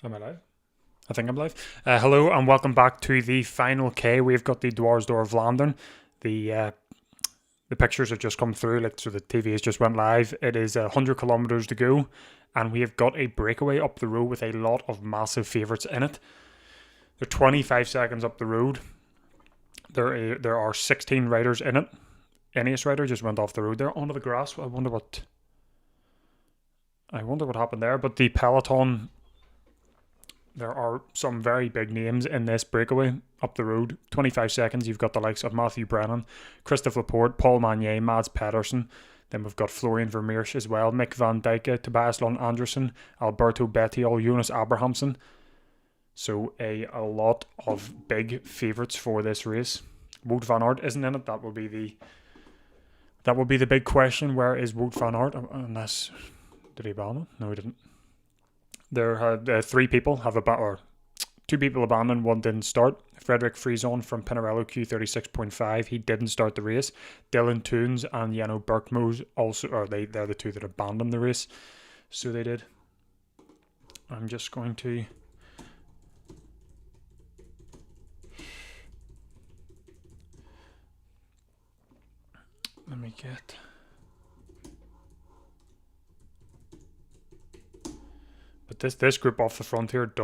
Am I live? I think I'm live. Hello and welcome back to the final K. We've got the Dwars Tour of Vlaanderen. The pictures have just come through, so the TV has just went live. It is 100 kilometers to go, and we have got a breakaway up the road with a lot of massive favourites in it. They're 25 seconds up the road. There are 16 riders in it. Ineos rider just went off the road there onto the grass. I wonder what happened there. But the Peloton, there are some very big names in this breakaway up the road. 25 seconds, you've got the likes of Matthew Brennan, Christophe Laporte, Paul Magnier, Mads Pedersen. Then we've got Florian Vermeersch as well, Mick van Dijk, Tobias Lund Andersen, Alberto Bettiol, Jonas Abrahamsen. So a lot of big favourites for this race. Wout van Aert isn't in it. That will be the big question. Where is Wout van Aert? Unless, did he ban it? No, he didn't. There had two people abandoned, one didn't start. Frederick Frieson from Pinarello Q36.5, he didn't start the race. Dylan Toons and Jano Berkmoes they're the two that abandoned the race. So they did. I'm just going to let me get But this group off the front here it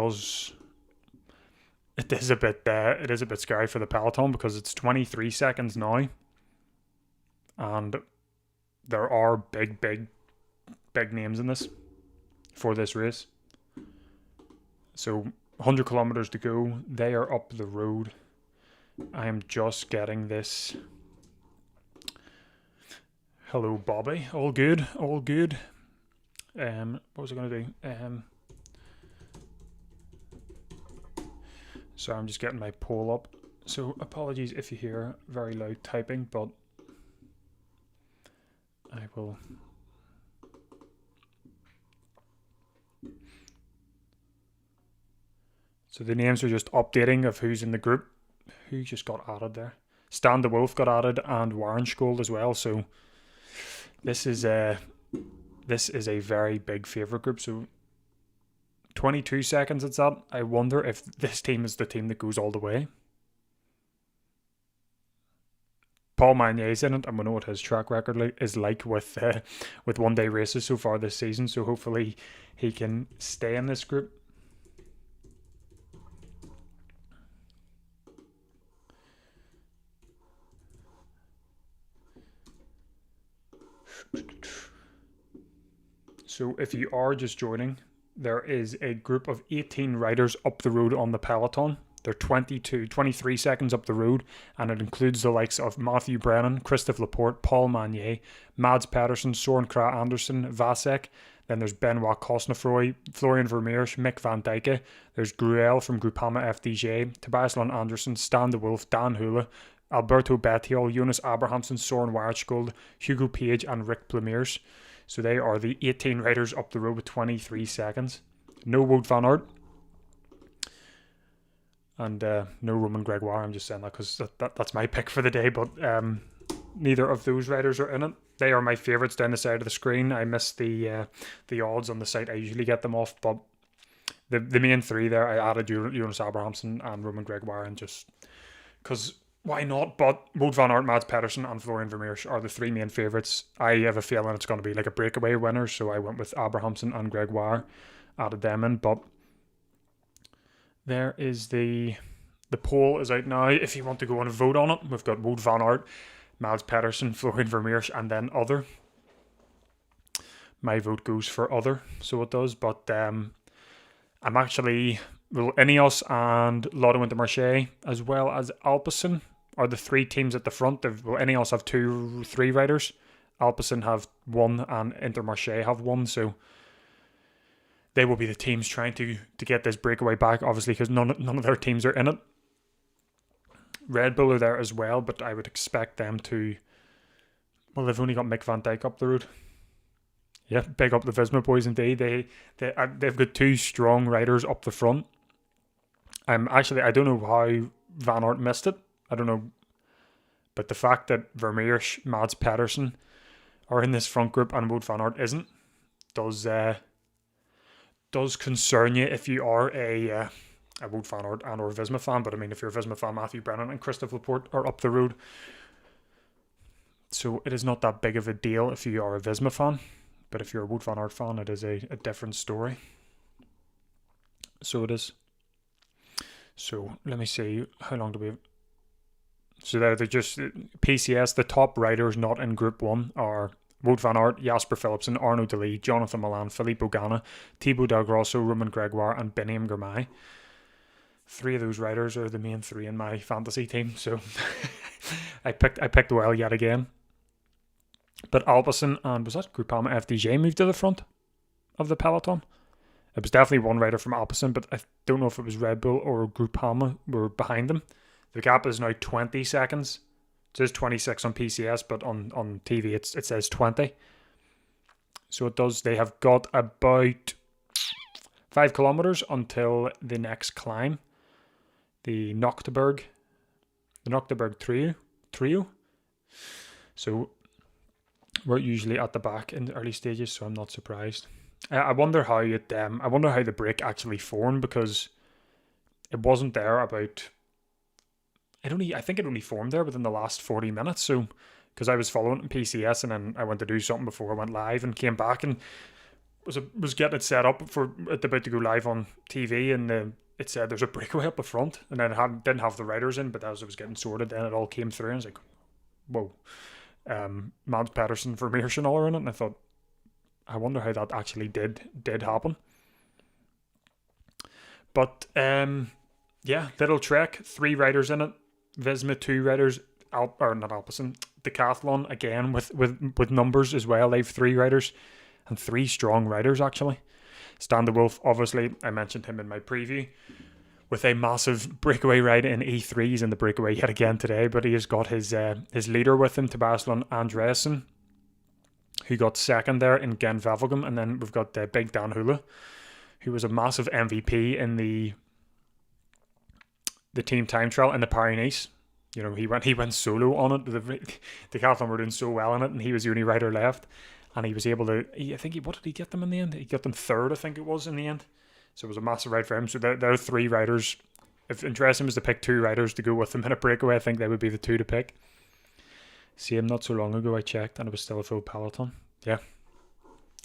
is a bit scary for the peloton because it's 23 seconds now, and there are big names in this for this race. So 100 kilometers to go. They are up the road. I am just getting this. Hello, Bobby. All good. All good. What was I going to do? So I'm just getting my poll up. So apologies if you hear very loud typing, but I will. So the names are just updating of who's in the group. Who just got added there? Stan de Wolf got added and Warren School as well. So this is a very big favourite group. So 22 seconds it's at. I wonder if this team is the team that goes all the way. Paul Magnier's in it, and we know what his track record is like with one-day races so far this season. So hopefully he can stay in this group. So if you are just joining, there is a group of 18 riders up the road on the peloton. They're 23 seconds up the road, and it includes the likes of Matthew Brennan, Christophe Laporte, Paul Magnier, Mads Pedersen, Soren Kragh Andersen, Vasek. Then there's Benoit Cosnefroy, Florian Vermeersch, Mick van Dijk. There's Gruel from Groupama FDJ, Tobias Lund Andersen, Stan de Wolf, Dan Hula, Alberto Bettiol, Jonas Abrahamsen, Soren Waartsgold, Hugo Page, and Rick Plumiers. So they are the 18 riders up the road with 23 seconds. No Wout van Aert. And no Roman Gregoire. I'm just saying that because that's my pick for the day. But neither of those riders are in it. They are my favourites down the side of the screen. I missed the odds on the site. I usually get them off. But the main three there, I added Jonas Abrahamsen and Roman Gregoire. And just because why not? But Wout van Aert, Mads Pedersen, and Florian Vermeersch are the three main favourites. I have a feeling it's going to be like a breakaway winner, so I went with Abrahamsen and Gregoire, added them in. But there is the poll is out now. If you want to go and vote on it, we've got Wout van Aert, Mads Pedersen, Florian Vermeersch, and then other. My vote goes for other, so it does. But I'm actually Ineos and Lotto Intermarché as well as Alpecin are the three teams at the front. Ineos have 3 riders, Alpecin have 1, and Intermarché have 1. So they will be the teams trying to get this breakaway back, obviously, because none of their teams are in it. Red Bull are there as well, but I would expect them to. Well, they've only got Mick van Dijk up the road. Yeah, big up the Visma boys indeed. They've got 2 strong riders up the front. I don't know how Van Aert missed it. I don't know. But the fact that Vermeersch, Mads Pedersen are in this front group and Wout van Aert isn't does does concern you if you are a Wout van Aert and or Visma fan, but I mean, if you're a Visma fan, Matthew Brennan and Christophe Laporte are up the road. So it is not that big of a deal if you are a Visma fan, but if you're a Wout van Aert fan, it is a different story. So it is. So let me see, how long do we have? So they're just PCS. The top riders not in Group 1 are Wout van Aert, Jasper Philipsen, Arnaud Delis, Jonathan Milan, Philippe Ogana, Thibaut Dalgrosso, Romain Gregoire, and Biniam Girmay. 3 of those riders are the main 3 in my fantasy team, so I picked well yet again. But Alpecin and, was that Groupama FDJ, moved to the front of the peloton? It was definitely one rider from Alpecin, but I don't know if it was Red Bull or Groupama were behind them. The gap is now 20 seconds. It says 26 on PCS, but on TV it says 20. So it does. They have got about 5 kilometers until the next climb, the Nocteberg Trio. So we're usually at the back in the early stages, so I'm not surprised. I wonder how the break actually formed, because it wasn't there about. I think it only formed there within the last 40 minutes. So, because I was following it in PCS, and then I went to do something before I went live, and came back and was getting it set up for it about to go live on TV, and it said there's a breakaway up the front, and then it didn't have the riders in, but as it was getting sorted, then it all came through, and I was like, whoa, Mads Pedersen, Vermeersch and all are in it, and I thought, I wonder how that actually did happen. But yeah, little trek, 3 riders in it. Visma 2 riders, not Alpecin, Decathlon again with numbers as well. They have 3 riders, and 3 strong riders actually. Stan de Wolf, obviously, I mentioned him in my preview, with a massive breakaway ride in E3. He's in the breakaway yet again today, but he has got his leader with him, Tobias Andreasen, who got second there in Gent-Wevelgem, and then we've got Big Dan Hula, who was a massive MVP in the team time trial in the Paris-Nice. You know, he went solo on it. The Decathlon were doing so well in it, and he was the only rider left. And he was able to, what did he get them in the end? He got them 3rd, I think it was, in the end. So it was a massive ride for him. So there are 3 riders. If Andreessen was to pick 2 riders to go with him in a breakaway, I think they would be the 2 to pick. Same, not so long ago I checked, and it was still a full peloton. Yeah.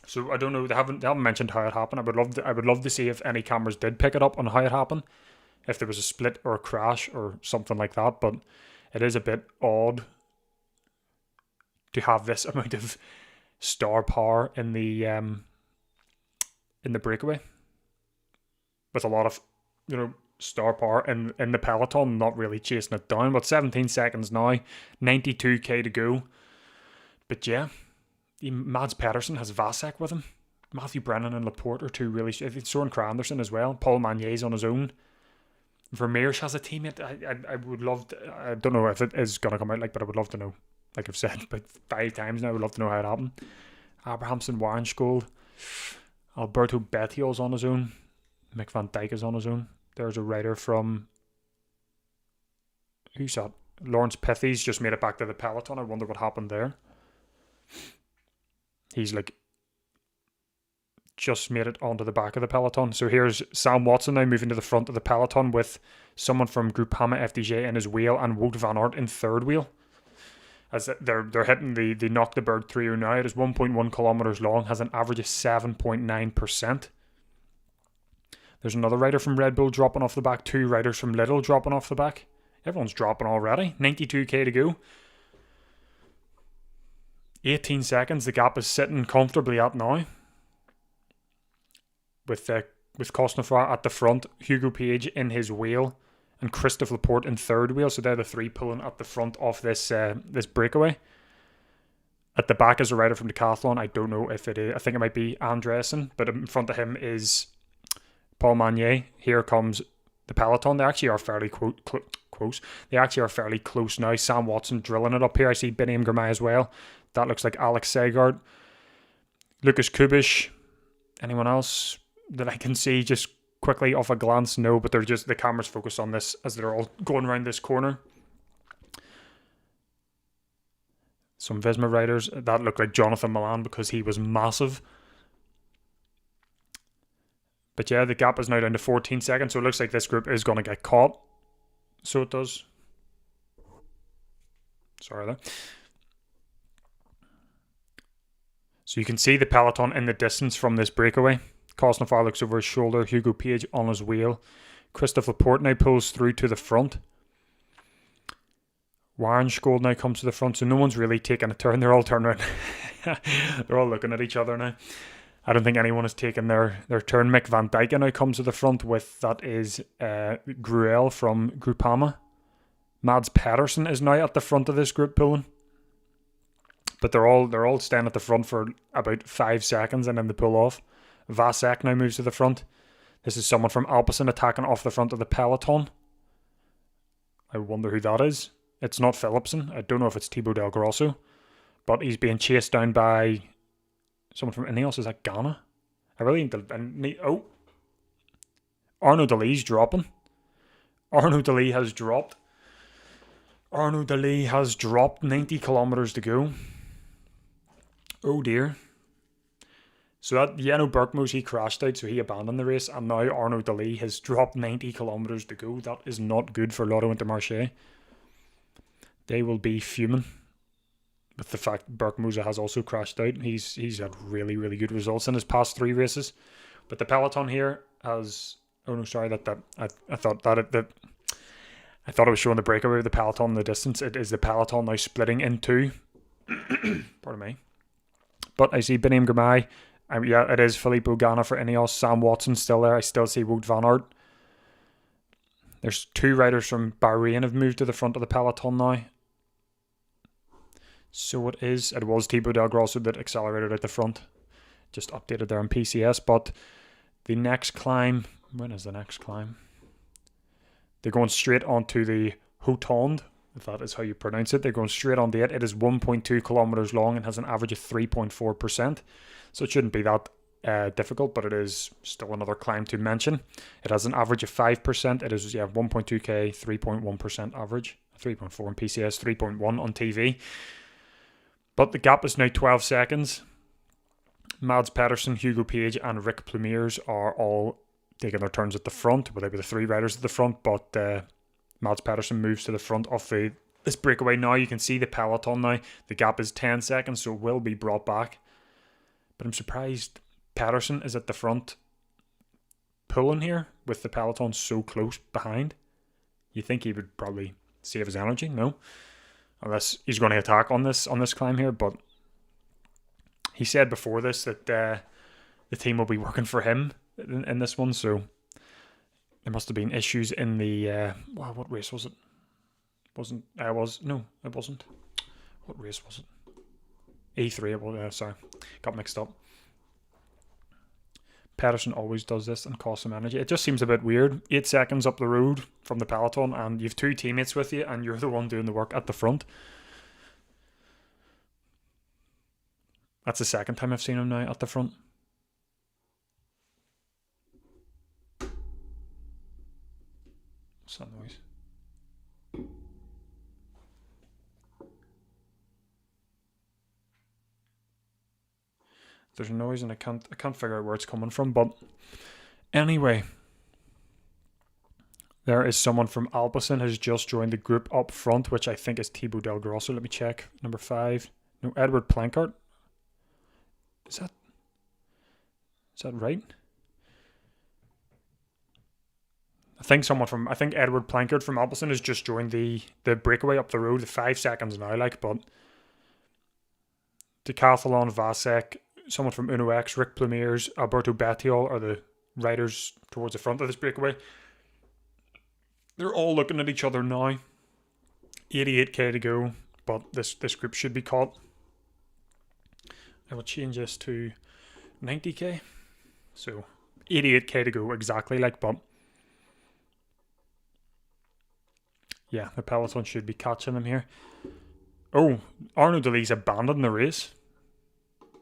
So I don't know. They haven't mentioned how it happened. I would love to see if any cameras did pick it up on how it happened, if there was a split or a crash or something like that. But it is a bit odd to have this amount of star power in the breakaway, with a lot of star power in the peloton not really chasing it down. But 17 seconds now, 92k to go. But yeah, Mads Pedersen has Vasek with him. Matthew Brennan and Laporte are 2 really. Soren Kragh Andersen as well. Paul Magnier's on his own. Vermeersch has a teammate. I would love to, I don't know if it is going to come out, but I would love to know. Like I've said about 5 times now, I would love to know how it happened. Abrahamson, Warnskold, Alberto Bettiol's on his own. Mick van Dijk is on his own. There's a rider from, who's that? Lawrence Pithy's just made it back to the peloton. I wonder what happened there. He's just made it onto the back of the peloton. So here's Sam Watson now moving to the front of the peloton with someone from Groupama FDJ in his wheel, and Wout van Aert in 3rd wheel. As they're hitting the Nocteberg Trio now. It is 1.1 kilometers long, has an average of 7.9%. There's another rider from Red Bull dropping off the back, 2 riders from Lidl dropping off the back. Everyone's dropping already. 92k to go. 18 seconds. The gap is sitting comfortably at now. With Cosnefroy at the front, Hugo Page in his wheel, and Christophe Laporte in 3rd wheel. So they're the 3 pulling at the front of this breakaway. At the back is a rider from Decathlon. I don't know if it is. I think it might be Andreessen, but in front of him is Paul Magnier. Here comes the peloton. They actually are fairly close. They actually are fairly close now. Sam Watson drilling it up here. I see Biniam Girmay as well. That looks like Alex Segard. Lucas Kubish. Anyone else that I can see just quickly off a glance? No, but they're just, the camera's focused on this as they're all going around this corner. Some Visma riders that look like Jonathan Milan because he was massive. But yeah, the gap is now down to 14 seconds, so it looks like this group is going to get caught. So it does. Sorry there. So you can see the peloton in the distance from this breakaway. Cosnefroy looks over his shoulder. Hugo Page on his wheel. Christophe Laporte now pulls through to the front. Warrenskold now comes to the front, so no one's really taking a turn. They're all turning around. They're all looking at each other now. I don't think anyone has taken their turn. Mick van Dijk now comes to the front with, that is Gruel from Groupama. Mads Pedersen is now at the front of this group pulling. But they're all staying at the front for about 5 seconds and then they pull off. Vasek now moves to the front. This is someone from Alpecin attacking off the front of the peloton. I wonder who that is. It's not Philipsen. I don't know if it's Thibaut Del Grosso. But he's being chased down by someone from Ineos. Is that Ghana? I really need... Oh! Arnaud Delis's dropping. Arnaud Delis has dropped. Arnaud Delis has dropped 90 kilometers to go. Oh dear. So that Jeno Berkmoes, he crashed out, so he abandoned the race, and now Arnaud Delis has dropped 90 kilometers to go. That is not good for Lotto Intermarché. They will be fuming with the fact Berkmoes has also crashed out. He's had really, really good results in his past 3 races. But the peloton here has... Oh no, sorry, I thought it was showing the breakaway of the peloton in the distance. It is the peloton now splitting in 2. Pardon me. But I see Benem Girmay. Yeah, it is Filippo Ganna for Ineos. Sam Watson still there. I still see Wout van Aert. There's 2 riders from Bahrain have moved to the front of the peloton now. So it was Thibaut Del Grosso that accelerated at the front. Just updated there on PCS. But the next climb... When is the next climb? They're going straight onto the Hotonde, if that is how you pronounce it. They're going straight onto it. It is 1.2 kilometers long and has an average of 3.4%. So it shouldn't be that difficult, but it is still another climb to mention. It has an average of 5%. It is 1.2k, 3.1% average. 3.4 on PCS, 3.1 on TV. But the gap is now 12 seconds. Mads Pedersen, Hugo Page and Rick Plumiers are all taking their turns at the front. Well, they were the 3 riders at the front, but Mads Pedersen moves to the front of this breakaway now. You can see the peloton now. The gap is 10 seconds, so it will be brought back. But I'm surprised Pedersen is at the front pulling here with the peloton so close behind. You think he would probably save his energy? No. Unless he's going to attack on this climb here. But he said before this that the team will be working for him in this one, so there must have been issues in the what race was it? It wasn't. What race was it? E3. Sorry, got mixed up. Pedersen always does this and costs him energy. It just seems a bit weird. 8 seconds up the road from the peloton, and you've 2 teammates with you, and you're the one doing the work at the front. That's the second time I've seen him now at the front. What's that noise? There's a noise and I can't figure out where it's coming from, but anyway, there is someone from Alpecin has just joined the group up front, which I think is Thibaut Del Grosso. Let me check. Number 5. No, Edward Plankart. Is that right? I think Edward Plankard from Alpecin has just joined the breakaway up the road. The 5 seconds now, but Decathlon, Vasek, someone from Uno X, Rick Plumiers, Alberto Bettiol are the riders towards the front of this breakaway. They're all looking at each other now. 88k to go, but this group should be caught. I will change this to 90k. So 88k to go exactly, but yeah, the peloton should be catching them here. Oh, Arnaud Delis abandoned the race.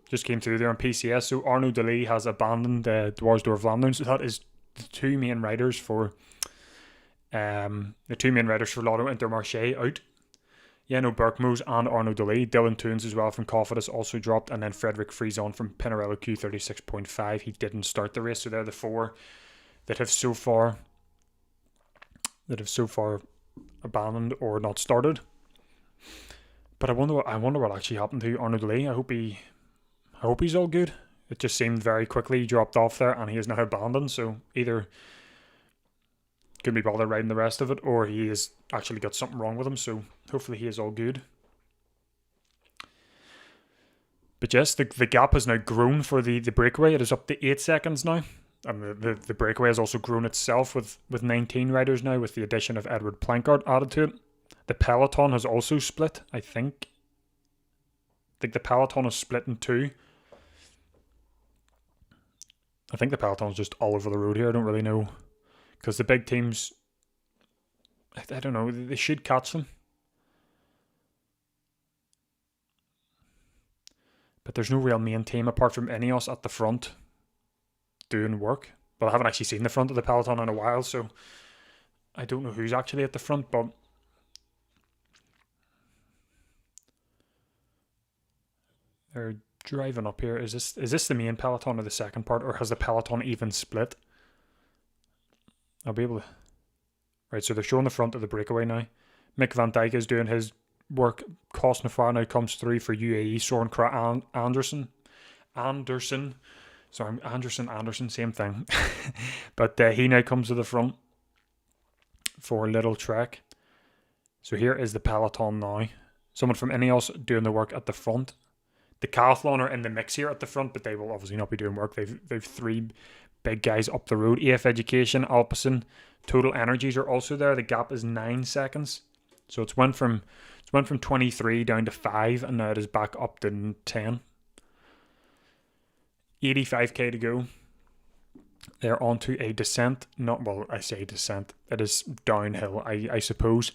Just came through there on PCS. So Arnaud Delis has abandoned Dwars, Tour of Flanders. So that is the 2 main riders for Lotto Intermarché out. Yeah, no, Berkmo's and Arnaud Delis. Dylan Toones as well from Cofidis also dropped, and then Frederick Frison from Pinarello Q36.5. He didn't start the race, so they're the 4 that have so far abandoned or not started. But I wonder what actually happened to Arnaud Delis. I hope he's all good. It just seemed very quickly he dropped off there, and he is now abandoned. So either couldn't be bothered riding the rest of it, or he has actually got something wrong with him. So hopefully he is all good. But yes, the gap has now grown for the breakaway. It is up to 8 seconds now. And the breakaway has also grown itself with 19 riders now, with the addition of Edward Plankart added to it. The Peloton has also split, I think. The Peloton is split in 2. I think the Peloton's just all over the road here. I don't really know. Because the big teams, I don't know, they should catch them. But there's no real main team apart from Ineos at the front doing work. Well, I haven't actually seen the front of the Peloton in a while, so I don't know who's actually at the front, but they're driving up here. Is this the main Peloton or the second part, or has the Peloton even split? I'll be able to... Right, so they're showing the front of the breakaway now. Mick van Dijk is doing his work. Cosnefroid now comes through for UAE. Soren Kragh Anderson. Sorry, Anderson, same thing. But he now comes to the front for a little trek. So here is the Peloton now. Someone from Ineos doing the work at the front. The Decathlon are in the mix here at the front, but they will obviously not be doing work. They've 3 big guys up the road. EF Education, Alpecin, Total Energies are also there. The gap is 9 seconds. So it's went from 23 down to 5, and now it is back up to 10. 85k to go. They're onto a descent. I say descent. It is downhill, I suppose,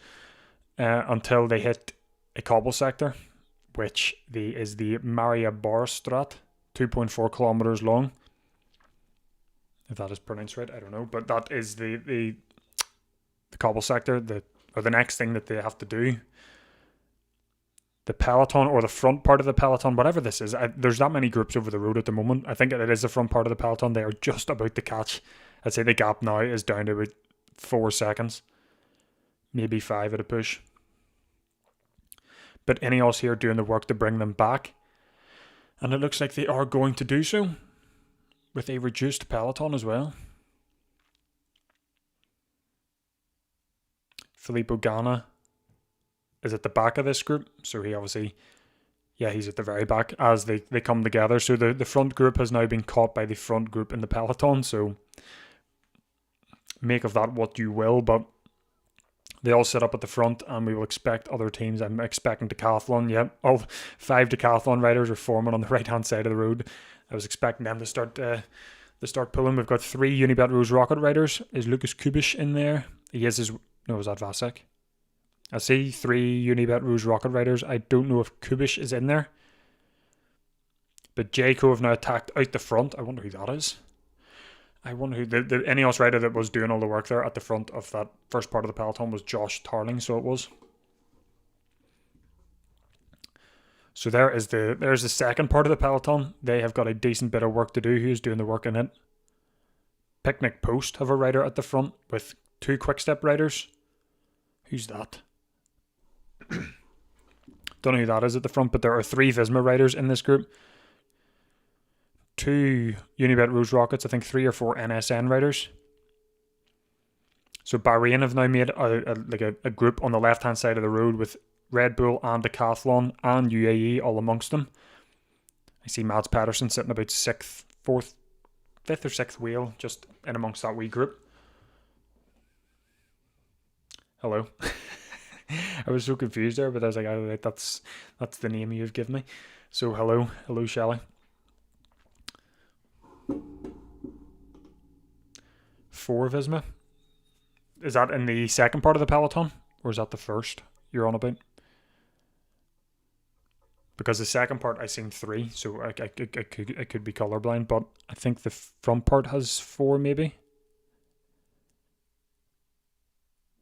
until they hit a cobble sector, which is the Maria Barstraat, 2.4 kilometers long. If that is pronounced right, I don't know. But that is the cobble sector, or the next thing that they have to do. The Peloton, or the front part of the Peloton, whatever this is, there's that many groups over the road at the moment. I think it is the front part of the Peloton. They are just about to catch. I'd say the gap now is down to about 4 seconds. Maybe 5 at a push. But Ineos here doing the work to bring them back. And it looks like they are going to do so, with a reduced Peloton as well. Filippo Ganna is at the back of this group, so he obviously, he's at the very back as they come together. So the front group has now been caught by the front group in the Peloton, so make of that what you will, but they all set up at the front, and we will expect other teams. I'm expecting Decathlon, all 5 Decathlon riders are forming on the right-hand side of the road. I was expecting them to start pulling. We've got 3 Unibet Rose Rocket riders. Is Lucas Kubish in there? He is was that Vasek? I see 3 Unibet Rouge Rocket Riders. I don't know if Kubish is in there. But Jayco have now attacked out the front. I wonder who that is. I wonder who... The Ineos rider that was doing all the work there at the front of that first part of the Peloton was Josh Tarling, so it was. So there's the second part of the Peloton. They have got a decent bit of work to do. Who's doing the work in it? Picnic Post have a rider at the front with 2 Quick-Step riders. Who's that? Don't know who that is at the front, but there are 3 Visma riders in this group. 2 Unibet Rouge Rockets, I think 3 or 4 NSN riders. So Bahrain have now made a group on the left-hand side of the road with Red Bull and Decathlon and UAE all amongst them. I see Mads Pedersen sitting about 5th or 6th wheel, just in amongst that wee group. Hello. I was so confused there, but I was like, oh, that's the name you've given me. So hello Shelley. 4 Visma. Is that in the second part of the Peloton, or is that the first you're on about? Because the second part I seen 3, so I could be colorblind, but I think the front part has 4 maybe.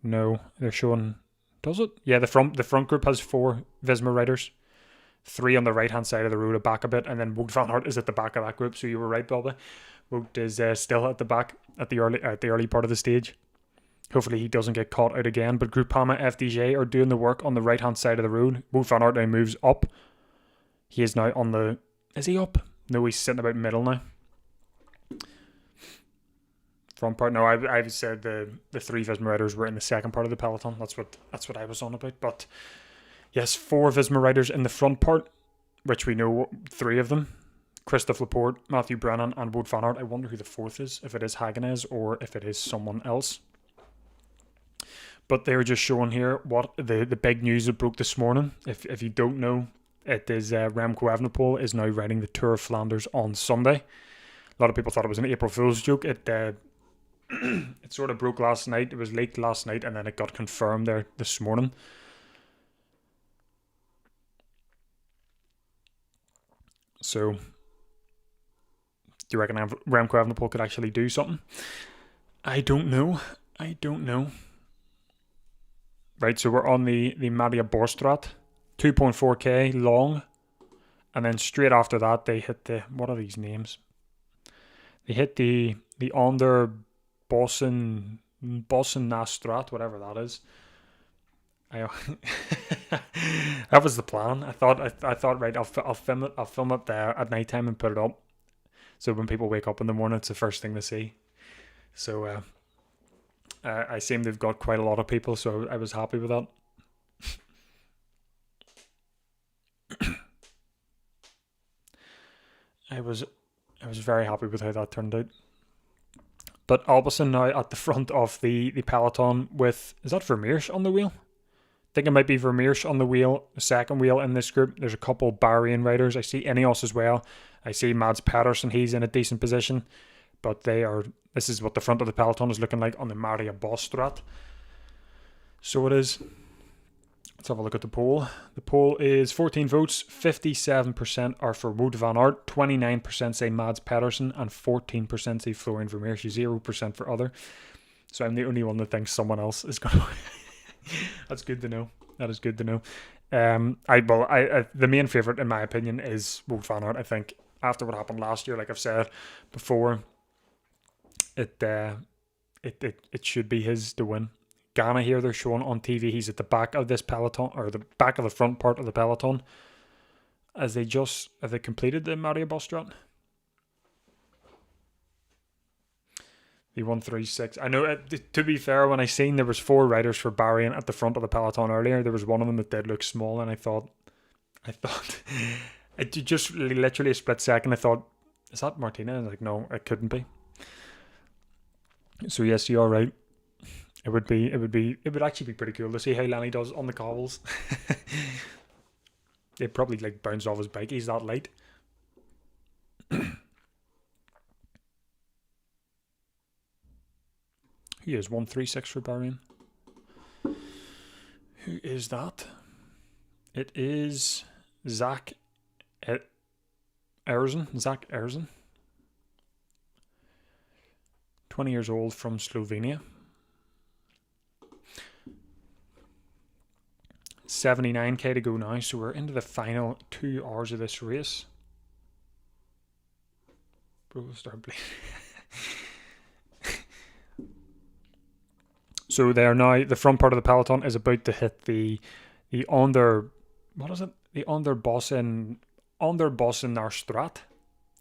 No, they're showing Does it? Yeah, the front group has 4 Visma riders. 3 on the right-hand side of the road, back a bit, and then Wout van Aert is at the back of that group, so you were right, Bobby. Wout is still at the back at the early part of the stage. Hopefully he doesn't get caught out again, but Groupama FDJ are doing the work on the right-hand side of the road. Wout van Aert now moves up. He is now on the... Is he up? No, he's sitting about middle now. Front part. No, I said the 3 Visma riders were in the second part of the peloton. That's what I was on about. But yes, 4 Visma riders in the front part, which we know 3 of them. Christophe Laporte, Matthew Brennan, and Wout van Aert. I wonder who the 4th is, if it is Hagenez or if it is someone else. But they're just showing here what the big news that broke this morning. If you don't know, it is Remco Evenepoel is now riding the Tour of Flanders on Sunday. A lot of people thought it was an April Fool's joke. It sort of broke last night. It was leaked last night, and then it got confirmed there this morning. So, do you reckon Remco Evenepoel could actually do something? I don't know. Right, so we're on the Maria Borstraat, 2.4k long, and then straight after that they hit the, what are these names? They hit the Onder Bossennastraat, whatever that is. That was the plan. I thought right, I'll film it there at night time and put it up, so when people wake up in the morning, it's the first thing they see. So I seem they've got quite a lot of people, so I was happy with that. I was very happy with how that turned out. But Albison now at the front of the peloton with, is that Vermeersch on the wheel? I think it might be Vermeersch on the wheel, the second wheel in this group. There's a couple Bahrain riders. I see Ineos as well. I see Mads Pedersen, he's in a decent position. But this is what the front of the peloton is looking like on the Maria Borstraat. So it is. Let's have a look at the poll. The poll is 14 votes, 57% are for Wout van Aert, 29% say Mads Pedersen, and 14% say Florian Vermeersch, 0% for other. So I'm the only one that thinks someone else is going to... That's good to know. That is good to know. The main favourite, in my opinion, is Wout van Aert. I think after what happened last year, like I've said before, it should be his to win. Ghana here, they're showing on TV, he's at the back of this peloton, or the back of the front part of the peloton, as have they completed the Maria Borstraat? The 136. I know, to be fair, when I seen there was 4 riders for Bahrain at the front of the peloton earlier, there was one of them that did look small, and I thought, it just literally a split second, I thought, is that Martina? I was like, no, it couldn't be. So yes, you're right. It would actually be pretty cool to see how Lenny does on the cobbles. They'd probably like bounce off his bike. He's that light. He is 136 for Bahrain. Who is that? It is Zach Erzen. 20 years old from Slovenia. 79k to go now, so we're into the final 2 hours of this race. Bro, start bleeding. So they are now, the front part of the peloton is about to hit the Onder, what is it? The Onder Bossennastraat,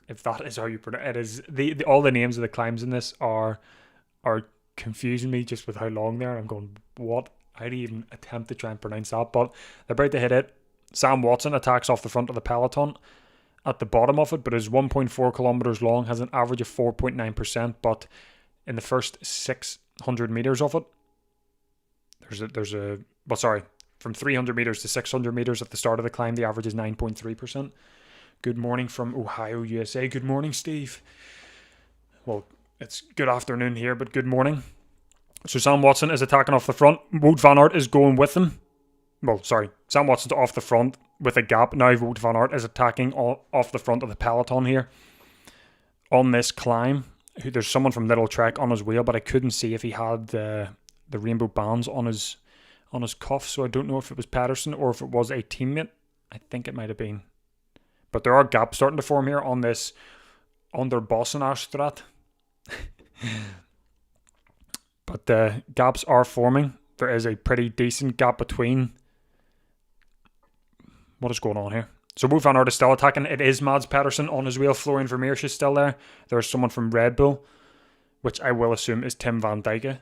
if that is how you pronounce it. Is all the names of the climbs in this are confusing me just with how long they are. I'm going, what? How do you even attempt to try and pronounce that? But they're about to hit it. Sam Watson attacks off the front of the peloton at the bottom of it, but is 1.4 kilometers long, has an average of 4.9%. But in the first 600 meters of it, from 300 meters to 600 meters at the start of the climb, the average is 9.3%. Good morning from Ohio, USA. Good morning, Steve. Well, it's good afternoon here, but good morning. So Sam Watson is attacking off the front. Wout van Aert is going with him. Sam Watson's off the front with a gap. Now Wout van Aert is attacking off the front of the peloton here. On this climb, there's someone from Little Trek on his wheel, but I couldn't see if he had the rainbow bands on his on his cuff, so I don't know if it was Pedersen or if it was a teammate. I think it might have been. But there are gaps starting to form here on this under Bossenaarstraat. But the gaps are forming. There is a pretty decent gap between. What is going on here? So Wout van Aert is still attacking. It is Mads Pedersen on his wheel. Florian Vermeersch is still there. There's someone from Red Bull, which I will assume is Tim van Dijk.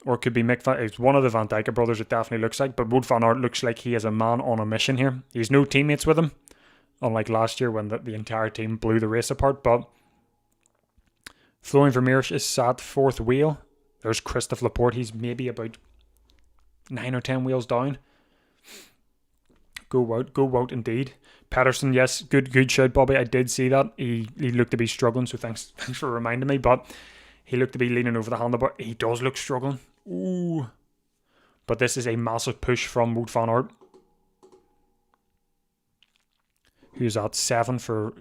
Or it could be Mick van... It's one of the Van Dijk brothers, it definitely looks like. But Wout van Aert looks like he is a man on a mission here. He's no teammates with him. Unlike last year when the entire team blew the race apart. But Florian Vermeersch is sat fourth wheel. There's Christophe Laporte. He's maybe about 9 or 10 wheels down. Go Wout indeed. Pedersen, yes, good shout, Bobby. I did see that. He looked to be struggling, so thanks for reminding me. But he looked to be leaning over the handlebar. He does look struggling. Ooh. But this is a massive push from Wout van Aert. Who's that? 7 for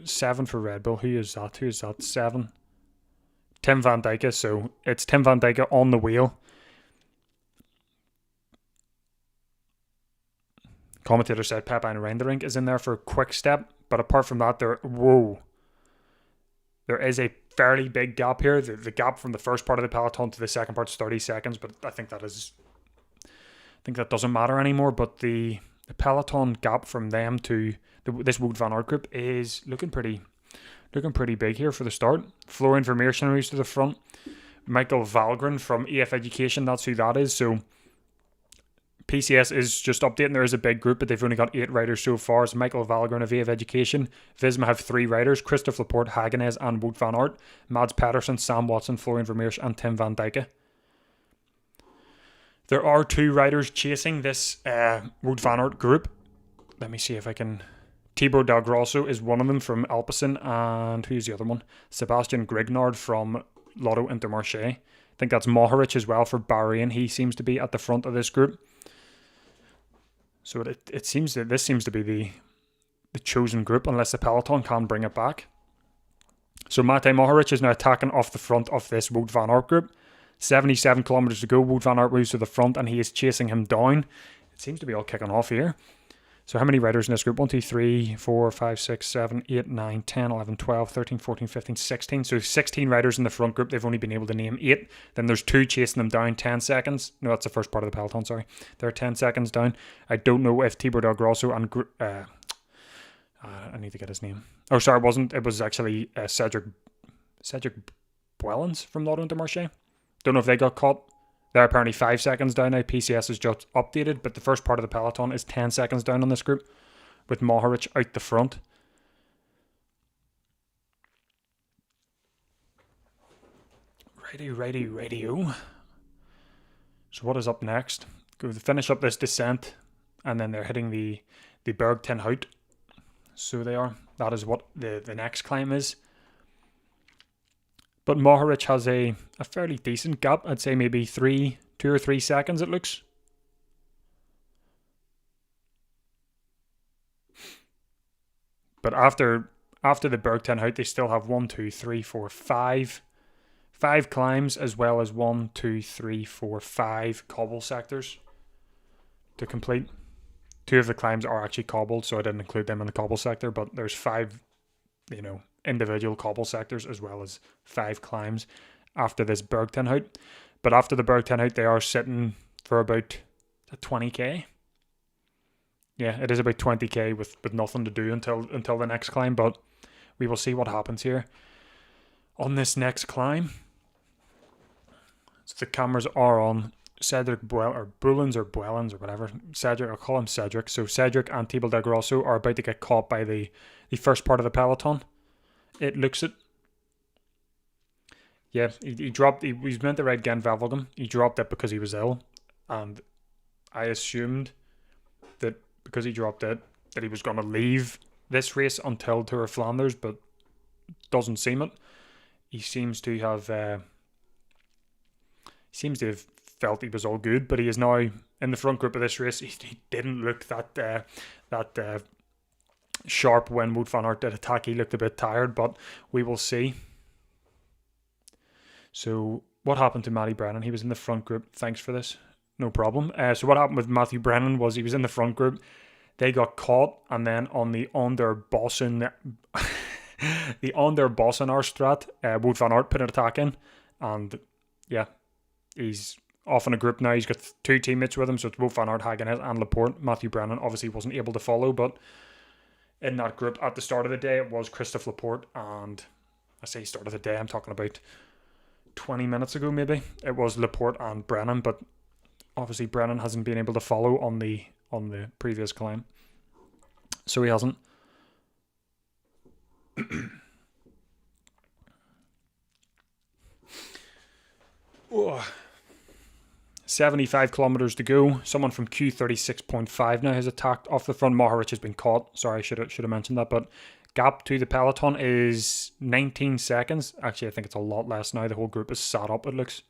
Red Bull. Who is that? 7. Tim van Dijk. So it's Tim van Dijk on the wheel. Commentator said Pepijn Renderink is in there for a quick step, but apart from that, there is a fairly big gap here. The gap from the first part of the peloton to the second part is 30 seconds, but I think that doesn't matter anymore. But the peloton gap from them to this Wout van Aert group is looking pretty big here for the start. Florian Vermeersch moves to the front. Michael Valgren from EF Education, that's who that is. So PCS is just updating. There is a big group, but they've only got 8 riders so far. So Michael Valgren of EF Education. Visma have 3 riders: Christophe Laporte, Hagenez, and Wout van Aert. Mads Pedersen, Sam Watson, Florian Vermeersch, and Tim van Dijk. There are 2 riders chasing this Wout van Aert group. Let me see if I can... Thibaut Dalgrosso is one of them from Alpecin, and who's the other one? Sebastian Grignard from Lotto Intermarché. I think that's Mohoric as well for Bahrain. He seems to be at the front of this group. So it seems that this seems to be the chosen group, unless the peloton can bring it back. So Matej Mohoric is now attacking off the front of this Wout van Aert group. 77 kilometers to go. Wout van Aert moves to the front, and he is chasing him down. It seems to be all kicking off here. So how many riders in this group? 1, 2, 3, 4, 5, 6, 7, 8, 9, 10, 11, 12, 13, 14, 15, 16. So 16 riders in the front group. They've only been able to name 8. Then there's 2 chasing them down, 10 seconds. No, that's the first part of the peloton, sorry. They're 10 seconds down. I don't know if Thibaut Dalgrosso and... I need to get his name. Oh, sorry, it wasn't. It was actually Cedric Buelens from Lotto Intermarché. Don't know if they got caught. They're apparently 5 seconds down now. PCS is just updated, but the first part of the peloton is 10 seconds down on this group, with Mohoric out the front. Radio. So what is up next? Go to finish up this descent, and then they're hitting the Berg ten Hout. So they are. That is what the next climb is. But Mohoric has a fairly decent gap. I'd say maybe 2 or 3 seconds it looks. But after the Berg ten Hout, they still have 1, 2, 3, 4, 5 climbs, as well as 1, 2, 3, 4, 5 cobble sectors to complete. 2 of the climbs are actually cobbled, so I didn't include them in the cobble sector, but there's 5, individual cobble sectors, as well as 5 climbs after this Berg ten Hout. But after the Berg ten Hout, they are sitting for about 20k. Yeah, it is about 20k with nothing to do until the next climb, but we will see what happens here on this next climb. So the cameras are on Cedric Buelens or whatever. Cedric, I'll call him Cedric. So Cedric and Thibaut Dalgrosso are about to get caught by the first part of the peloton. It looks it. Yeah, he dropped. He was meant to ride Gent Wevelgem. He dropped it because he was ill, and I assumed that because he dropped it, that he was going to leave this race until Tour of Flanders, but doesn't seem it. He seems to have felt he was all good, but he is now in the front group of this race. He didn't look that sharp when Wout van Aert did attack. He looked a bit tired, but we will see. So what happened to Matty Brennan? He was in the front group. Thanks for this. no problem. So what happened with Matthew Brennan was he was in the front group. They got caught, and then on the Onderbossen, the Onderbossenaarstraat, Wout van Aert put an attack in, and yeah, he's off in a group now. He's got 2 teammates with him, so it's Wout van Aert, Hagenes, and Laporte. Matthew Brennan obviously wasn't able to follow, but in that group at the start of the day, it was Christophe Laporte, and I say start of the day, I'm talking about 20 minutes ago maybe. It was Laporte and Brennan, but obviously Brennan hasn't been able to follow on the previous climb, so he hasn't. 75 kilometers to go. Someone from Q36.5 now has attacked off the front. Mohoric has been caught. Sorry, I should have mentioned that, but gap to the peloton is 19 seconds. Actually, I think it's a lot less now. The whole group is sat up, it looks.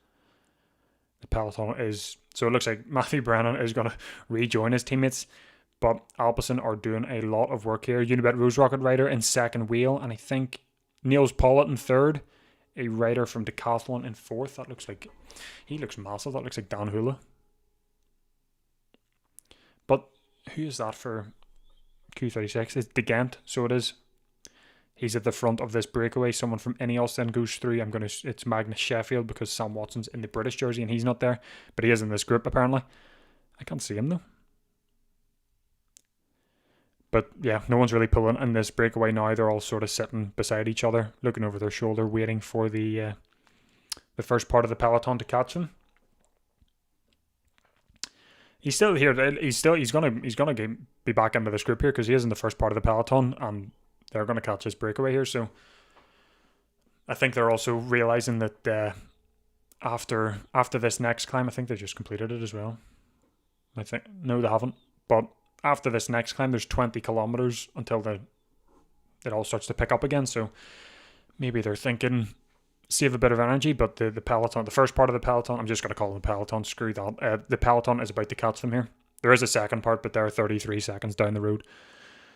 The peloton is... So it looks like Matthew Brennan is going to rejoin his teammates, but Alpecin are doing a lot of work here. Unibet Rose Rocket rider in second wheel, and I think Niels Pollitt in third. A rider from Decathlon in fourth. That looks like... He looks massive. That looks like Dan Hula. But who is that for Q36? It's De Gent, so it is. He's at the front of this breakaway. Someone from Ineos then goes through. It's Magnus Sheffield because Sam Watson's in the British jersey and he's not there. But he is in this group apparently. I can't see him though. But yeah, no one's really pulling in this breakaway now. They're all sort of sitting beside each other, looking over their shoulder, waiting for the first part of the peloton to catch him. He's still here. He's gonna be back into this group here because he is in the first part of the peloton, and they're gonna catch his breakaway here. So I think they're also realizing that after this next climb, I think they just completed it as well. I think no, they haven't, but after this next climb, there's 20 kilometers until it all starts to pick up again. So maybe they're thinking save a bit of energy, but the peloton, the first part of the peloton, I'm just going to call them the peloton, screw that. The peloton is about to catch them here. There is a second part, but they're 33 seconds down the road.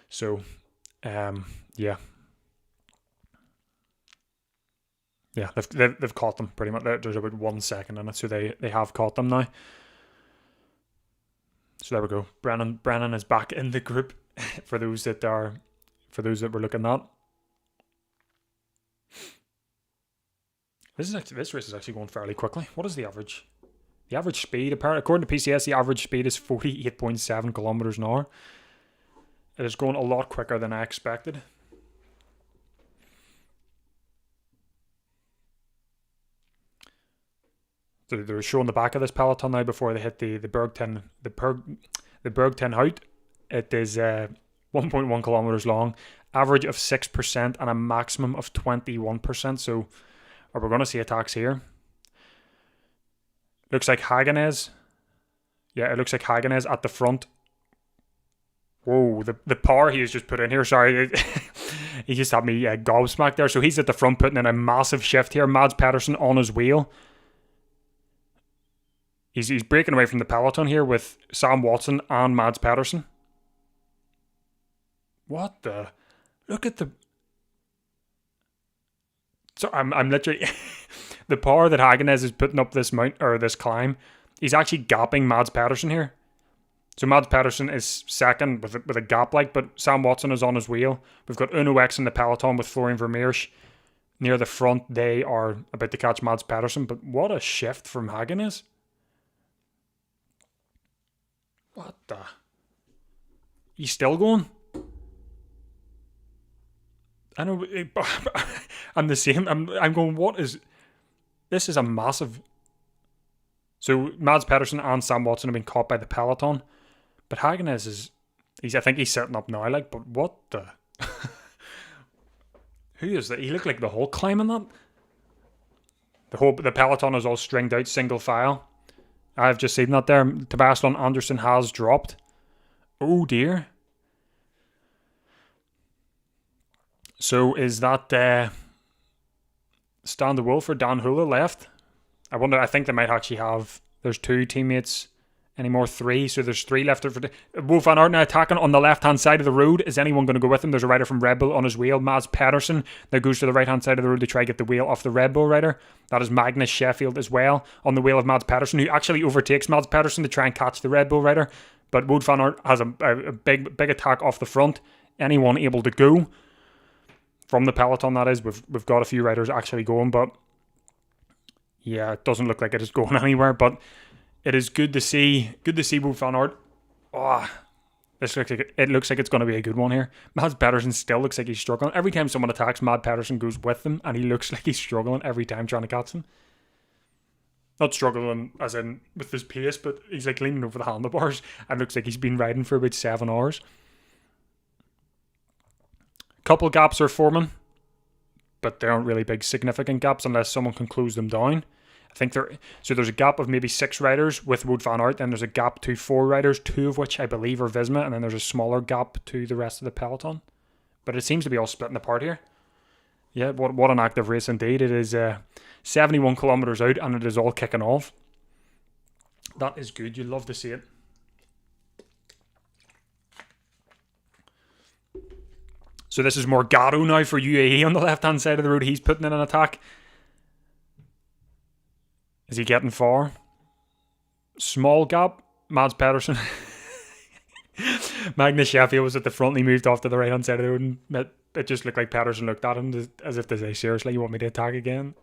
So, yeah. Yeah, they've caught them pretty much. There's about 1 second in it, so they have caught them now. So there we go. Brennan is back in the group for those that were looking at. This race is actually going fairly quickly. What is the average? The average speed, apparently, according to PCS, the average speed is 48.7 kilometers an hour. It is going a lot quicker than I expected. So they're showing the back of this peloton now before they hit the Berg 10 Hout. It is 1.1 kilometers long, average of 6% and a maximum of 21%. So are we going to see attacks here? Looks like Hagenes. Yeah, it looks like Hagenes at the front. Whoa, the power he has just put in here. Sorry, he just had me gobsmacked there. So he's at the front putting in a massive shift here. Mads Pedersen on his wheel. He's breaking away from the peloton here with Sam Watson and Mads Pedersen. What the? Look at the... So I'm literally... the power that Hagenes is putting up this this climb, he's actually gapping Mads Pedersen here. So Mads Pedersen is second with a gap but Sam Watson is on his wheel. We've got Uno X in the peloton with Florian Vermeersch near the front. They are about to catch Mads Pedersen, but what a shift from Hagenes. What the? He's still going? I know. I'm the same. I'm going, what is... This is a massive... So Mads Pedersen and Sam Watson have been caught by the peloton. But Hagenes is... I think he's setting up now, but what the... Who is that? He looked like the Hulk climbing that. The peloton is all stringed out, single file. I've just seen that there. Tobias Lund Andersen has dropped. Oh dear. So is that Stan de Wolf or Dan Hula left? I wonder. I think they might actually have... There's two teammates anymore. 3. So there's 3 left. Wout van Aert now attacking on the left-hand side of the road. Is anyone going to go with him? There's a rider from Red Bull on his wheel, Mads Pedersen. Now goes to the right-hand side of the road to try to get the wheel off the Red Bull rider. That is Magnus Sheffield as well on the wheel of Mads Pedersen, who actually overtakes Mads Pedersen to try and catch the Red Bull rider. But Wout van Aert has a big attack off the front. Anyone able to go from the peloton, that is. We've got a few riders actually going, but yeah, it doesn't look like it is going anywhere. But it is good to see Wout van Aert. It looks like it's going to be a good one here. Mads Pedersen still looks like he's struggling. Every time someone attacks, Mads Pedersen goes with them, and he looks like he's struggling every time trying to catch him. Not struggling as in with his pace, but he's like leaning over the handlebars and looks like he's been riding for about 7 hours. Couple gaps are forming, but they aren't really big significant gaps unless someone can close them down. I think there's a gap of maybe 6 riders with Wout van Aert, then there's a gap to 4 riders, 2 of which I believe are Visma, and then there's a smaller gap to the rest of the peloton. But it seems to be all splitting apart here. Yeah, what an active race indeed. It is 71 kilometers out, and it is all kicking off. That is good. You love to see it. So this is Morgado now for UAE on the left-hand side of the road. He's putting in an attack. Is he getting far? Small gap. Mads Pedersen. Magnus Sheffield was at the front and he moved off to the right-hand side of the road. And it just looked like Pedersen looked at him as if to say, seriously, you want me to attack again?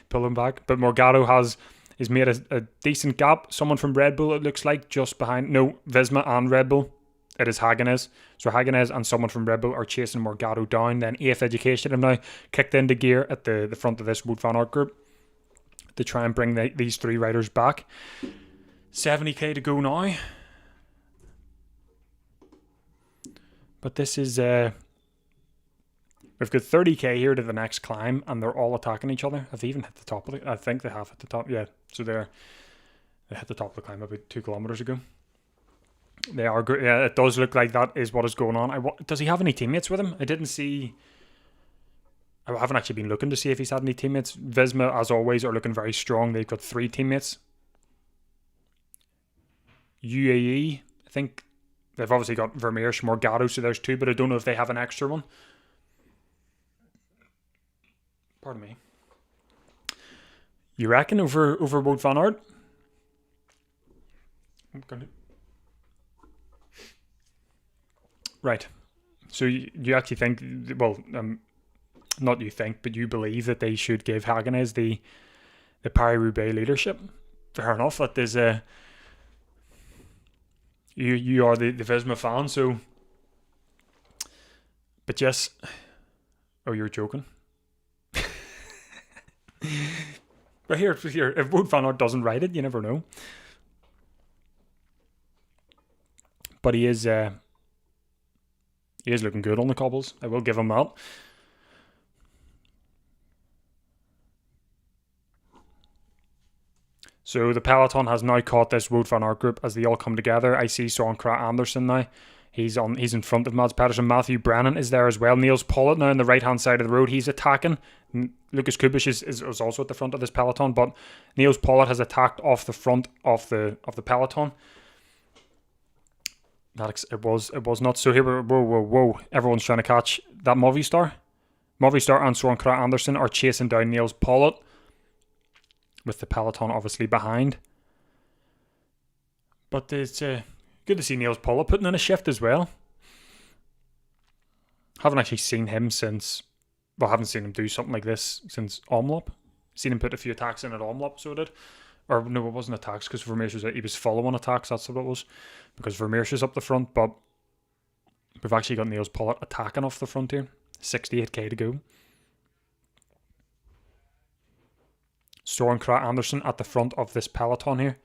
Pull him back. But Morgado has made a decent gap. Someone from Red Bull, it looks like, just behind. No, Visma and Red Bull. It is Hagenez. So Hagenez and someone from Red Bull are chasing Morgado down. Then AF Education have now kicked into gear at the front of this Wout van Aert group to try and bring these 3 riders back. 70k to go now. But this is... we've got 30k here to the next climb, and they're all attacking each other. Have they even hit the top of it? I think they have hit the top. Yeah, so they hit the top of the climb about 2 kilometers ago. They are good. Yeah, it does look like that is what is going on. Does he have any teammates with him? I didn't see... I haven't actually been looking to see if he's had any teammates. Visma, as always, are looking very strong. They've got 3 teammates. UAE, I think they've obviously got Vermeer, Morgado, so there's 2, but I don't know if they have an extra one. Pardon me. You reckon over Wout van Aert? I'm going to... Right. So you actually think, well, not you think, but you believe that they should give Hagenez the Paris-Roubaix leadership? Fair enough. That is you are the Visma fan, so. But yes. Oh, you're joking. But here, if Wout van Aert doesn't ride it, you never know. But he is looking good on the cobbles. I will give him that. So the peloton has now caught this Wout van Aert group as they all come together. I see Søren Kragh Andersen now. He's in front of Mads Pedersen. Matthew Brennan is there as well. Niels Pollitt now on the right-hand side of the road. He's attacking. Lucas Kubisch is also at the front of this peloton, but Niels Pollitt has attacked off the front of the peloton. It was not. So here we're whoa. Everyone's trying to catch that Movistar. Movistar and Søren Kragh Andersen are chasing down Niels Pollitt, with the peloton obviously behind. But it's good to see Niels Pollitt putting in a shift as well. Haven't actually seen him since... Well, I haven't seen him do something like this since Omloop. Seen him put a few attacks in at Omloop, so I did. Or no, it wasn't attacks, because he was following attacks, that's what it was. Because Vermeersch is up the front, but we've actually got Niels Pollitt attacking off the front here. 68k to go. Søren Kragh Andersen at the front of this peloton here.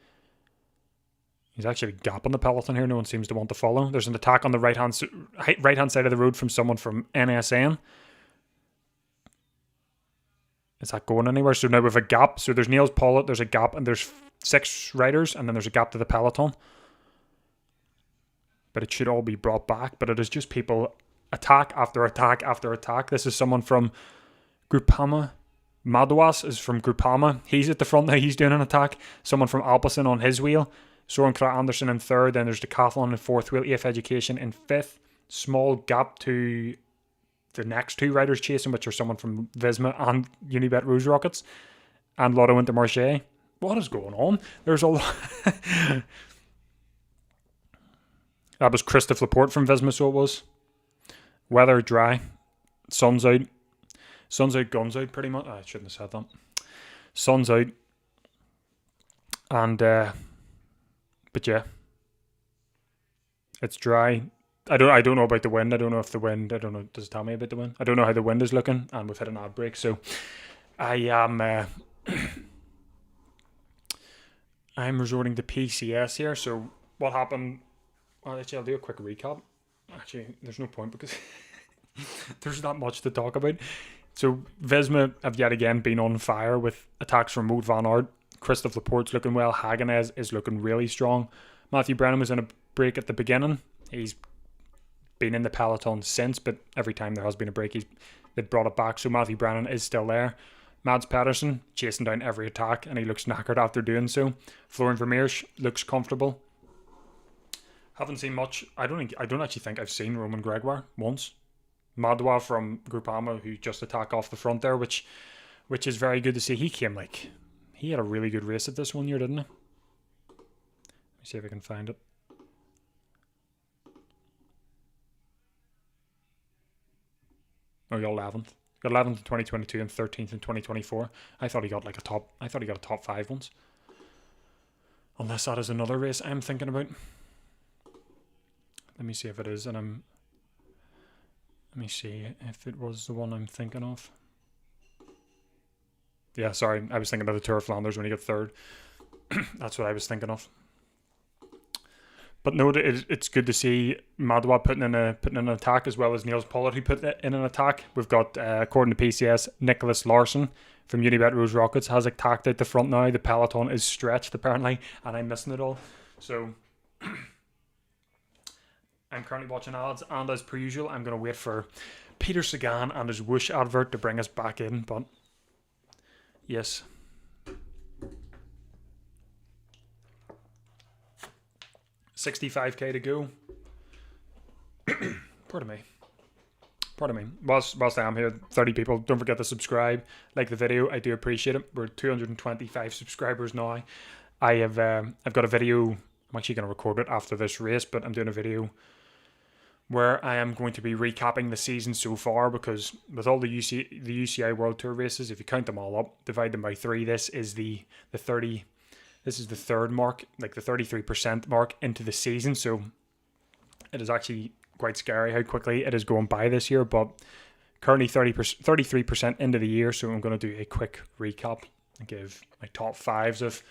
He's actually gapping the peloton here. No one seems to want to follow. There's an attack on the right-hand side of the road from someone from NSN. Is that going anywhere? So now we have a gap. So there's Niels Pollitt, there's a gap, and there's 6 riders, and then there's a gap to the peloton. But it should all be brought back. But it is just people attack after attack after attack. This is someone from Groupama. Madouas is from Groupama. He's at the front now. He's doing an attack. Someone from Alpecin on his wheel. Soren Kragh Andersen in third. Then there's Decathlon in fourth wheel. EF Education in fifth. Small gap to the next two riders chasing, which are someone from Visma and Unibet Rouge Rockets and Lotto Intermarché. What is going on? There's a lot. That was Christophe Laporte from Visma, so it was. Weather dry. Sun's out. Sun's out, guns out, pretty much. I shouldn't have said that. Sun's out. And, but yeah. It's dry. I don't know about the wind. I don't know if the wind, I don't know, does it tell me about the wind? I don't know how the wind is looking, and we've hit an ad break, so I am I'm resorting to PCS here. So what happened? Well, actually, I'll do a quick recap. Actually, there's no point because there's not much to talk about. So Visma have yet again been on fire with attacks from Wout van Aert. Christophe Laporte's looking well. Hagenez is looking really strong. Matthew Brennan was in a break at the beginning. He's been in the peloton since, but every time there has been a break, they've brought it back. So Matthew Brennan is still there. Mads Pedersen chasing down every attack, and he looks knackered after doing so. Florian Vermeersch looks comfortable. Haven't seen much. I don't actually think I've seen Roman Gregoire once. Madwa from Groupama, who just attack off the front there, which is very good to see. He had a really good race at this one year, didn't he? Let me see if I can find it. Oh, he got 11th. Got 11th in 2022 and 13th in 2024. I thought he got a top 5 once. Unless that is another race I'm thinking about. Let me see if it is, let me see if it was the one I'm thinking of. Yeah, sorry, I was thinking of the Tour of Flanders when he got third. That's what I was thinking of. But no, it's good to see Madwa putting in an attack, as well as Niels Pollard, who put in an attack. We've got, according to PCS, Nicholas Larson from Unibet Rouge Rockets has attacked out the front now. The peloton is stretched, apparently, and I'm missing it all. So I'm currently watching ads, and as per usual, I'm going to wait for Peter Sagan and his whoosh advert to bring us back in. But yes. $65k to go. Pardon me. Whilst I am here, 30 people, don't forget to subscribe, like the video. I do appreciate it. We're 225 subscribers now. I've got a video. I'm actually going to record it after this race, but I'm doing a video where I am going to be recapping the season so far, because with all the UCI World Tour races, if you count them all up, divide them by 3, this is the third mark, like the 33% mark into the season. So it is actually quite scary how quickly it is going by this year, but currently 33% into the year. So I'm going to do a quick recap and give my top 5s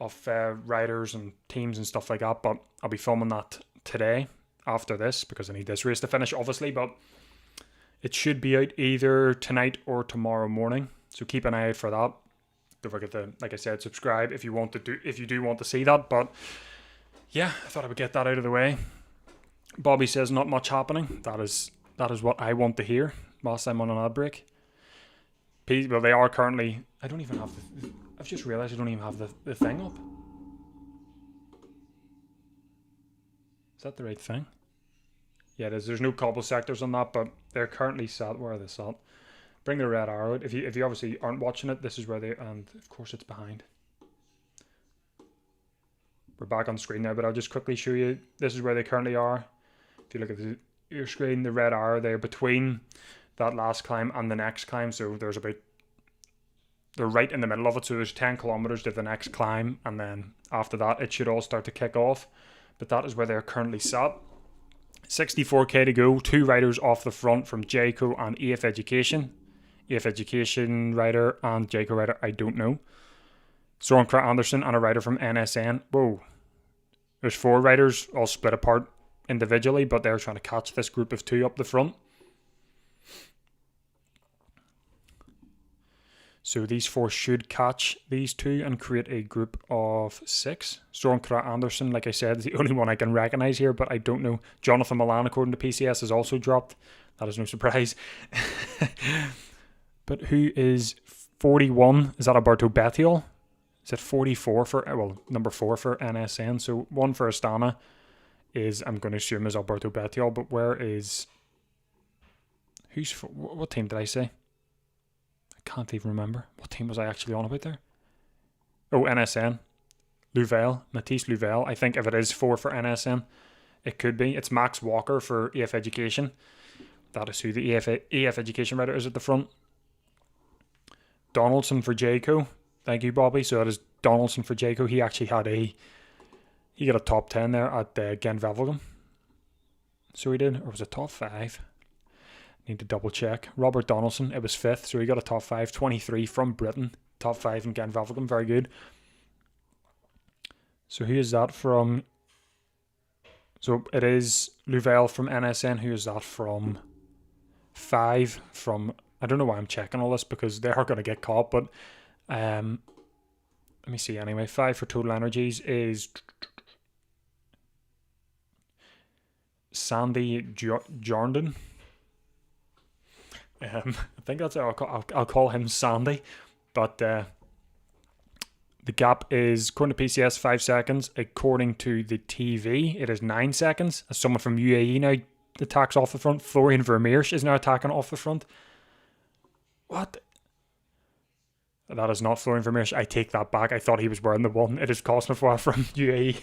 of riders and teams and stuff like that. But I'll be filming that today after this, because I need this race to finish, obviously, but it should be out either tonight or tomorrow morning. So keep an eye out for that. Don't forget to, like I said, subscribe if you do want to see that. But yeah, I thought I would get that out of the way. Bobby says not much happening. That is what I want to hear whilst I'm on an ad break. Well, they are currently. I don't even have the. I've just realised I don't even have the thing up. Is that the right thing? Yeah, it is. There's no cobble sectors on that, but they're currently sat. Where are they sat? Bring the red arrow out. If you obviously aren't watching it, this is where they, and of course it's behind. We're back on screen now, but I'll just quickly show you. This is where they currently are. If you look at your screen, the red arrow, they're between that last climb and the next climb. So they're right in the middle of it. So there's 10 kilometers to the next climb, and then after that, it should all start to kick off. But that is where they're currently sat. 64k to go. 2 riders off the front from Jayco and EF Education. EF Education rider and Jayco rider, I don't know. Soren Kragh Andersen and a rider from NSN. Whoa. There's 4 riders all split apart individually, but they're trying to catch this group of 2 up the front. So these 4 should catch these 2 and create a group of 6. Soren Kragh Andersen, like I said, is the only one I can recognise here, but I don't know. Jonathan Milan, according to PCS, has also dropped. That is no surprise. But who is 41? Is that Alberto Bettiol? Is it 44 for, well, number 4 for NSN? So 1 for Astana is, I'm going to assume, is Alberto Bettiol, but where is, what team did I say? I can't even remember. What team was I actually on about there? Oh, NSN. Louvel, Matisse Louvel. I think if it is 4 for NSN, it could be. It's Max Walker for EF Education. That is who the EF Education rider is at the front. Donaldson for Jayco. Thank you, Bobby. So that is Donaldson for Jayco. He actually had he got a top 10 there at Gent-Wevelgem. So he did, or was it top 5? Need to double check. Robert Donaldson, it was 5th, so he got a top 5. 23 from Britain, top 5 in Gent-Wevelgem. Very good. So who is that from? So it is Louvel from NSN. Who is that from? 5 from, I don't know why I'm checking all this because they are going to get caught, but let me see anyway. 5 for Total Energies is Sandy Jordan. I think that's it. I'll call him Sandy, but the gap is, according to PCS, 5 seconds. According to the TV, it is 9 seconds. As someone from UAE now attacks off the front. Florian Vermeersch is now attacking off the front. What? That is not Florian Vermeersch. I take that back. I thought he was wearing the 1. It is Cosnefroy from UAE.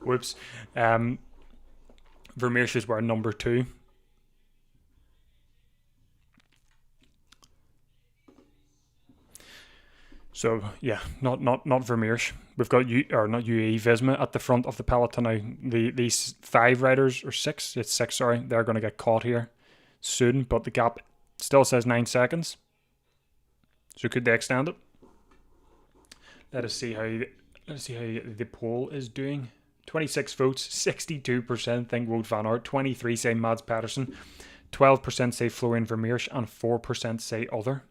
Whoops. Vermeersch is wearing number 2. So yeah, not Vermeersch. We've got not UAE, Visma at the front of the peloton now. These 5 riders, or 6, it's 6, sorry, they're going to get caught here soon, but the gap still says 9 seconds. So could they extend it? Let us see how the poll is doing. 26 votes, 62% think Wout van Aert, 23 say Mads Pedersen, 12% say Florian Vermeersch, and 4% say other.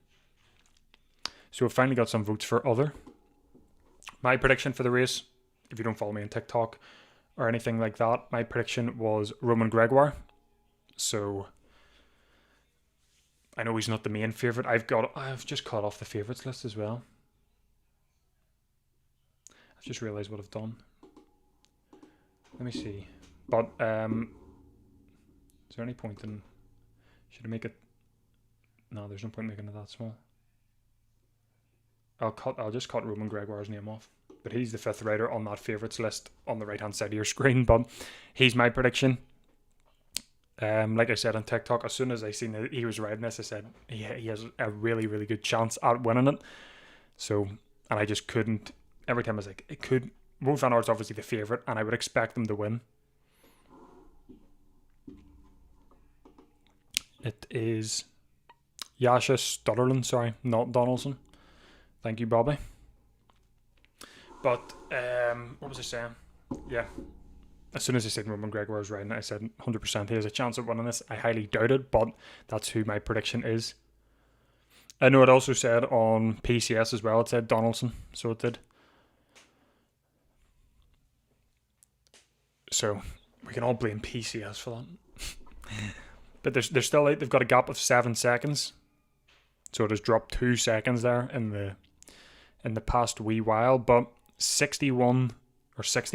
So we've finally got some votes for other. My prediction for the race, if you don't follow me on TikTok or anything like that, my prediction was Romain Gregoire. So I know he's not the main favourite. I've just cut off the favourites list as well. I've just realised what I've done. Let me see. But is there any point in, should I make it? No, there's no point making it that small. I'll just cut Romain Gregoire's name off. But he's the 5th rider on that favourites list on the right hand side of your screen. But he's my prediction. Like I said on TikTok, as soon as I seen that he was riding this, I said he has a really, really good chance at winning it. So, and I just couldn't. Every time I was like, it could. Wout van Aert's obviously the favourite, and I would expect them to win. It is Jascha Stutterland, sorry, not Donaldson. Thank you, Bobby. But what was I saying? Yeah. As soon as I said Romain Gregoire was riding, I said 100% he has a chance of winning this. I highly doubt it, but that's who my prediction is. I know it also said on PCS as well, it said Donaldson, so it did. So we can all blame PCS for that. But they're still out. They've got a gap of 7 seconds. So it has dropped 2 seconds there in the past wee while, but 60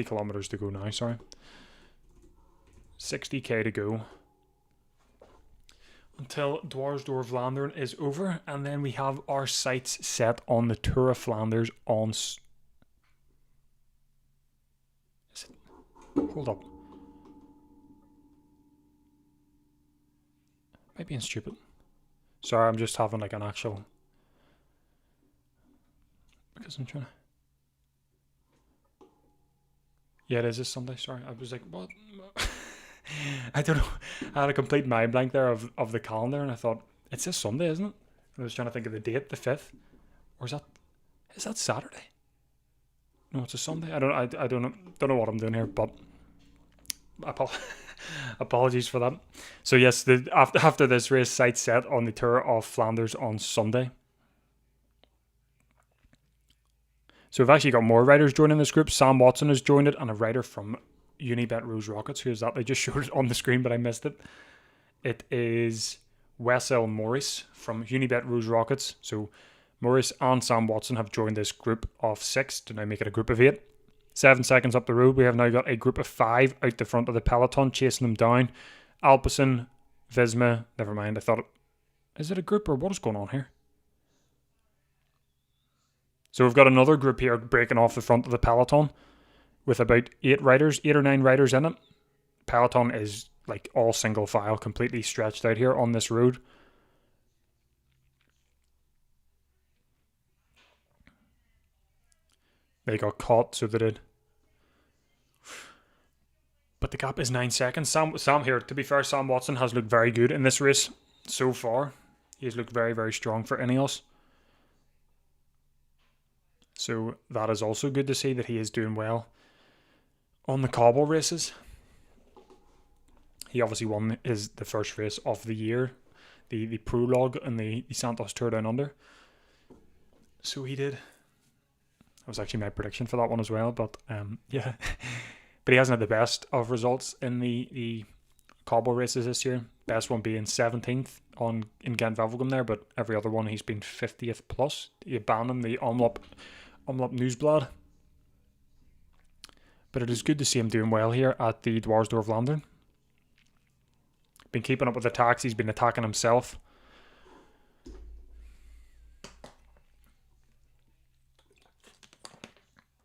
kilometers to go now, sorry. 60k to go until Dwars door Vlaanderen is over, and then we have our sights set on the Tour of Flanders on hold up. Might be stupid. Sorry, I'm just having like an actual, because I'm trying to. Yeah, it is this Sunday. Sorry, I was like, what? I don't know. I had a complete mind blank there of the calendar, and I thought it's this Sunday, isn't it? I was trying to think of the date, the 5th, or is that Saturday? No, it's a Sunday. I don't know what I'm doing here, but apologies for that. So yes, after this race, sight set on the Tour of Flanders on Sunday. So we've actually got more riders joining this group. Sam Watson has joined it, and a rider from Unibet Rose Rockets. Who is that? They just showed it on the screen, but I missed it. It is Wessel Morris from Unibet Rose Rockets. So Maurice and Sam Watson have joined this group of 6 to now make it a group of 8. 7 seconds up the road, we have now got a group of 5 out the front of the peloton, chasing them down. Alpecin, Visma, never mind, I thought, is it a group or what is going on here? So we've got another group here breaking off the front of the peloton with about 8 or 9 riders in it. Peloton is like all single file, completely stretched out here on this road. They got caught, so they did. But the gap is 9 seconds. Sam here, to be fair, Sam Watson has looked very good in this race so far. He's looked very, very strong for Ineos. So that is also good to see that he is doing well on the cobble races. He obviously won the first race of the year, the prologue in the Santos Tour Down Under. So he did. That was actually my prediction for that one as well, but yeah. But he hasn't had the best of results in the cobble races this year. Best one being 17th in Gent-Wevelgem there, but every other one he's been 50th plus. He abandoned the Omloop Nieuwsblad. But it is good to see him doing well here at the Dwars Tour of Vlaanderen. Been keeping up with attacks. He's been attacking himself.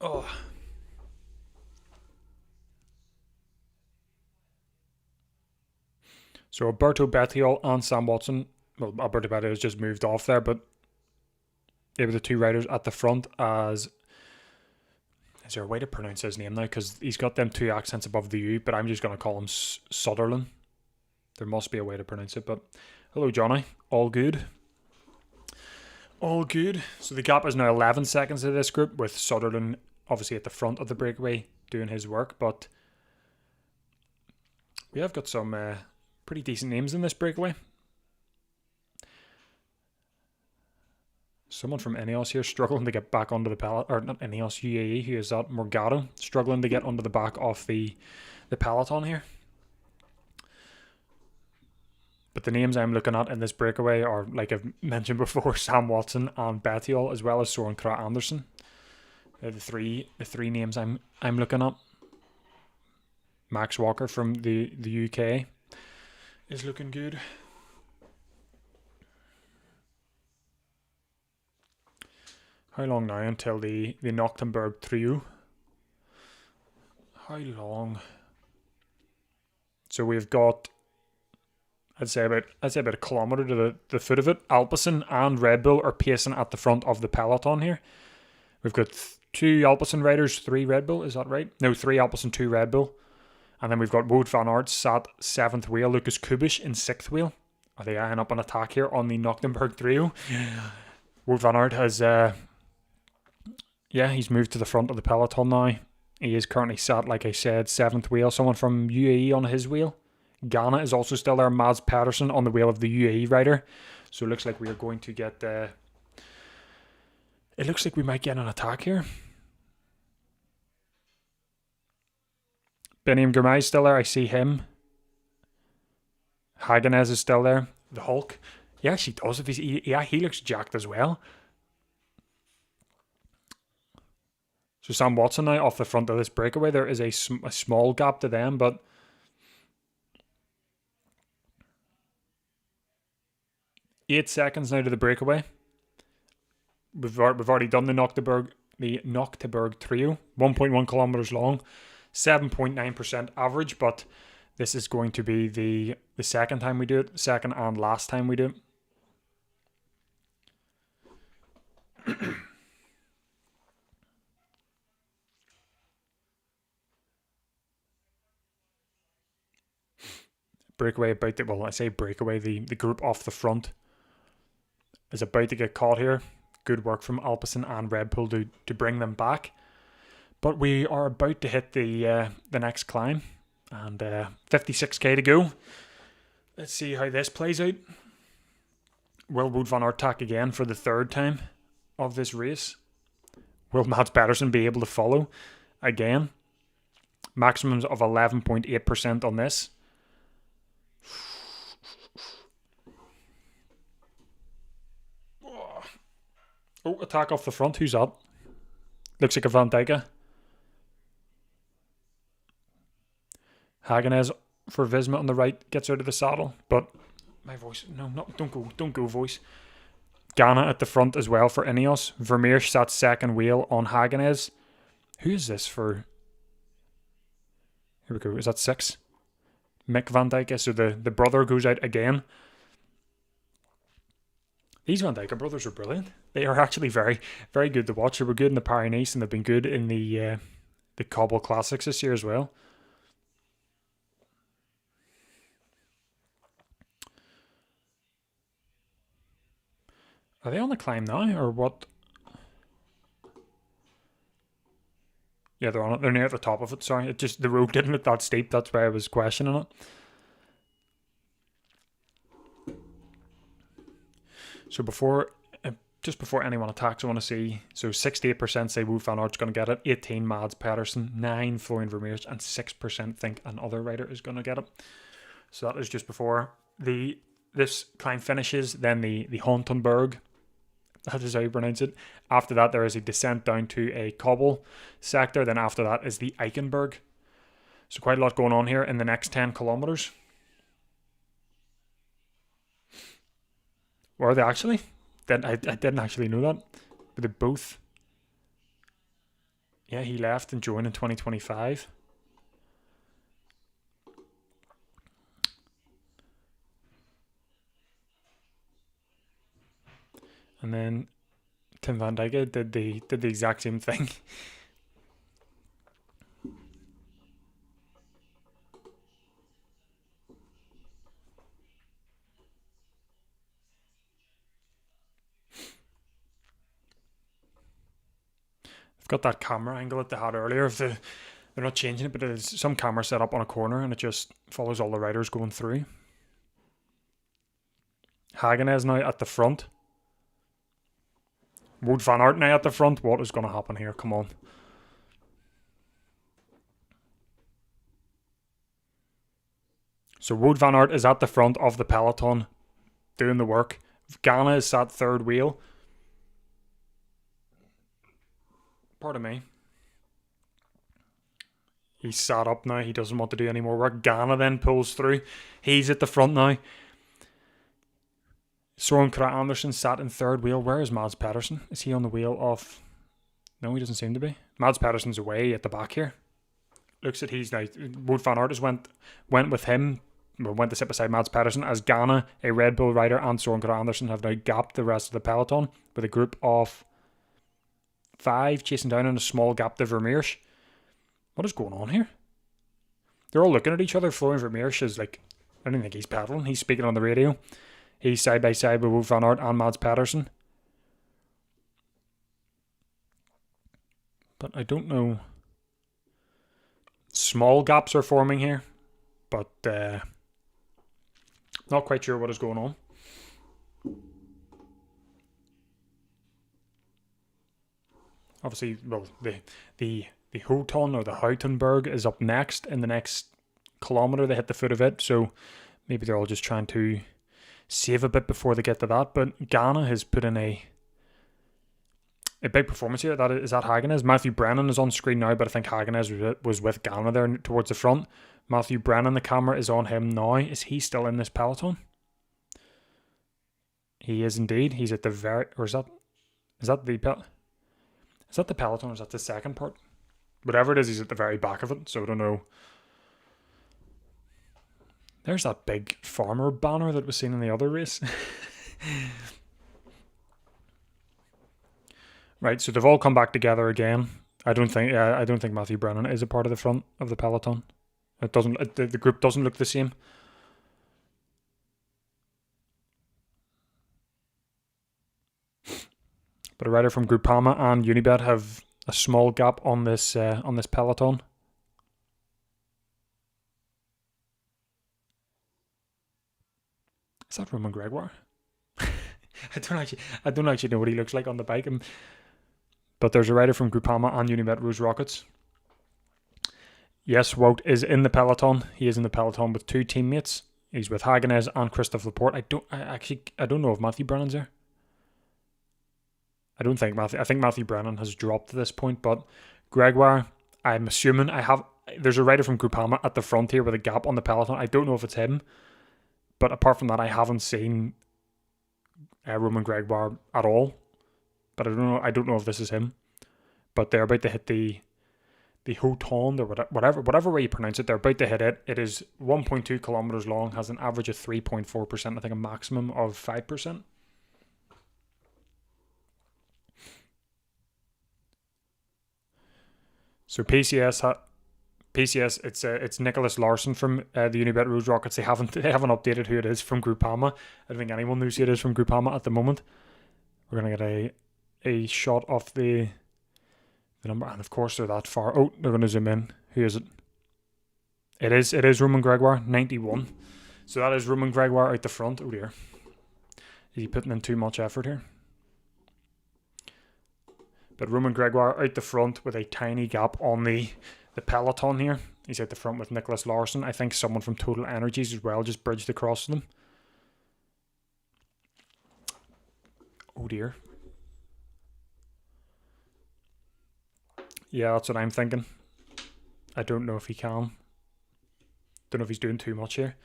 Oh. So Alberto Bettiol and Sam Watson. Well, Alberto Bettiol has just moved off there, but they were the 2 riders at the front as... Is there a way to pronounce his name now? Because he's got them 2 accents above the U, but I'm just going to call him Sutherland. There must be a way to pronounce it, but... Hello, Johnny. All good? All good. So the gap is now 11 seconds to this group, with Sutherland obviously at the front of the breakaway doing his work, but we have got some pretty decent names in this breakaway. Someone from Ineos here struggling to get back onto the peloton, or not Ineos, UAE, who is that? Morgado, struggling to get onto the back of the peloton here. But the names I'm looking at in this breakaway are, like I've mentioned before, Sam Watson and Bettiol, as well as Soren Kragh Andersen. They're the three names I'm looking at. Max Walker from the UK is looking good. How long now until the Noctemberg Trio? How long? So we've got, I'd say about a kilometre to the foot of it. Alpecin and Red Bull are pacing at the front of the peloton here. We've got 2 Alpecin riders, 3 Red Bull, is that right? No, 3 Alpecin, 2 Red Bull. And then we've got Wout van Aert sat 7th wheel, Lucas Kubis in 6th wheel. Are they eyeing up an attack here on the Noctemberg Trio? Wout van Aert has, he's moved to the front of the peloton now. He is currently sat, like I said, 7th wheel. Someone from UAE on his wheel. Ghana is also still there. Mads Pedersen on the wheel of the UAE rider. So it looks like we are going to get... it looks like we might get an attack here. Benim Girmay is still there. I see him. Hagenez is still there. The Hulk. He actually does. He looks jacked as well. So Sam Watson now off the front of this breakaway. There is a small gap to them, but... 8 seconds now to the breakaway. We've already done the Noctemberg Trio. 1.1 kilometers long. 7.9% average, but this is going to be the second time we do it. Second and last time we do it. Breakaway about to... Well, I say breakaway. The group off the front is about to get caught here. Good work from Alpecin and Red Bull to bring them back. But we are about to hit the next climb. And 56k to go. Let's see how this plays out. Will Wout van Aert attack again for the 3rd time of this race? Will Mads Pedersen be able to follow again? Maximums of 11.8% on this. Oh, attack off the front. Who's that? Looks like a Van Dijk. Hagenez for Visma on the right gets out of the saddle, but my voice. No, don't go, voice. Ghana at the front as well for Ineos. Vermeersch sat second wheel on Hagenez. Who is this for? Here we go. Is that 6? Mick Van Dijk. So the brother goes out again. These Van Dijk brothers are brilliant. They are actually very, very good to watch. They were good in the Pyrenees and they've been good in the Cobble Classics this year as well. Are they on the climb now or what? Yeah, they're on it. They're near at the top of it. Sorry, the road didn't look that steep. That's why I was questioning it. So just before anyone attacks, I want to see. So 68% say Wout van Aert's going to get it. 18 Mads Pedersen, 9 Florian Vermeersch, and 6% think another rider is going to get it. So that is just before this climb finishes. Then the Hontenberg. That is how you pronounce it. After that, there is a descent down to a cobble sector. Then after that is the Eichenberg. So quite a lot going on here in the next 10 kilometers. Were they actually? I didn't actually know that. But they both. Yeah, he left and joined in 2025. And then Tim Van Dijk did the exact same thing. I've got that camera angle that they had earlier. They're not changing it, but there's some camera set up on a corner and it just follows all the riders going through. Hagenez now at the front. Wout van Aert now at the front. What is going to happen here? Come on. So Wout van Aert is at the front of the peloton doing the work. Ghana is sat third wheel. Pardon me. He's sat up now. He doesn't want to do any more work. Ghana then pulls through. He's at the front now. Soren Kragh Andersen sat in third wheel. Where is Mads Pedersen? Is he on the wheel of... No, he doesn't seem to be. Mads Pedersen's away at the back here. Looks at he's now... Wout van Aert went with him. Went to sit beside Mads Pedersen as Ghana, a Red Bull rider, and Soren Kragh Andersen have now gapped the rest of the peloton with a group of 5 chasing down in a small gap to Vermeersch. What is going on here? They're all looking at each other. Florian Vermeersch is like... I don't think he's pedaling. He's speaking on the radio. He's side by side with Wout van Aert and Mads Pedersen. But I don't know. Small gaps are forming here. But not quite sure what is going on. Obviously, well, the Houghton or the Houtenberg is up next in the next kilometre. They hit the foot of it. So maybe they're all just trying to save a bit before they get to that. But Ghana has put in a big performance here. That is that Hagenez. Matthew Brennan is on screen now, but I think Hagenez was with Ghana there towards the front. Matthew Brennan, the camera is on him now. Is he still in this peloton? He is indeed. He's at the very... Or is that the peloton or is that the second part? Whatever it is, he's at the very back of it. So I don't know. There's that big farmer banner that was seen in the other race. Right, so they've all come back together again. I don't think Matthew Brennan is a part of the front of the peloton. It doesn't. The group doesn't look the same. But a rider from Groupama and Unibet have a small gap on this peloton. Is that Roman Gregoire? I don't actually know what he looks like on the bike. But there's a rider from Groupama and Unibet Rouge Rockets. Yes, Wout is in the peloton. He is in the peloton with 2 teammates. He's with Hagenez and Christophe Laporte. I don't know if Matthew Brennan's there. I don't think I think Matthew Brennan has dropped to this point, but Gregoire, I'm assuming there's a rider from Groupama at the front here with a gap on the peloton. I don't know if it's him, but apart from that, I haven't seen Roman Gregoire at all. But I don't know if this is him. But they're about to hit the Hoton, or whatever way you pronounce it. They're about to hit it. It is 1.2 kilometers long, has an average of 3.4%, I think a maximum of 5%. So PCS, it's Nicholas Larson from the Unibet Rose Rockets. They haven't updated who it is from Groupama. I don't think anyone knows who it is from Groupama at the moment. We're gonna get a shot of the number, and of course they're that far. Oh, they're gonna zoom in. Who is it? It is Roman Gregoire, 91. So that is Roman Gregoire out the front. Oh dear, is he putting in too much effort here? But Roman Gregoire out the front with a tiny gap on the peloton here. He's out the front with Nicholas Larson. I think someone from Total Energies as well just bridged across them. Oh dear. Yeah, that's what I'm thinking. I don't know if he can. Don't know if he's doing too much here.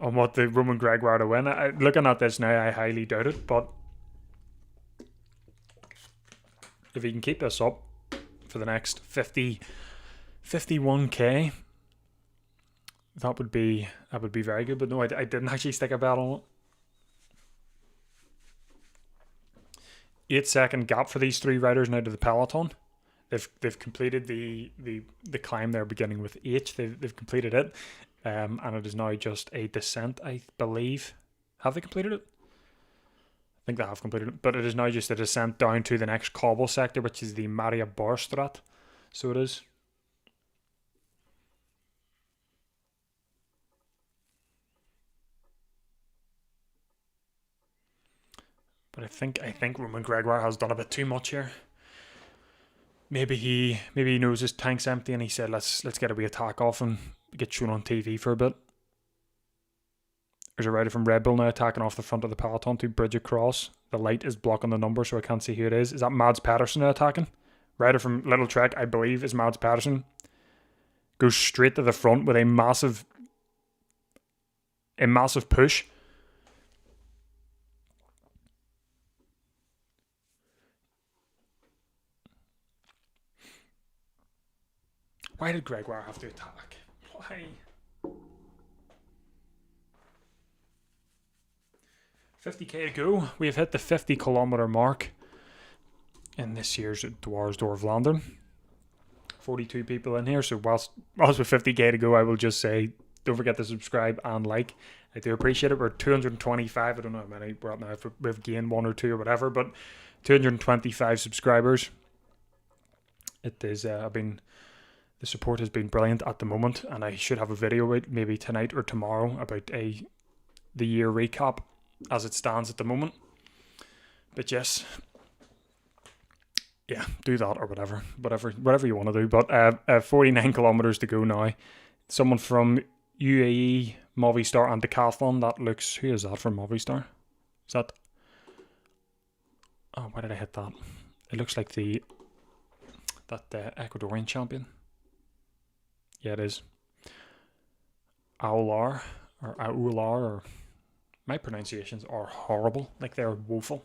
On what the Roman Gregoire to win. Looking at this now, I highly doubt it, but if he can keep this up for the next 51k, that would be very good. But no, I didn't actually stick a bet on it. 8-second gap for these three riders now to the peloton. They've completed the climb there, beginning with H. They've completed it, and it is now just a descent, I believe. Have they completed it? I think they have completed it, but it is now just a descent down to the next cobble sector, which is the Maria Borstrat. So it is. But I think Roman Gregoire has done a bit too much here. Maybe he knows his tank's empty and he said let's get a wee attack off and get shown on TV for a bit. There's a rider from Red Bull now attacking off the front of the peloton to bridge across. The light is blocking the number, so I can't see who it is. Is that Mads Pedersen now attacking? Rider from Little Trek, I believe, is Mads Pedersen. Goes straight to the front with a massive push. Why did Gregoire have to attack? Why? 50k to go. We have hit the 50 kilometer mark in this year's Dwars Tour of Vlaanderen. 42 people in here, so whilst with 50k to go, I will just say don't forget to subscribe and like. I do appreciate it. We're 225. I don't know how many we're at now, if we've gained one or two or whatever, but 225 subscribers. It is the support has been brilliant at the moment, and I should have a video out maybe tonight or tomorrow about the year recap as it stands at the moment. But yes, yeah, do that or whatever you want to do. But 49 kilometers to go now. Someone from UAE, Movistar, and Decathlon. That looks, who is that from Movistar? Is that? Oh, why did I hit that? It looks like that Ecuadorian champion. Yeah, it is. Aular, or my pronunciations are horrible. Like, they're woeful.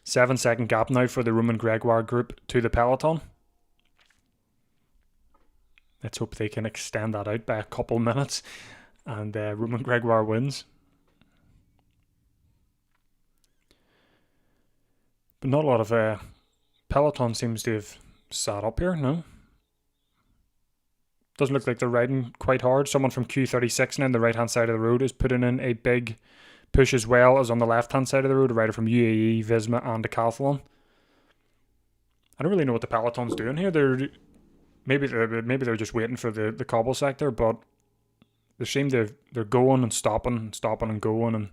7-second gap now for the Roman Gregoire group to the peloton. Let's hope they can extend that out by a couple minutes and Roman Gregoire wins. But not a lot of peloton seems to have sat up here, no? Doesn't look like they're riding quite hard. Someone from Q36 now on the right-hand side of the road is putting in a big push as well as on the left-hand side of the road. A rider from UAE, Visma, and Decathlon. I don't really know what the peloton's doing here. Maybe they're just waiting for the cobble sector, but they seem they're going and stopping and going and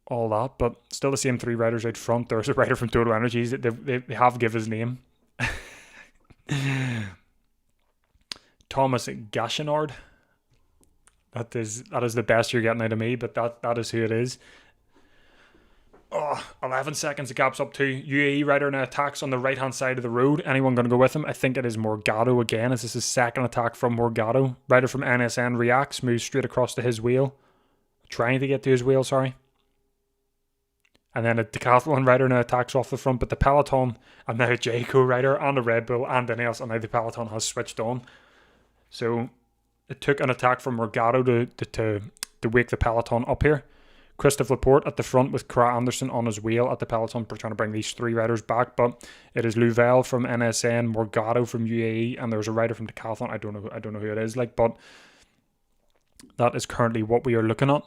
all that. But still the same three riders out front. There's a rider from Total Energies that they have give his name. Thomas Gachenard. That is the best you're getting out of me, but that is who it is. 11 seconds, the gap's up to. UAE rider now attacks on the right hand side of the road. Anyone going to go with him? I think it is Morgado again, as this is second attack from Morgado. Rider from NSN reacts, moves straight across to his wheel. Trying to get to his wheel, sorry. And then a Decathlon rider now attacks off the front, but the Peloton, and now a Jayco rider and a Red Bull and Ineos, and now the Peloton has switched on. So it took an attack from Morgado to wake the Peloton up here. Christophe Laporte at the front with Kra Anderson on his wheel at the Peloton. We're trying to bring these three riders back, but it is Louvel from NSN, Morgado from UAE, and there's a rider from Decathlon. I don't know who it is, but that is currently what we are looking at.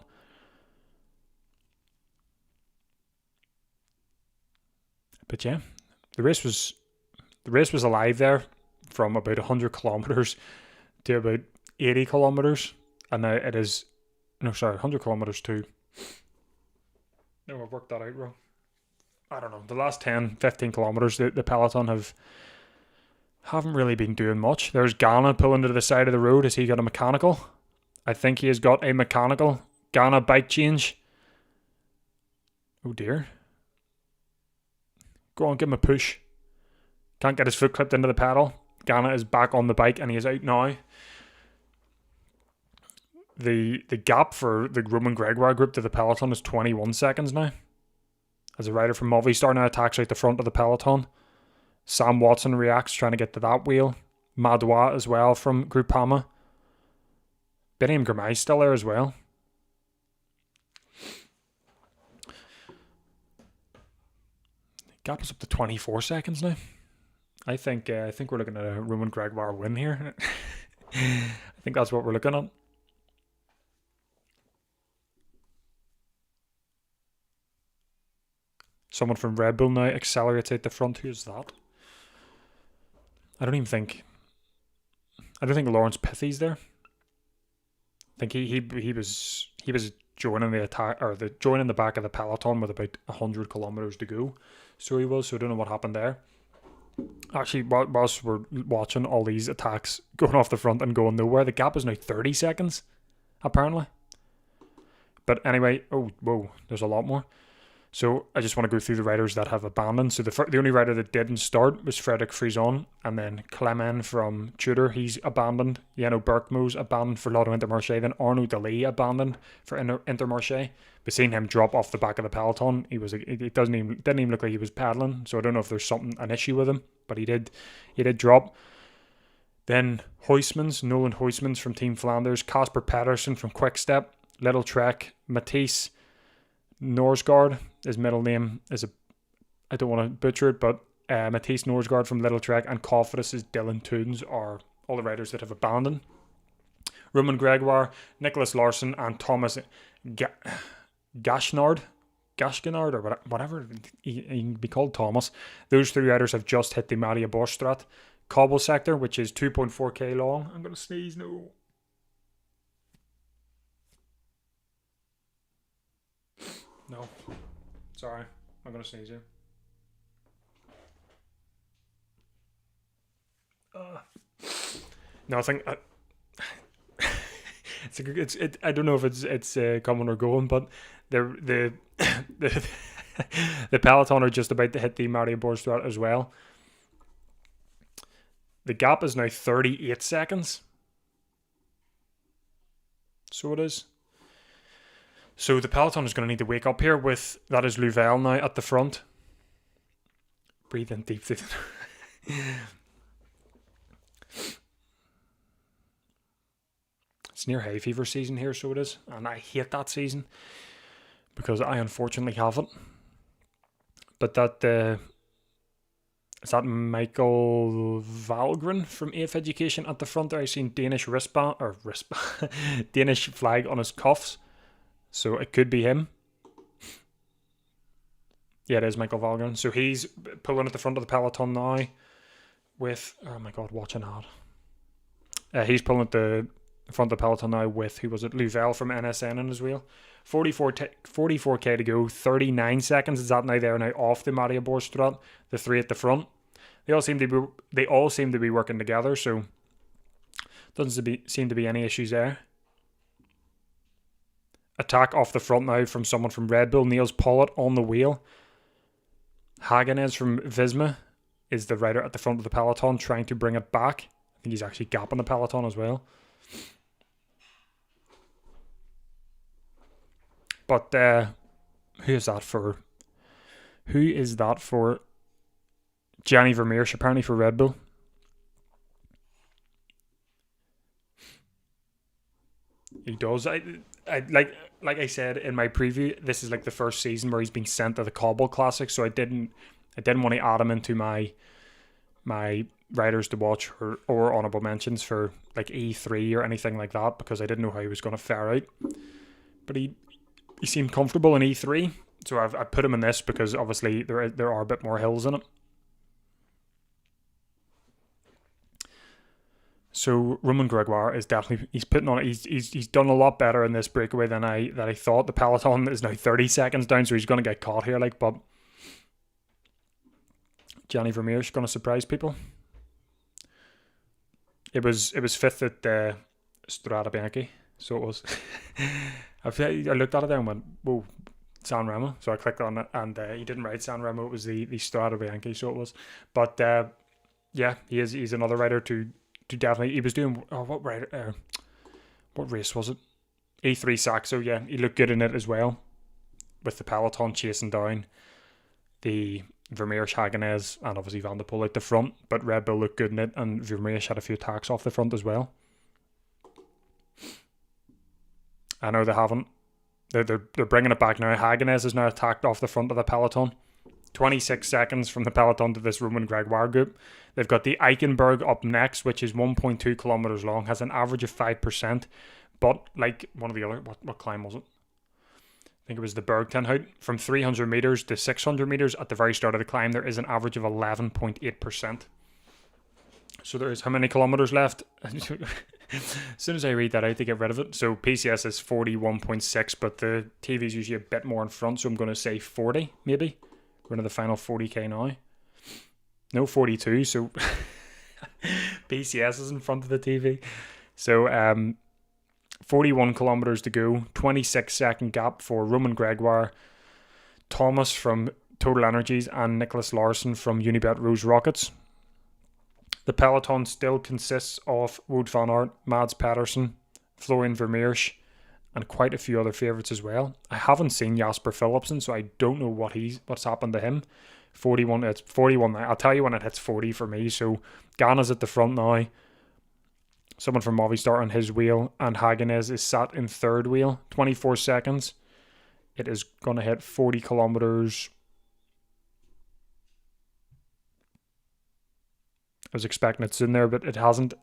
But yeah, the race was alive there from about 100 kilometers to about 80 kilometers, and now it is 100 kilometers to. No, I've worked that out wrong. I don't know. The last 10, 15 kilometers, the Peloton haven't really been doing much. There's Ghana pulling to the side of the road. Has he got a mechanical? I think he has got a mechanical. Ghana bike change. Oh dear. Go on, give him a push. Can't get his foot clipped into the pedal. Ghana is back on the bike and he is out now. The gap for the Roman Gregoire group to the Peloton is 21 seconds now. As a rider from Movistar now attacks out the front of the Peloton. Sam Watson reacts, trying to get to that wheel. Madoua as well from Groupama. Beniam Girmay still there as well. Gap is up to 24 seconds now. I think we're looking at a Roman Gregoire win here. I think that's what we're looking at. Someone from Red Bull now accelerates out the front. Who's that? I don't think Lawrence Pithy's there. I think he was joining the attack, or joining the back of the Peloton with about 100 kilometers to go. So he was. So I don't know what happened there. Actually, whilst we're watching all these attacks going off the front and going nowhere, the gap is now 30 seconds, apparently. But anyway, there's a lot more. So I just want to go through the riders that have abandoned. So the only rider that didn't start was Frederick Frison, and then Clement from Tudor, he's abandoned. Jeno Berkmo's abandoned for Lotto Intermarché. Then Arnaud Delis abandoned for Intermarché. But seeing him drop off the back of the Peloton, it didn't even look like he was pedaling. So I don't know if there's an issue with him, but he did drop. Then Nolan Huysmans from Team Flanders, Casper Pedersen from Quickstep, Little Trek, Matisse Norsgaard, his middle name is I don't want to butcher it, but Matisse Norsgaard from Little Trek and Cofidis' Dylan Toons are all the riders that have abandoned. Roman Gregoire, Nicholas Larson, and Thomas Gaschnard, or whatever he can be called, Thomas. Those three riders have just hit the Maria Borstraat cobble sector, which is 2.4k long. I'm going to sneeze, no. No. Sorry. I'm going to sneeze here. No, I think... I don't know if it's coming or going, but the Peloton are just about to hit the Maria Borstraat as well. The gap is now 38 seconds. So it is. So the Peloton is going to need to wake up here with, that is Louvel now at the front. Breathe in deep. It's near hay fever season here, so it is. And I hate that season because I unfortunately have it. But is that Michael Valgren from AF Education at the front there? I've seen Danish Danish flag on his cuffs. So it could be him. Yeah, it is Michael Valgren. So he's pulling at the front of the Peloton now with, oh my God, watch an ad. He's pulling at the front of the Peloton now with, who was it, Louvel from NSN on his wheel. 44k to go, 39 seconds is that now. They're now off the Maria Borstraat, the three at the front. They all seem to be working together, so doesn't seem to be any issues there. attack off the front now from someone from Red Bull. Niels Pollitt on the wheel. Hagenez from Visma is the rider at the front of the peloton trying to bring it back. I think he's actually gapping the peloton as well. But who is that for? Who is that for? Gianni Vermeersch, apparently for Red Bull. He does. I like I said in my preview, this is like the first season where he's been sent to the Cobble Classic, so I didn't want to add him into my riders to watch or honorable mentions for like E3 or anything like that, because I didn't know how he was going to fare out. But he seemed comfortable in E3, so I put him in this because obviously there are a bit more hills in it. So Romain Gregoire is definitely, he's putting on it. He's done a lot better in this breakaway than I thought. The peloton is now 30 seconds down, so he's going to get caught here. But Gianni Vermeersch going to surprise people. It was fifth at Strade Bianche, so it was. I looked at it there and went, whoa, San Remo. So I clicked on it, and he didn't ride San Remo. It was the Strade Bianche, so it was. But yeah, he's another rider to definitely. He was doing what race was it? E3 Saxo. Yeah, he looked good in it as well, with the peloton chasing down the Vermeersch, Hagenez, and obviously Van der Poel out the front. But Red Bull looked good in it, and Vermeersch had a few attacks off the front as well. I know they haven't. They're bringing it back now. Hagenez is now attacked off the front of the peloton. 26 seconds from the peloton to this Romain Gregoire group. They've got the Eichenberg up next, which is 1.2 kilometers long, has an average of 5%. But like one of the other, what climb was it? I think it was the Bergtenhout. From 300 meters to 600 meters at the very start of the climb, there is an average of 11.8%. So there is how many kilometers left? As soon as I read that out, they get rid of it. So PCS is 41.6, but the TV is usually a bit more in front, so I'm going to say 40, maybe. We're into the final 40k now. No, 42, so PCS is in front of the TV. So 41 kilometers to go, 26 second gap for Romain Gregoire, Thomas from Total Energies, and Nicholas Larson from Unibet Rose Rockets. The peloton still consists of Wout van Aert, Mads Pedersen, Florian Vermeersch, and quite a few other favourites as well. I haven't seen Jasper Philipsen, so I don't know what's happened to him. 41, it's 41 now. I'll tell you when it hits 40 for me. So Ghana's at the front now. Someone from Movistar on his wheel, and Hagenez is sat in third wheel. 24 seconds. It is going to hit 40 kilometers. I was expecting it soon there, but it hasn't.